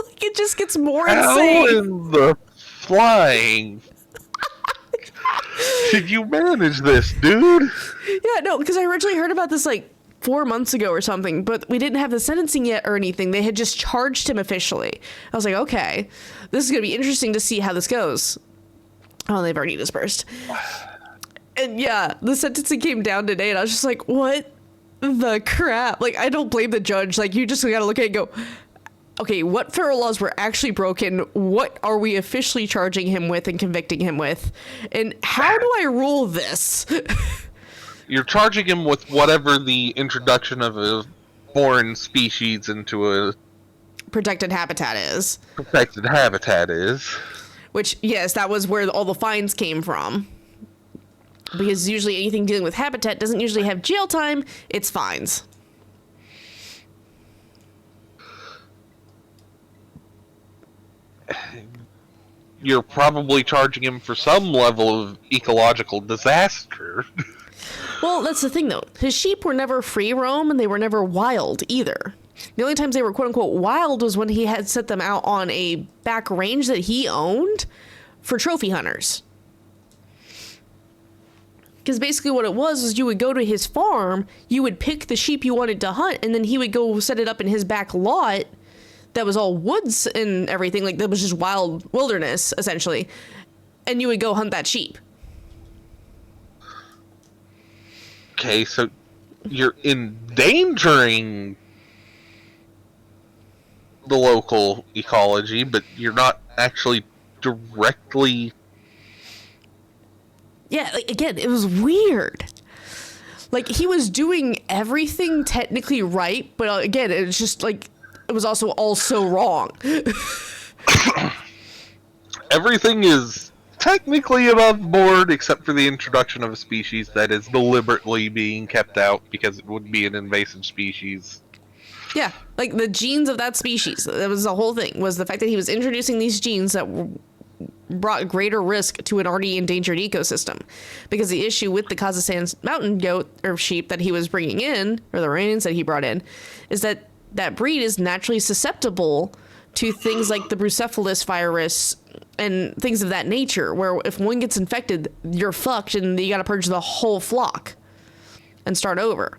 Like, it just gets more insane. How in the flying did you manage this, dude? Yeah, no, because I originally heard about this like 4 months ago or something, but we didn't have the sentencing yet or anything. They had just charged him officially. I was like, okay, this is going to be interesting to see how this goes. Oh, they've already dispersed. And yeah, the sentencing came down today, and I was just like, what the crap? Like, I don't blame the judge. Like, you just got to look at it and go, okay, what federal laws were actually broken? What are we officially charging him with and convicting him with? And how do I rule this? You're charging him with whatever the introduction of a foreign species into a Protected habitat is. protected habitat is. Which, yes, that was where all the fines came from. because usually anything dealing with habitat doesn't usually have jail time, it's fines. You're probably charging him for some level of ecological disaster. Well, that's the thing, though. His sheep were never free roam, and they were never wild, either. The only times they were quote-unquote wild was when he had set them out on a back range that he owned for trophy hunters. Because basically what it was you would go to his farm, you would pick the sheep you wanted to hunt, and then he would go set it up in his back lot that was all woods and everything, like that was just wild wilderness, essentially. And you would go hunt that sheep. Okay, so you're endangering the local ecology, but you're not actually directly... Yeah, like, again, it was weird. Like, he was doing everything technically right, but again, it's just like, it was also all so wrong. Everything is technically above board, except for the introduction of a species that is deliberately being kept out because it would be an invasive species. Yeah, like the genes of that species. That was the whole thing, was the fact that he was introducing these genes that brought greater risk to an already endangered ecosystem. Because the issue with the Kazakhstan mountain goat or sheep that he was bringing in, or the reins that he brought in, is that that breed is naturally susceptible to things like the brucephalus virus and things of that nature, where if one gets infected, you're fucked and you gotta purge the whole flock and start over.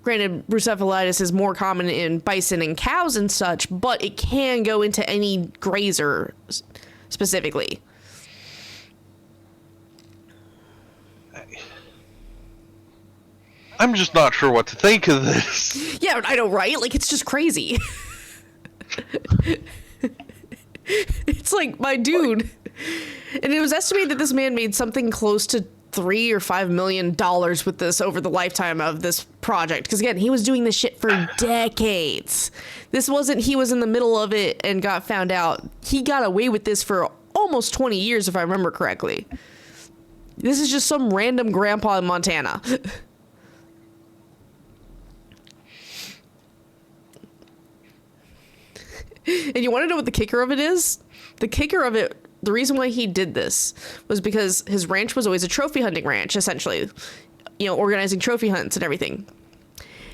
Granted, brucephalitis is more common in bison and cows and such, but it can go into any grazer specifically. I'm just not sure what to think of this. Yeah, I know, right? Like, it's just crazy. It's like, my dude. And it was estimated that this man made something close to $3 or $5 million with this over the lifetime of this project. Because again, he was doing this shit for decades. This wasn't he was in the middle of it and got found out. He got away with this for almost 20 years, if I remember correctly. This is just some random grandpa in Montana. And you want to know what the kicker of it is? The kicker of it, the reason why he did this was because his ranch was always a trophy hunting ranch, essentially. You know, organizing trophy hunts and everything.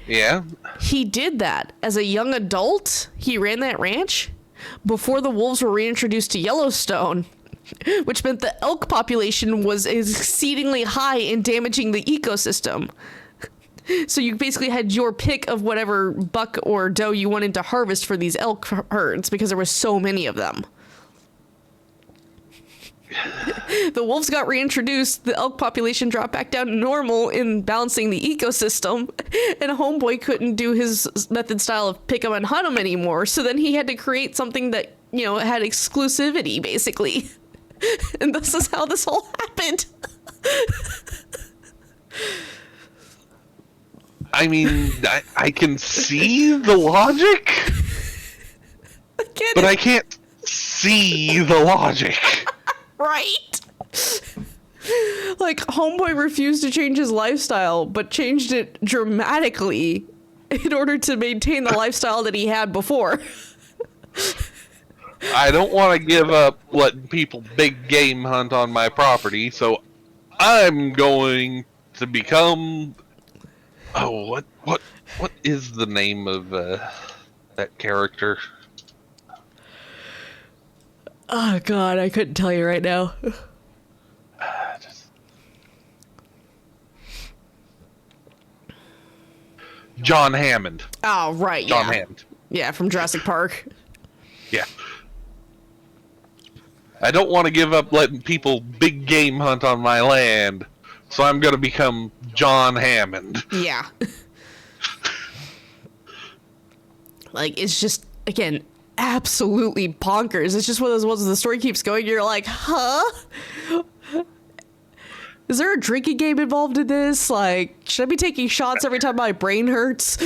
Yeah. He did that as a young adult. He ran that ranch before the wolves were reintroduced to Yellowstone, which meant the elk population was exceedingly high in damaging the ecosystem. So you basically had your pick of whatever buck or doe you wanted to harvest for these elk herds because there were so many of them. The wolves got reintroduced, the elk population dropped back down to normal in balancing the ecosystem, and Homeboy couldn't do his method style of pick 'em and hunt 'em anymore, so then he had to create something that, you know, had exclusivity, basically. And this is how this all happened. I mean, I can see the logic, but I can't see the logic. Right? Like, Homeboy refused to change his lifestyle, but changed it dramatically in order to maintain the lifestyle that he had before. I don't want to give up letting people big game hunt on my property, so I'm going to become... Oh, what is the name of that character? Oh, God, I couldn't tell you right now. John Hammond. Oh, right, John yeah. Hammond. Yeah, from Jurassic Park. Yeah. I don't want to give up letting people big game hunt on my land, so I'm going to become John Hammond. Yeah. Like, it's just, again, absolutely bonkers. It's just one of those ones where the story keeps going, you're like, huh? Is there a drinking game involved in this? Like, should I be taking shots every time my brain hurts?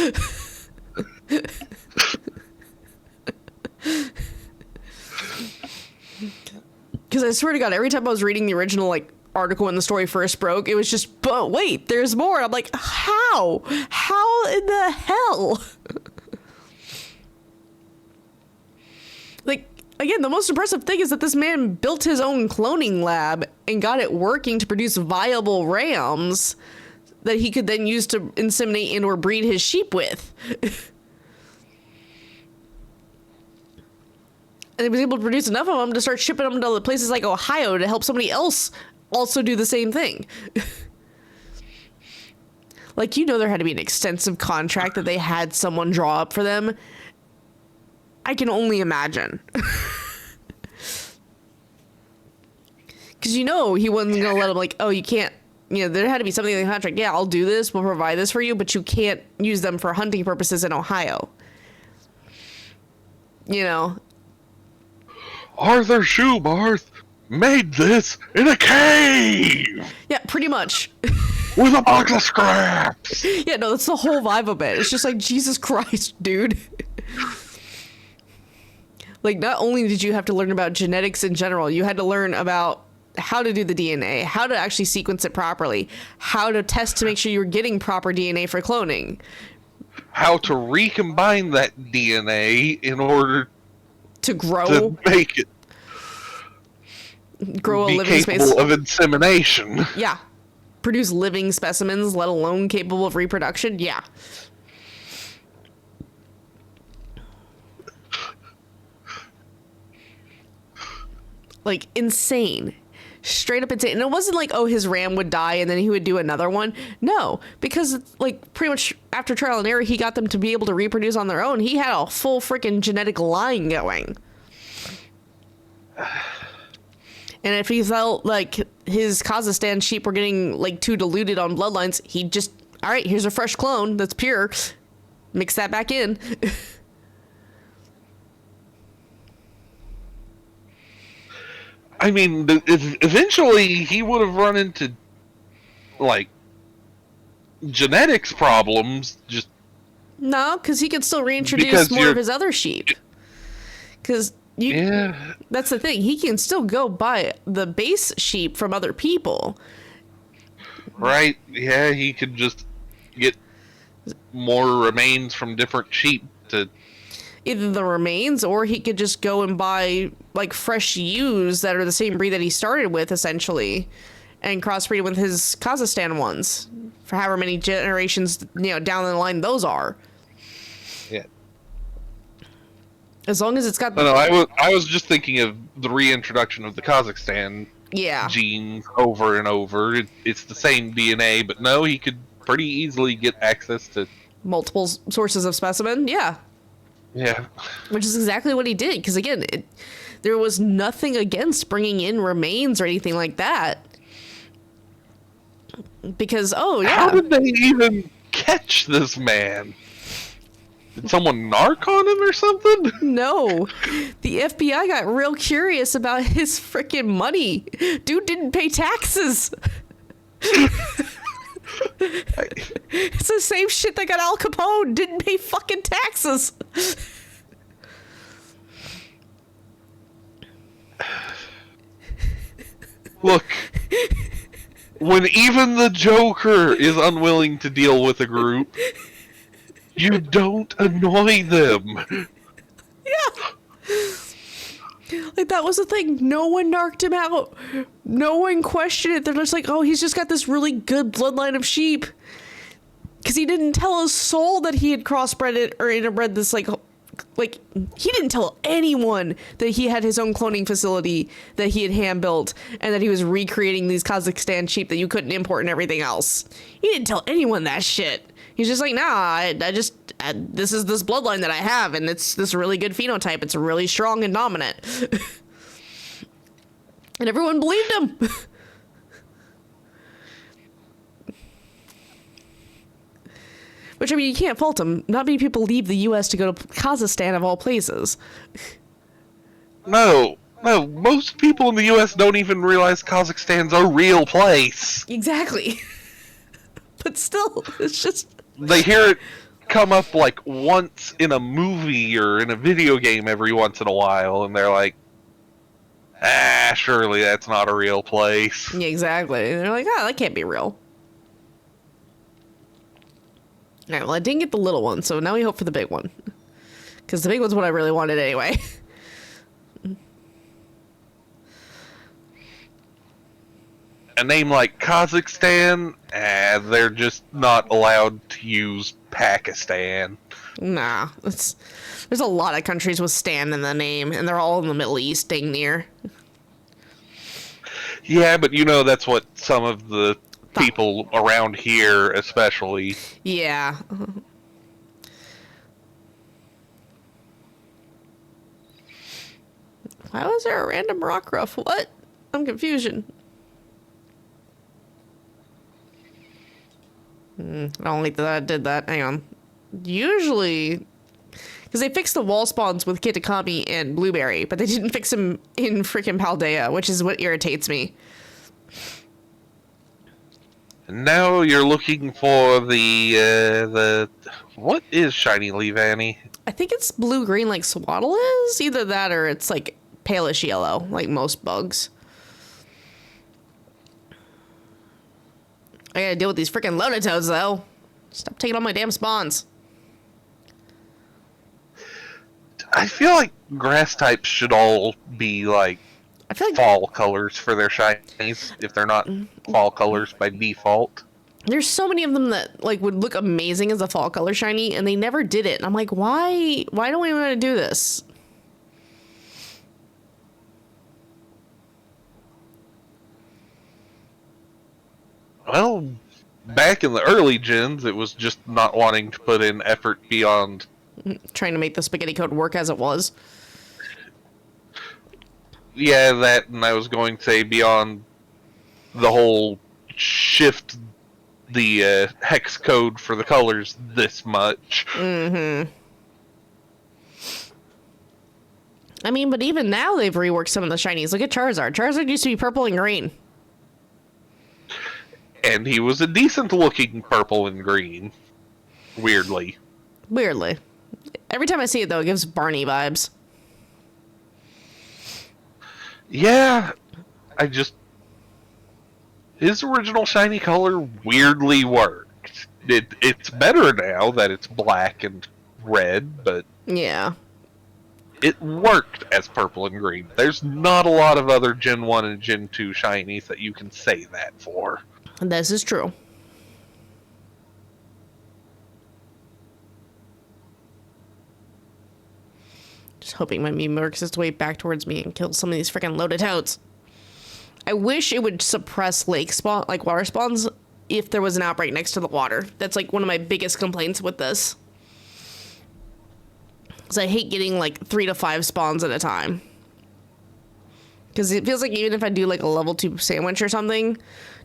Because I swear to God, every time I was reading the original, like, article when the story first broke, it was just, but wait, there's more. And I'm like, how? How in the hell? Like, again, the most impressive thing is that this man built his own cloning lab and got it working to produce viable rams that he could then use to inseminate and or breed his sheep with. And he was able to produce enough of them to start shipping them to places like Ohio to help somebody else also do the same thing. Like, you know, there had to be an extensive contract that they had someone draw up for them. I can only imagine. Because, you know, he wasn't going to let them, like, oh, you can't, you know, there had to be something in the contract. Yeah, I'll do this. We'll provide this for you, but you can't use them for hunting purposes in Ohio. You know? Arthur Schubarth made this in a cave Yeah, pretty much. with a box of scraps. Yeah, no, that's the whole vibe of it. It's just like, Jesus Christ, dude. Like, not only did you have to learn about genetics in general, you had to learn about how to do the DNA, how to actually sequence it properly, how to test to make sure you were getting proper DNA for cloning. How to recombine that DNA in order To grow, to make it grow a be living capable space. of insemination. Yeah. Produce living specimens, let alone capable of reproduction. Yeah. Like, insane. Straight up insane. And it wasn't like, oh, his ram would die and then he would do another one. No, because, like, pretty much after trial and error, he got them to be able to reproduce on their own. He had a full freaking genetic line going. And if he felt like his Kazakhstan sheep were getting, like, too diluted on bloodlines, he'd just, all right, here's a fresh clone that's pure. Mix that back in. I mean, eventually he would have run into, like, genetics problems. Just No, because he could still reintroduce Because more you're- of his other sheep. Because yeah, that's the thing. He can still go buy the base sheep from other people. right. Yeah, he could just get more remains from different sheep to. Either the remains, or he could just go and buy, like, fresh ewes that are the same breed that he started with, essentially, and crossbreed with his Kazakhstan ones for however many generations, you know, down the line those are. Yeah. As long as it's got... No, I was just thinking of the reintroduction of the Kazakhstan Yeah. genes over and over. It's the same DNA, but no, he could pretty easily get access to. Multiple sources of specimen. Yeah. Yeah. Which is exactly what he did. Because, again, there was nothing against bringing in remains or anything like that. Because, oh, yeah. How did they even catch this man? Did someone narc on him or something? No. The FBI got real curious about his freaking money. Dude didn't pay taxes. It's the same shit that got Al Capone. Didn't pay fucking taxes. Look, when even the Joker is unwilling to deal with a group, you don't annoy them. Yeah. Like, that was the thing. No one narked him out. No one questioned it. They're just like, oh, he's just got this really good bloodline of sheep. Because he didn't tell his soul that he had crossbred it or interbred this, like, he didn't tell anyone that he had his own cloning facility that he had hand built and that he was recreating these Kazakhstan sheep that you couldn't import and everything else. He didn't tell anyone that shit. He's just like, nah, this is this bloodline that I have, and it's this really good phenotype. It's really strong and dominant. And everyone believed him. Which, I mean, you can't fault him. Not many people leave the U.S. to go to Kazakhstan, of all places. No, most people in the U.S. don't even realize Kazakhstan's a real place. Exactly. But still, it's just... They hear it come up like once in a movie or in a video game every once in a while, and they're like, surely that's not a real place. Yeah, exactly. And they're like, oh, that can't be real. All right, well, I didn't get the little one, so now we hope for the big one. Because the big one's what I really wanted anyway. A name like Kazakhstan, they're just not allowed to use Pakistan. Nah, there's a lot of countries with Stan in the name, and they're all in the Middle East, dang near. Yeah, but you know that's what some of the people around here especially. Yeah. Why was there a random rock ruff? What? I'm confusion. I don't like that I did that. Hang on. Usually, because they fixed the wall spawns with Kitakami and Blueberry, but they didn't fix them in freaking Paldea, which is what irritates me. And now you're looking for the what is shiny Leavanny? I think it's blue-green like Swaddle is. Either that or it's like palish yellow, like most bugs. I gotta deal with these freaking Lodotoads, though. Stop taking all my damn spawns. I feel like grass types should all be like I feel like fall colors for their shinies if they're not fall colors by default. there's so many of them that like would look amazing as a fall color shiny, and they never did it. And I'm like, why? Why don't we want to do this? Well, back in the early gens, it was just not wanting to put in effort beyond. Trying to make the spaghetti code work as it was. Yeah, that, and I was going to say beyond the whole shift the hex code for the colors this much. Mm-hmm. I mean, but even now they've reworked some of the shinies. Look at Charizard. Charizard used to be purple and green. And he was a decent looking purple and green. Weirdly. Weirdly. Every time I see it, though, it gives Barney vibes. Yeah, his original shiny color weirdly worked. It's better now that it's black and red, but Yeah. it worked as purple and green. There's not a lot of other Gen 1 and Gen 2 shinies that you can say that for. This is true. Just hoping my meme works its way back towards me and kills some of these freaking Lodotoads. I wish it would suppress lake spawn, like water spawns, if there was an outbreak next to the water. That's like one of my biggest complaints with this. Because I hate getting like 3 to 5 spawns at a time. Because it feels like even if I do like a level 2 sandwich or something,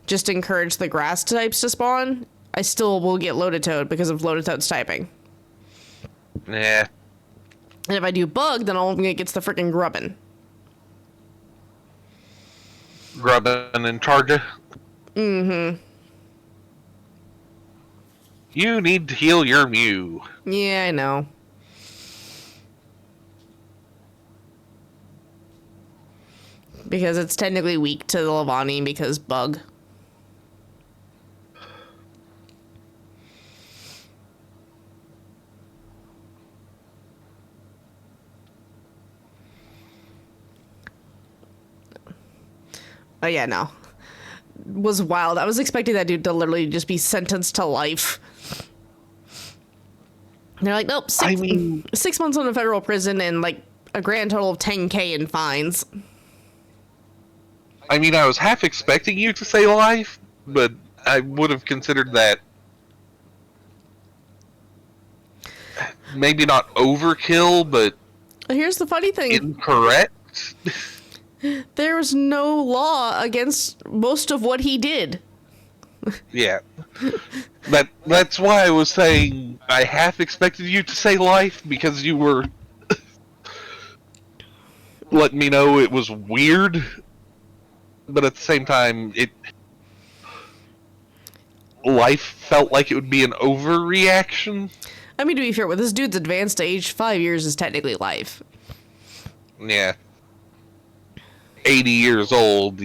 just to encourage the grass types to spawn, I still will get Lodotoad because of Lodotoad's typing. Yeah. And if I do bug, then all of it gets the freaking grubbin. Grubbin and Charger. Mm-hmm. You need to heal your Mew. Yeah, I know. Because it's technically weak to the Levani because bug. Oh yeah, no. Was wild. I was expecting that dude to literally just be sentenced to life. And they're like, nope, 6 months in a federal prison and like a grand total of 10K in fines. I mean, I was half expecting you to say life, but I would have considered that maybe not overkill, but Here's the funny thing. incorrect. There's no law against most of what he did. Yeah. That's why I was saying I half expected you to say life, because you were letting me know it was weird, but at the same time, life felt like it would be an overreaction. I mean, to be fair, with this dude's advanced age, 5 years is technically life. Yeah. 80 years old.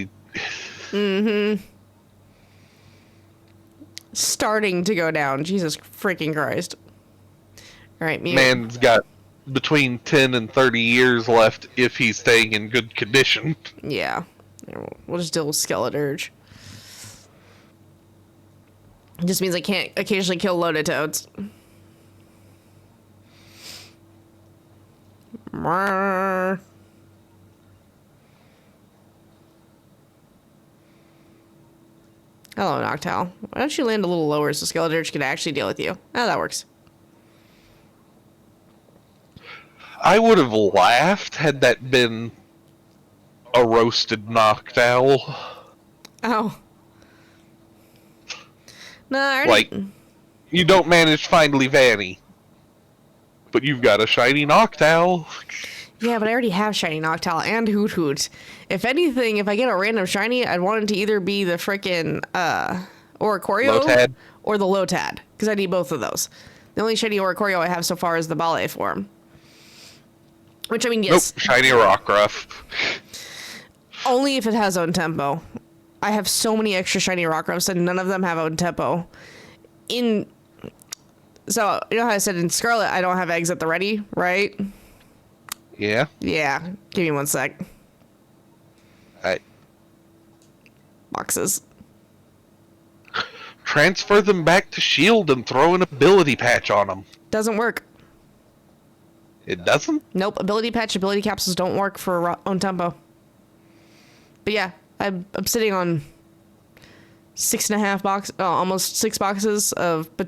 Starting to go down. Jesus freaking Christ. All right, Mew. Man's got between 10 and 30 years left if he's staying in good condition. Yeah. We'll just deal with Skeleturge. It just means I can't occasionally kill loaded toads. Hello, Noctowl. Why don't you land a little lower so Skeleturge can actually deal with you? Oh, that works. I would have laughed had that been a roasted Noctowl. Oh. No, I already... Like, you don't manage to find Leavanny, but you've got a shiny Noctowl. Yeah, but I already have shiny Noctowl and Hoot Hoot. If anything, if I get a random shiny, I'd want it to either be the frickin' Oricorio Lotad? or the Lotad, because I need both of those. The only shiny Oricorio I have so far is the Ballet form. Which, I mean, yes. Nope, shiny Rockruff. Only if it has own tempo. I have so many extra shiny Rockruffs and none of them have own tempo. So, you know how I said in Scarlet I don't have eggs at the ready, right? Yeah. Yeah. Give me 1 sec. Boxes. Transfer them back to Shield and throw an ability patch on them. Doesn't work. It doesn't? Nope. Ability patch, ability capsules don't work for own tempo. But yeah, I'm sitting on 6.5 boxes, almost 6 boxes of, but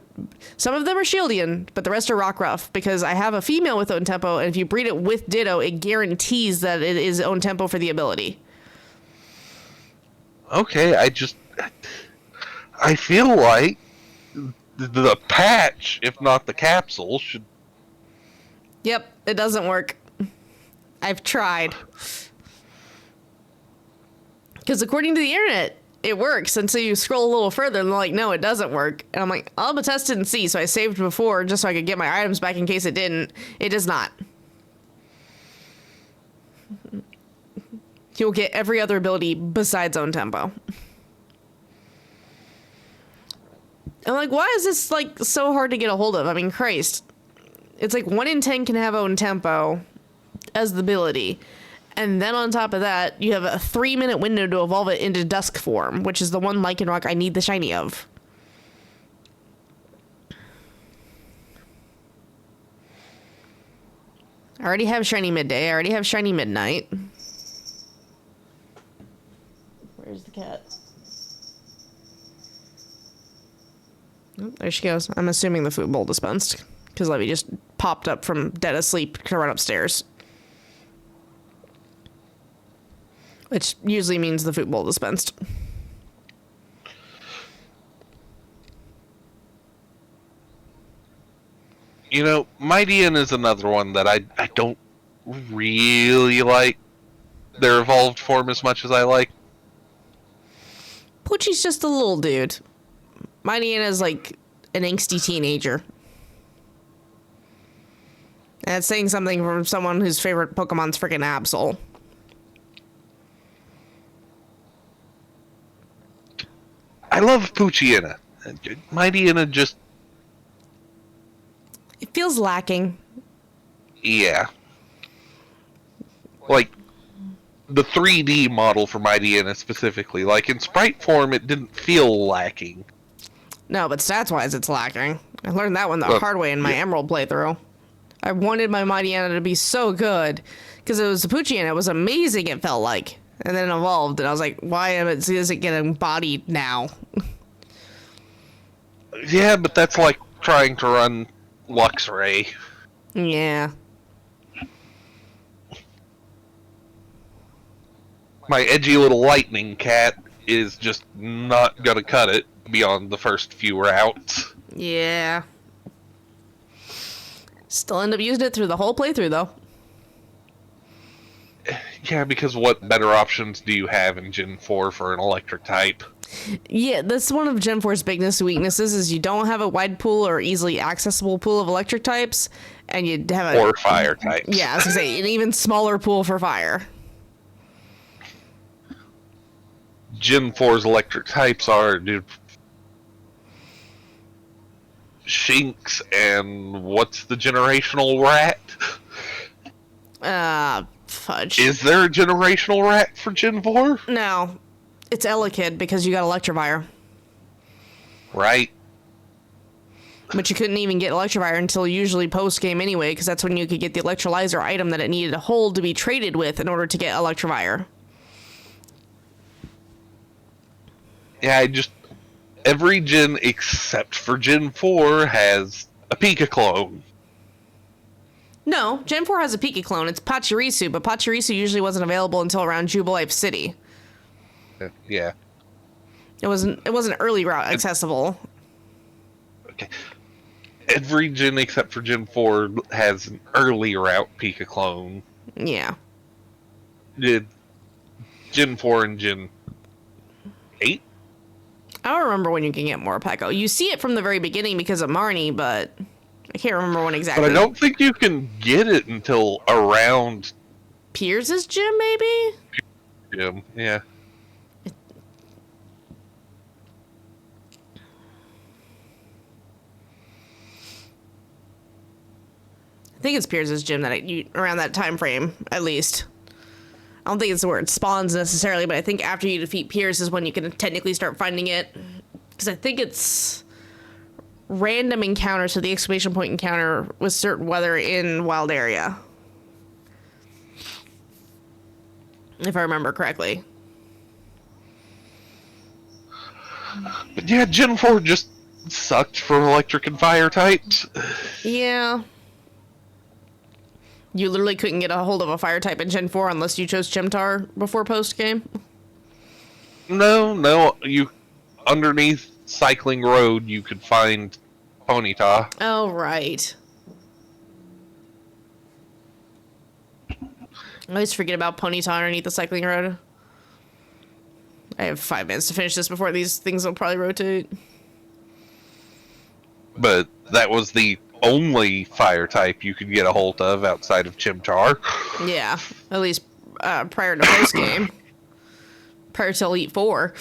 some of them are Shieldian, but the rest are Rockruff because I have a female with own tempo, and if you breed it with Ditto, it guarantees that it is own tempo for the ability. Okay, I feel like the patch, if not the capsule, should... Yep, it doesn't work. I've tried. Because according to the internet, it works. And so you scroll a little further and they're like, no, it doesn't work. And I'm like, I'll test it and see. So I saved before just so I could get my items back in case it didn't. It does not. You'll get every other ability besides own tempo. I'm like, why is this like so hard to get a hold of? I mean, Christ. It's like 1 in 10 can have own tempo as the ability. And then on top of that, you have a 3-minute window to evolve it into Dusk form, which is the one Lycanroc I need the shiny of. I already have shiny Midday. I already have shiny Midnight. Where's the cat? Oh, there she goes. I'm assuming the food bowl dispensed. Because Levy just popped up from dead asleep to run upstairs. Which usually means the food bowl dispensed. You know, Mightyena is another one that I don't really like their evolved form as much as I like. Poochie's just a little dude. Mightyena is like an angsty teenager. And it's saying something from someone whose favorite Pokemon's freaking Absol. I love Poochyena. Mightyena just... It feels lacking. Yeah. Like, the 3D model for Mightyena specifically. Like, in sprite form, it didn't feel lacking. No, but stats-wise, it's lacking. I learned that one the hard way in my Emerald playthrough. I wanted my Mightyena to be so good, because it was a Poochyena. It was amazing, it felt like. And then it evolved, and I was like, why is it getting bodied now? Yeah, but that's like trying to run Luxray. Yeah. My edgy little lightning cat is just not gonna cut it beyond the first few routes. Yeah. Still end up using it through the whole playthrough, though. Yeah, because what better options do you have in Gen 4 for an electric type? Yeah, that's one of Gen 4's biggest weaknesses, is you don't have a wide pool or easily accessible pool of electric types, and you have a... Or fire types. Yeah, I was gonna say, an even smaller pool for fire. Gen 4's electric types are, dude. Shinx and what's the generational rat? Fudge. Is there a generational rat for Gen 4? No. It's Elekid because you got Electivire. Right. But you couldn't even get Electivire until usually post-game anyway, because that's when you could get the Electrolyzer item that it needed to hold to be traded with in order to get Electivire. Yeah, every gen except for Gen 4 has a Pika clone. No, Gen 4 has a Pika clone. It's Pachirisu, but Pachirisu usually wasn't available until around Jubilife City. Yeah. It wasn't early route accessible. Okay. Every gen except for Gen 4 has an early route Pika clone. Yeah. Gen 4 and Gen 8? I don't remember when you can get Morpeko. You see it from the very beginning because of Marnie, but I can't remember when exactly. But I don't think you can get it until around Piers' gym, maybe? Gym, yeah. I think it's Piers' gym that around that time frame, at least. I don't think it's where it spawns necessarily, but I think after you defeat Piers is when you can technically start finding it. Because I think it's random encounters, so the exclamation point encounter with certain weather in Wild Area. If I remember correctly. But yeah, Gen 4 just sucked for electric and fire types. Yeah. You literally couldn't get a hold of a fire type in Gen 4 unless you chose Chimtar before post game? No, underneath Cycling Road you could find Ponyta. Oh, right. I always forget about Ponyta underneath the cycling road. I have 5 minutes to finish this before these things will probably rotate. But that was the only fire type you could get a hold of outside of Chimchar. Yeah, at least prior to post game. Prior to Elite 4.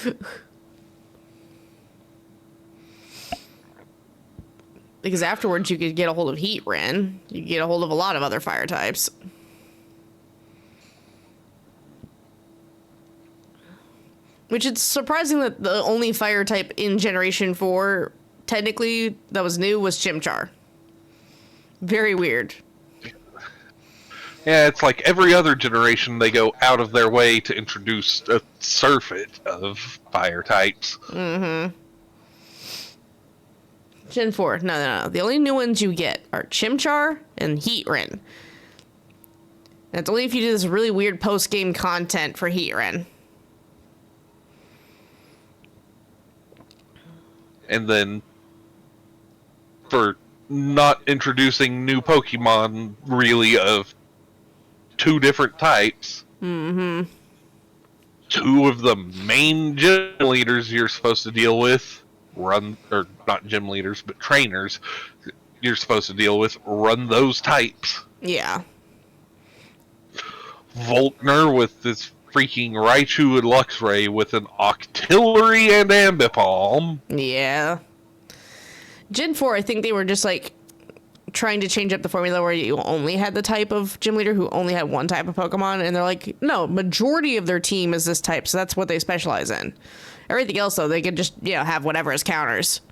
Because afterwards you could get a hold of Heatran. You could get a hold of a lot of other fire types. Which it's surprising that the only fire type in Generation 4, technically, that was new was Chimchar. Very weird. Yeah, it's like every other generation they go out of their way to introduce a surfeit of fire types. Mm-hmm. Gen 4. No. The only new ones you get are Chimchar and Heatran. That's only if you do this really weird post-game content for Heatran. And then for not introducing new Pokemon really of 2 different types. Mm-hmm. 2 of the main gym leaders you're supposed to deal with or not gym leaders, but trainers you're supposed to deal with run those types. Yeah. Volkner with this freaking Raichu and Luxray with an Octillery and Ambipom. Yeah. Gen 4, I think they were just like trying to change up the formula where you only had the type of gym leader who only had one type of Pokemon, and they're like, no, majority of their team is this type, so that's what they specialize in. Everything else, though, they could just, have whatever as counters.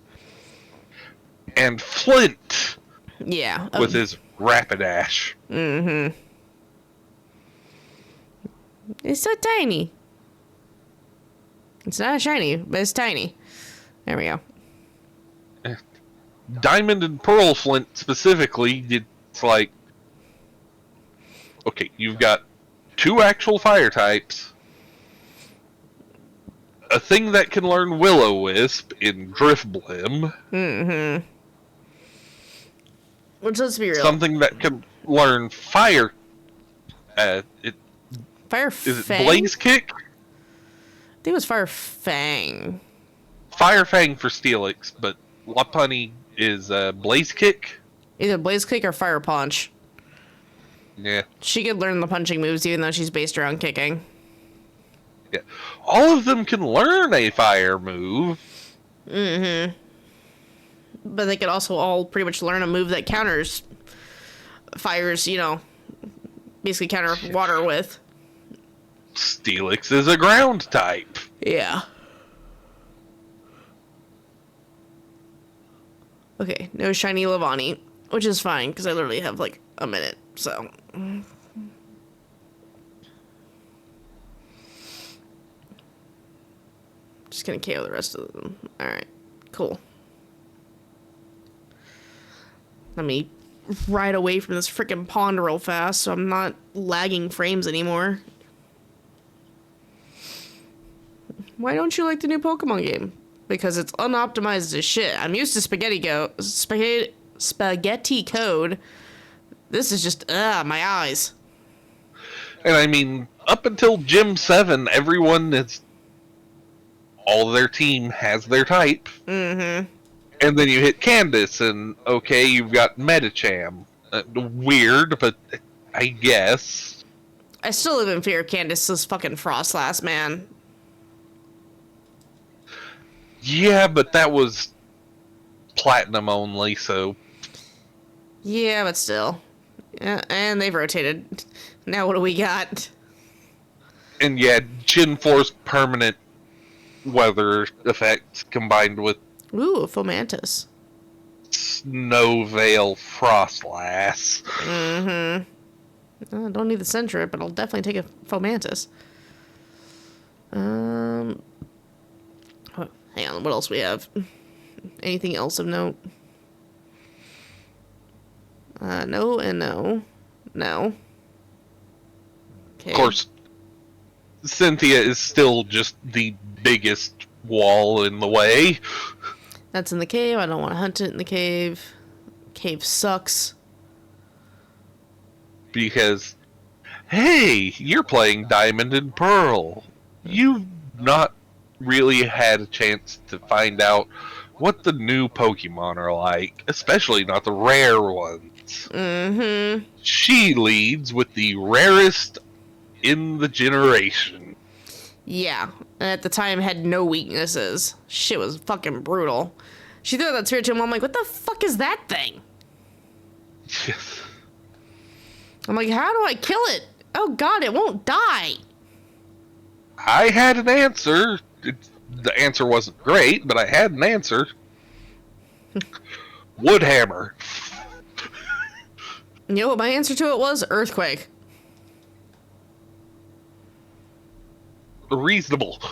And Flint. Yeah. With his Rapidash. Mm-hmm. It's so tiny. It's not shiny, but it's tiny. There we go. Diamond and Pearl Flint specifically, it's like, okay, you've got 2 actual fire types, a thing that can learn Will-O-Wisp in Drifblim. Mm-hmm. Which, let's be real. Something that can learn fire. Fire Is it Fang? Blaze Kick? I think it was Fire Fang. Fire Fang for Steelix, but Lopunny is Blaze Kick. Either Blaze Kick or Fire Punch. Yeah. She could learn the punching moves even though she's based around kicking. Yeah. All of them can learn a fire move. Mm-hmm. But they could also all pretty much learn a move that counters fires, basically counter water with. Steelix is a ground type. Yeah. Okay, no shiny Lavani, which is fine, because I literally have, like, a minute, so... Just gonna KO the rest of them. Alright, cool. Let me ride away from this freaking pond real fast so I'm not lagging frames anymore. Why don't you like the new Pokemon game? Because it's unoptimized as shit. I'm used to spaghetti code. This is just, my eyes. And I mean, up until Gym 7, everyone is... all their team has their type. Mm-hmm. And then you hit Candace, and okay, you've got Medicham. Weird, but I guess. I still live in fear of Candace's fucking Frostlass, man. Yeah, but that was platinum only, so... Yeah, but still. Yeah, and they've rotated. Now what do we got? And yeah, Gen 4's permanent weather effect combined with Ooh, a Fomantis. Snow Veil Frostlass. Mm-hmm. I don't need the Centret, but I'll definitely take a Fomantis. Hang on, what else we have? Anything else of note? No and no. No. Okay. Of course, Cynthia is still just the biggest wall in the way. That's in the cave. I don't want to hunt it in the cave. Cave sucks. Because, hey, you're playing Diamond and Pearl. You've not really had a chance to find out what the new Pokemon are like, especially not the rare ones. Mm-hmm. She leads with the rarest in the generation. Yeah. And at the time had no weaknesses. Shit was fucking brutal. She threw that spirit to him. I'm like, what the fuck is that thing? Yes. I'm like, how do I kill it? Oh god, it won't die. I had an answer. The answer wasn't great, but I had an answer. Woodhammer. You know what my answer to it was? Earthquake. Reasonable.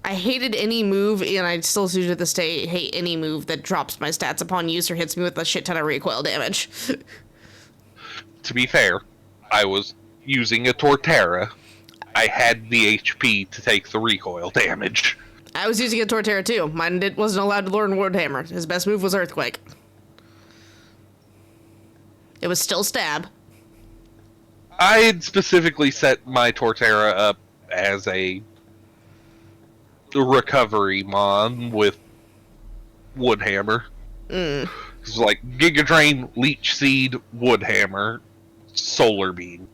I hated any move, and I still to this day hate any move that drops my stats upon use or hits me with a shit ton of recoil damage. To be fair, I was using a Torterra. I had the HP to take the recoil damage. I was using a Torterra too. Mine wasn't allowed to learn Woodhammer. His best move was Earthquake. It was still stab. I had specifically set my Torterra up as a recovery mon with Woodhammer. It's like Giga Drain, Leech Seed, Woodhammer, Solar Beam.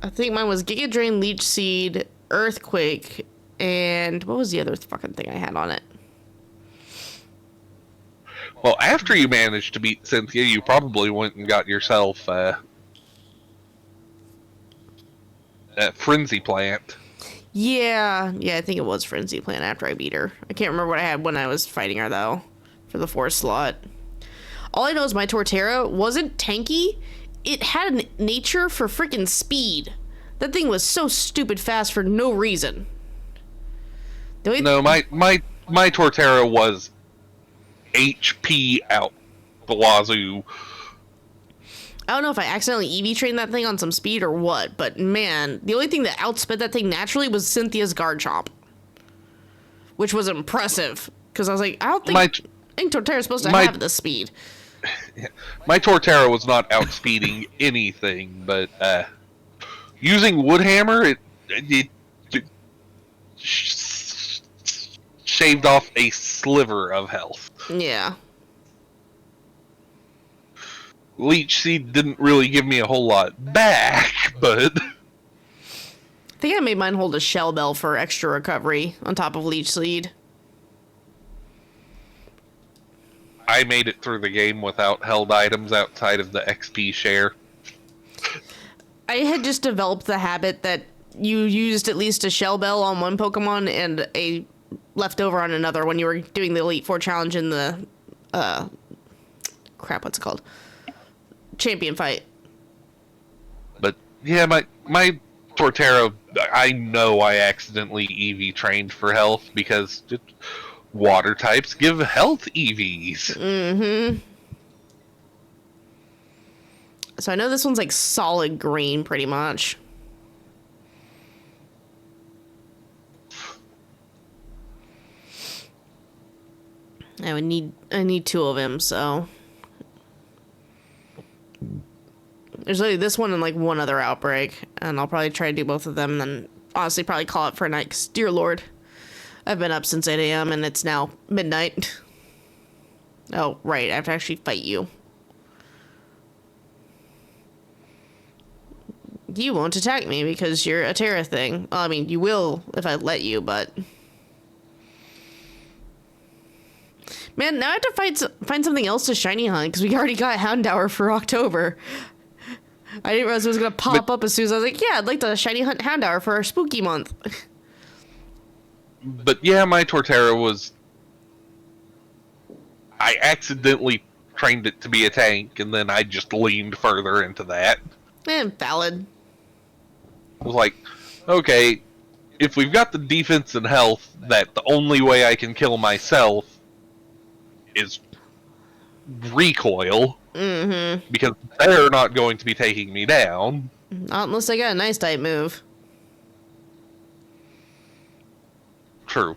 I think mine was Giga Drain, Leech Seed, Earthquake, and what was the other fucking thing I had on it? Well, after you managed to beat Cynthia, you probably went and got yourself that Frenzy Plant. Yeah, I think it was Frenzy Plant after I beat her. I can't remember what I had when I was fighting her, though, for the 4th slot. All I know is my Torterra wasn't tanky. It had a nature for freaking speed. That thing was so stupid fast for no reason. No, my Torterra was HP out the wazoo. I don't know if I accidentally EV trained that thing on some speed or what, but man, the only thing that outsped that thing naturally was Cynthia's guard chomp, which was impressive. Because I was like, I think Torterra's supposed to have the speed. My Torterra was not outspeeding anything, but using Woodhammer, it shaved off a sliver of health. Yeah. Leech Seed didn't really give me a whole lot back, but I think I made mine hold a shell bell for extra recovery on top of leech seed. I made it through the game without held items outside of the XP share. I had just developed the habit that you used at least a shell bell on one Pokemon and a leftover on another when you were doing the Elite Four challenge in the what's it called? Champion fight. But yeah, my Torterra, I know I accidentally EV trained for health because water types give health EVs. Mm-hmm. So I know this one's like solid green pretty much. I need two of him, so there's only this one and like one other outbreak, and I'll probably try to do both of them, and then honestly probably call it for a night, 'cause dear lord, I've been up since 8 a.m. and it's now midnight. Oh, right, I have to actually fight you. You won't attack me because you're a Terra thing. Well, I mean, you will if I let you, but... Man, now I have to find something else to shiny hunt, because we already got Houndour for October. I didn't realize it was going to pop up as soon as I was like, yeah, I'd like to shiny hunt Houndour for our spooky month. But yeah, my Torterra was... I accidentally trained it to be a tank, and then I just leaned further into that. Valid. I was like, okay, if we've got the defense and health, that the only way I can kill myself is recoil, because they're not going to be taking me down. Not unless they got a nice type move. True.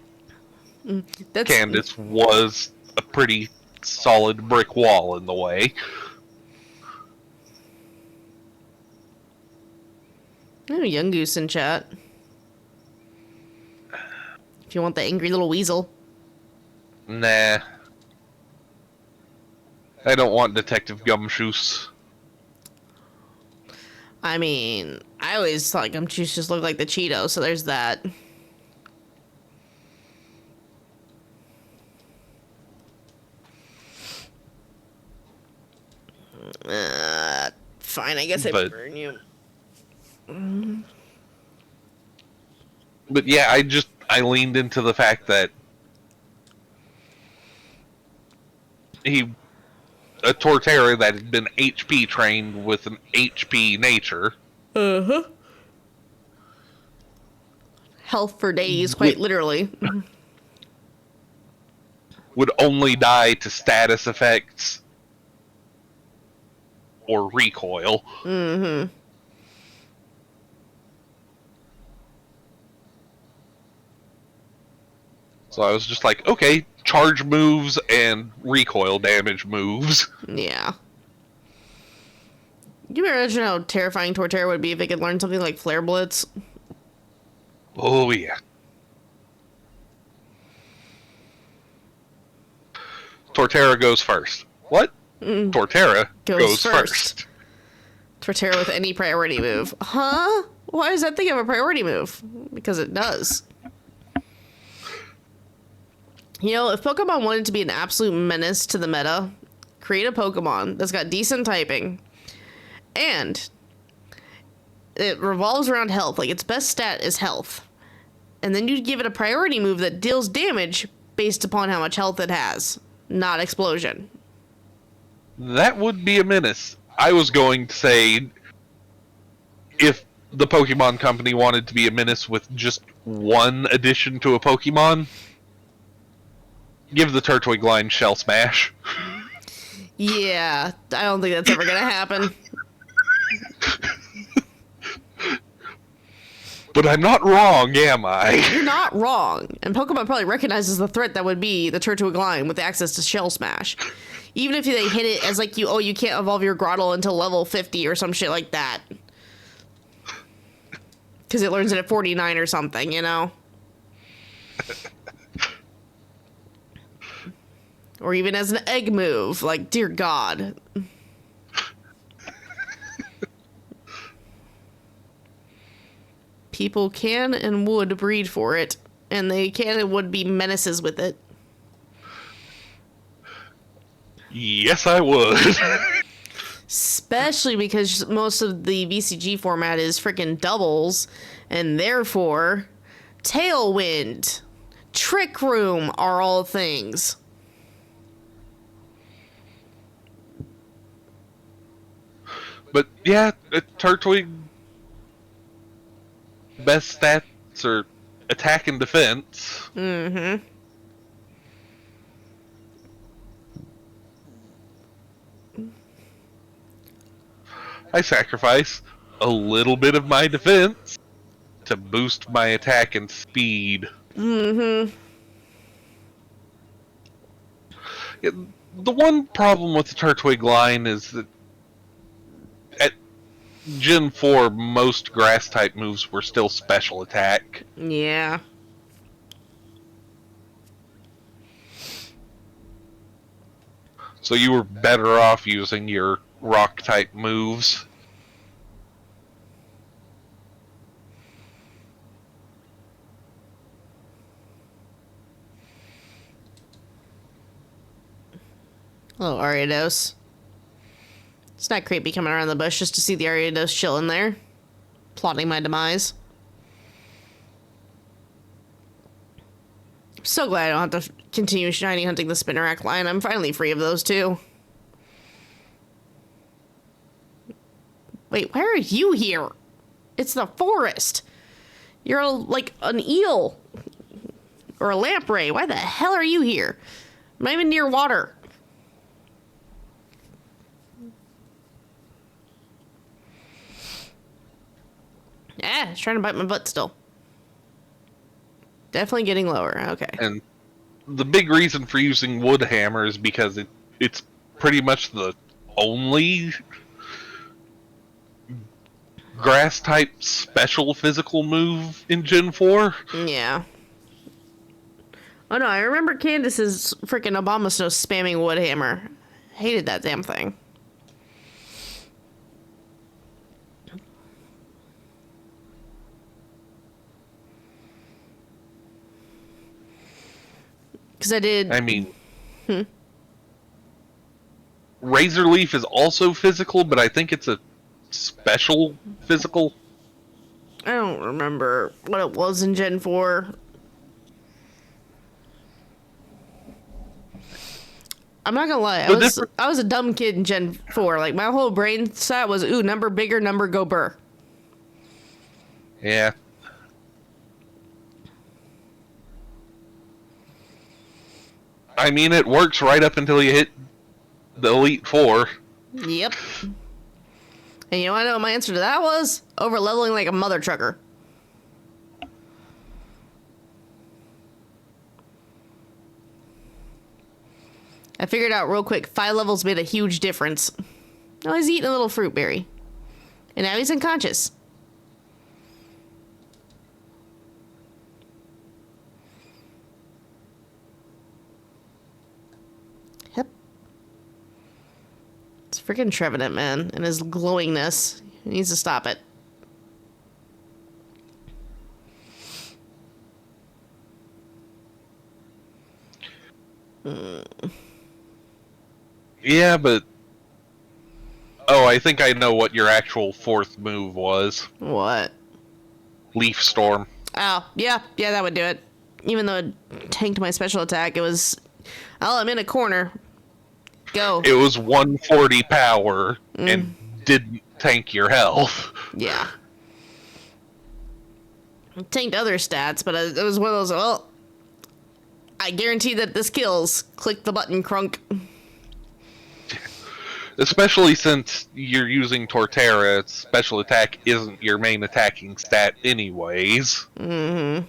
That's... Candace was a pretty solid brick wall in the way. Oh, Young Goose in chat. If you want the angry little weasel. Nah. I don't want Detective Gumshoes. I mean, I always thought Gumshoes just look like the Cheeto, so there's that. Fine, I guess I burn you. But yeah, I leaned into the fact that a Torterra that had been HP trained with an HP nature. Health for days, quite literally. Would only die to status effects or recoil. So I was just like, okay, charge moves and recoil damage moves. Yeah. You imagine how terrifying Torterra would be if it could learn something like Flare Blitz? Oh, yeah. Torterra goes first. What? Torterra goes first. Torterra with any priority move. Huh? Why does that thing have a priority move? Because it does. You know, if Pokemon wanted to be an absolute menace to the meta, create a Pokemon that's got decent typing, and it revolves around health. Like, its best stat is health. And then you give it a priority move that deals damage based upon how much health it has, not explosion. That would be a menace. I was going to say, if the Pokemon Company wanted to be a menace with just one addition to a Pokemon, give the Turtwig line Shell Smash. Yeah, I don't think that's ever gonna happen. But I'm not wrong, am I? You're not wrong. And Pokemon probably recognizes the threat that would be the Turtwig line with access to Shell Smash. Even if they hit it as like, you can't evolve your Grottle until level 50 or some shit like that. Because it learns it at 49 or something, you know? Or even as an egg move. Like, dear God. People can and would breed for it, and they can and would be menaces with it. Yes, I would. Especially because most of the VCG format is freaking doubles, and therefore, Tailwind, Trick Room are all things. But yeah, Turtwig best stats are attack and defense. Mm-hmm. I sacrifice a little bit of my defense to boost my attack and speed. Mm-hmm. Yeah, the one problem with the Turtwig line is that at Gen 4, most grass-type moves were still special attack. Yeah. So you were better off using your rock-type moves. Hello, Ariados. It's not creepy coming around the bush just to see the Ariados chilling there, plotting my demise. I'm so glad I don't have to continue shiny hunting the Spinnerack line. I'm finally free of those too. Wait, why are you here? It's the forest. You're like an eel. Or a lamprey. Why the hell are you here? I'm not even near water. Ah, it's trying to bite my butt still. Definitely getting lower. Okay. And the big reason for using Wood Hammer is because it's pretty much the only grass-type special physical move in Gen 4. Yeah. Oh no, I remember Candace's freaking Abomasnow spamming Wood Hammer. Hated that damn thing. Because I did... I mean... Razor Leaf is also physical, but I think it's a special physical. I don't remember what it was in Gen 4. I'm not gonna lie, I was a dumb kid in Gen 4. Like, my whole brain set was, ooh, number bigger, number go burr. Yeah. I mean, it works right up until you hit the Elite Four. Yep. And you know what my answer to that was? Over leveling like a mother trucker. I figured out real quick, 5 levels made a huge difference. Oh, he's eating a little fruit berry. And now he's unconscious. Yep. It's freaking Trevenant, man. And his glowingness. He needs to stop it. Yeah, but... Oh, I think I know what your actual 4th move was. What? Leaf Storm. Oh, yeah, that would do it. Even though it tanked my special attack, it was... Oh, I'm in a corner. Go. It was 140 power and didn't tank your health. Yeah. It tanked other stats, but it was one of those, well, I guarantee that this kills. Click the button, crunk. Especially since you're using Torterra, its special attack isn't your main attacking stat anyways. Mm-hmm.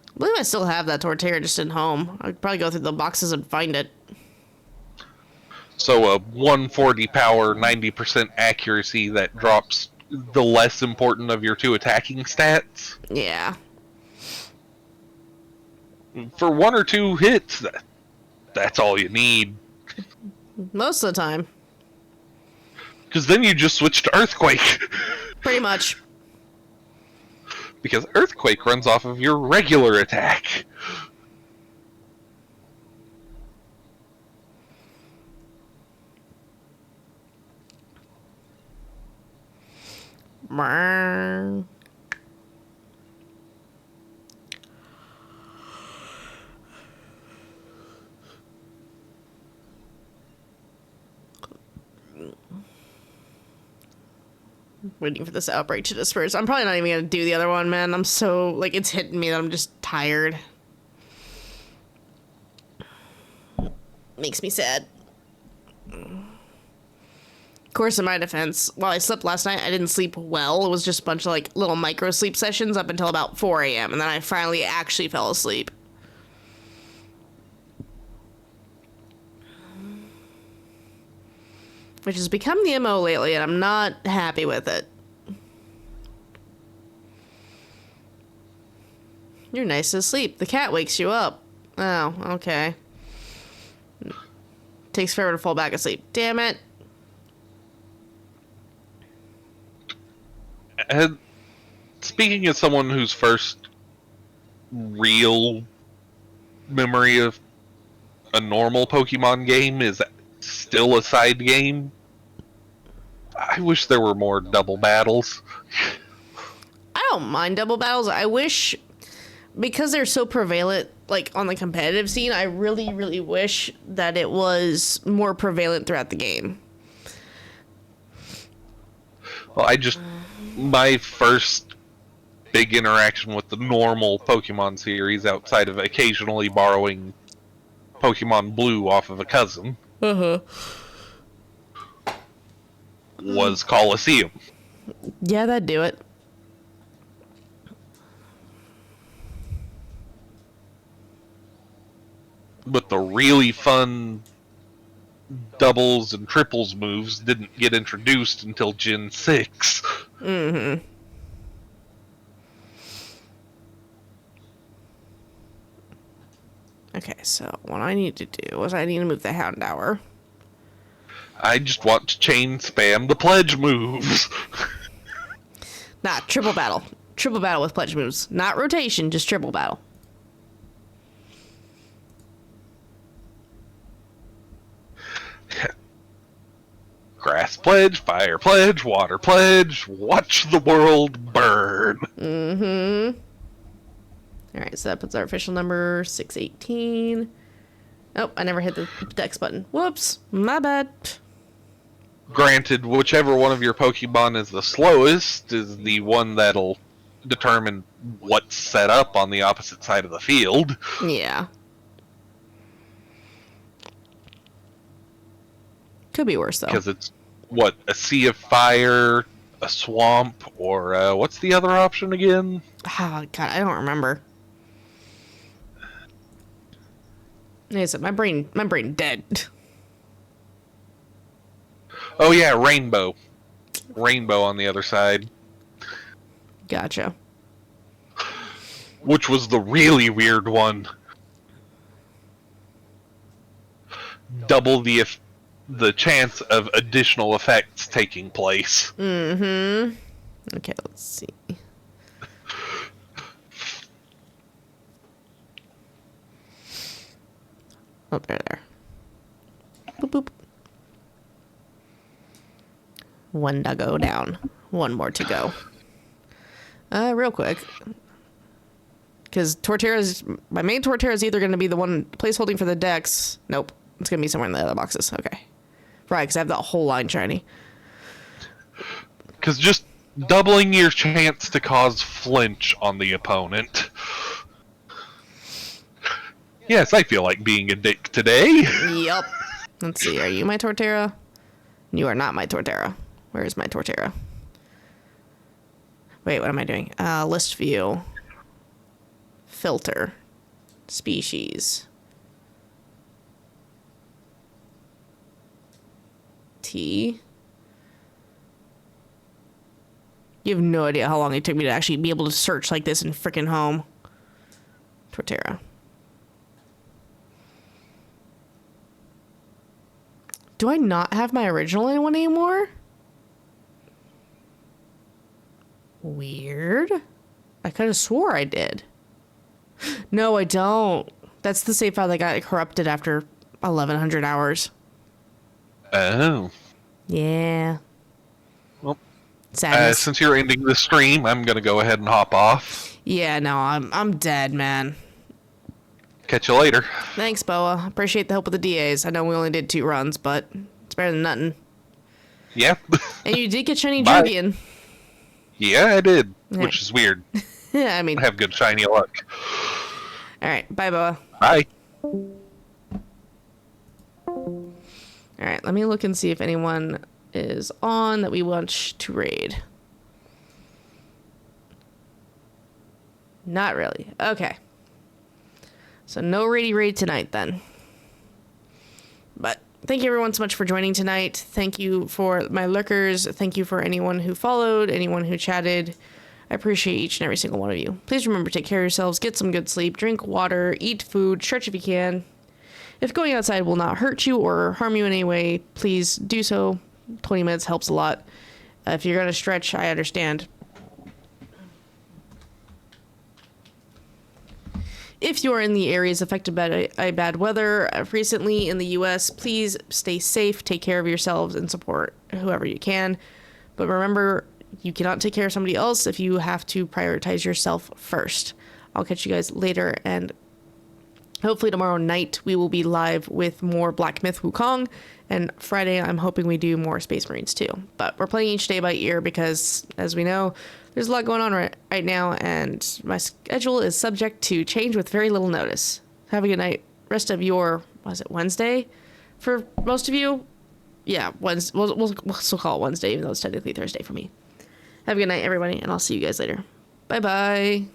I believe I still have that Torterra just in home. I'd probably go through the boxes and find it. So a 140 power, 90% accuracy that drops the less important of your 2 attacking stats. Yeah. For 1 or 2 hits, that's all you need. Most of the time. Because then you just switch to Earthquake. Pretty much. Because Earthquake runs off of your regular attack. Brrr. Waiting for this outbreak to disperse. I'm probably not even gonna do the other one, man. I'm so, like, it's hitting me that I'm just tired. Makes me sad. Of course, in my defense, while I slept last night, I didn't sleep well. It was just a bunch of, like, little micro sleep sessions up until about 4 a.m. And then I finally actually fell asleep. Which has become the MO lately, and I'm not happy with it. You're nice to sleep. The cat wakes you up. Oh, okay. Takes forever to fall back asleep. Damn it. And speaking as someone whose first real memory of a normal Pokemon game is still a side game, I wish there were more double battles. I don't mind double battles. I wish, because they're so prevalent, like, on the competitive scene, I really, really wish that it was more prevalent throughout the game. Well, my first big interaction with the normal Pokemon series, outside of occasionally borrowing Pokemon Blue off of a cousin, was Coliseum. Yeah, that'd do it. But the really fun doubles and triples moves didn't get introduced until Gen 6. Mm-hmm. Okay, so what I need to do is I need to move the Houndour. I just want to chain spam the pledge moves. Nah, triple battle. Triple battle with pledge moves. Not rotation, just triple battle. Grass pledge, fire pledge, water pledge, watch the world burn. Mm-hmm. Alright, so that puts our official number 618. Oh, I never hit the dex button. Whoops, my bad. Granted, whichever one of your Pokemon is the slowest is the one that'll determine what's set up on the opposite side of the field. Yeah. Could be worse, though. Because it's, what, a sea of fire, a swamp, or what's the other option again? Oh, God, I don't remember. Like I said, my brain dead. Oh yeah, rainbow. Rainbow on the other side. Gotcha. Which was the really weird one. Double the chance of additional effects taking place. Mm-hmm. Okay, let's see. Oh, there. Boop, boop. One to go down. One more to go. Real quick. Because Torterra's... My main Torterra is either going to be the one placeholding for the decks. Nope. It's going to be somewhere in the other boxes. Okay. Right, because I have that whole line shiny. Because just doubling your chance to cause flinch on the opponent. Yes, I feel like being a dick today. Yup. Let's see. Are you my Torterra? You are not my Torterra. Where is my Torterra? Wait, what am I doing? List view. Filter. Species. T. You have no idea how long it took me to actually be able to search like this in frickin' home. Torterra. Do I not have my original one anymore? Weird. I could have swore I did. No, I don't. That's the save file that got corrupted after 1100 hours. Oh. Yeah. Well, sadness. since you're ending the stream, I'm gonna go ahead and hop off. Yeah, no, I'm dead, man. Catch you later. Thanks, Boa. Appreciate the help with the DAs. I know we only did 2 runs, but it's better than nothing. Yeah. And you did get shiny Bye. Jugian. Yeah, I did, Yeah. which is weird. Yeah, I mean, I have good shiny luck. all right, bye, Boa. Bye. All right, let me look and see if anyone is on that we want to raid. Not really. Okay. So no raid tonight then. But thank you everyone so much for joining tonight. Thank you for my lurkers. Thank you for anyone who followed, anyone who chatted. I appreciate each and every single one of you. Please remember to take care of yourselves, get some good sleep, drink water, eat food, stretch if you can. If going outside will not hurt you or harm you in any way, please do so. 20 minutes helps a lot. If you're going to stretch, I understand. If you're in the areas affected by bad weather recently in the U.S., please stay safe, take care of yourselves, and support whoever you can. But remember, you cannot take care of somebody else if you have to prioritize yourself first. I'll catch you guys later, and hopefully tomorrow night we will be live with more Black Myth Wukong, and Friday I'm hoping we do more Space Marines too. But we're playing each day by ear because, as we know, there's a lot going on right now, and my schedule is subject to change with very little notice. Have a good night. Rest of your, Wednesday? For most of you? Yeah, Wednesday. We'll still call it Wednesday, even though it's technically Thursday for me. Have a good night, everybody, and I'll see you guys later. Bye-bye.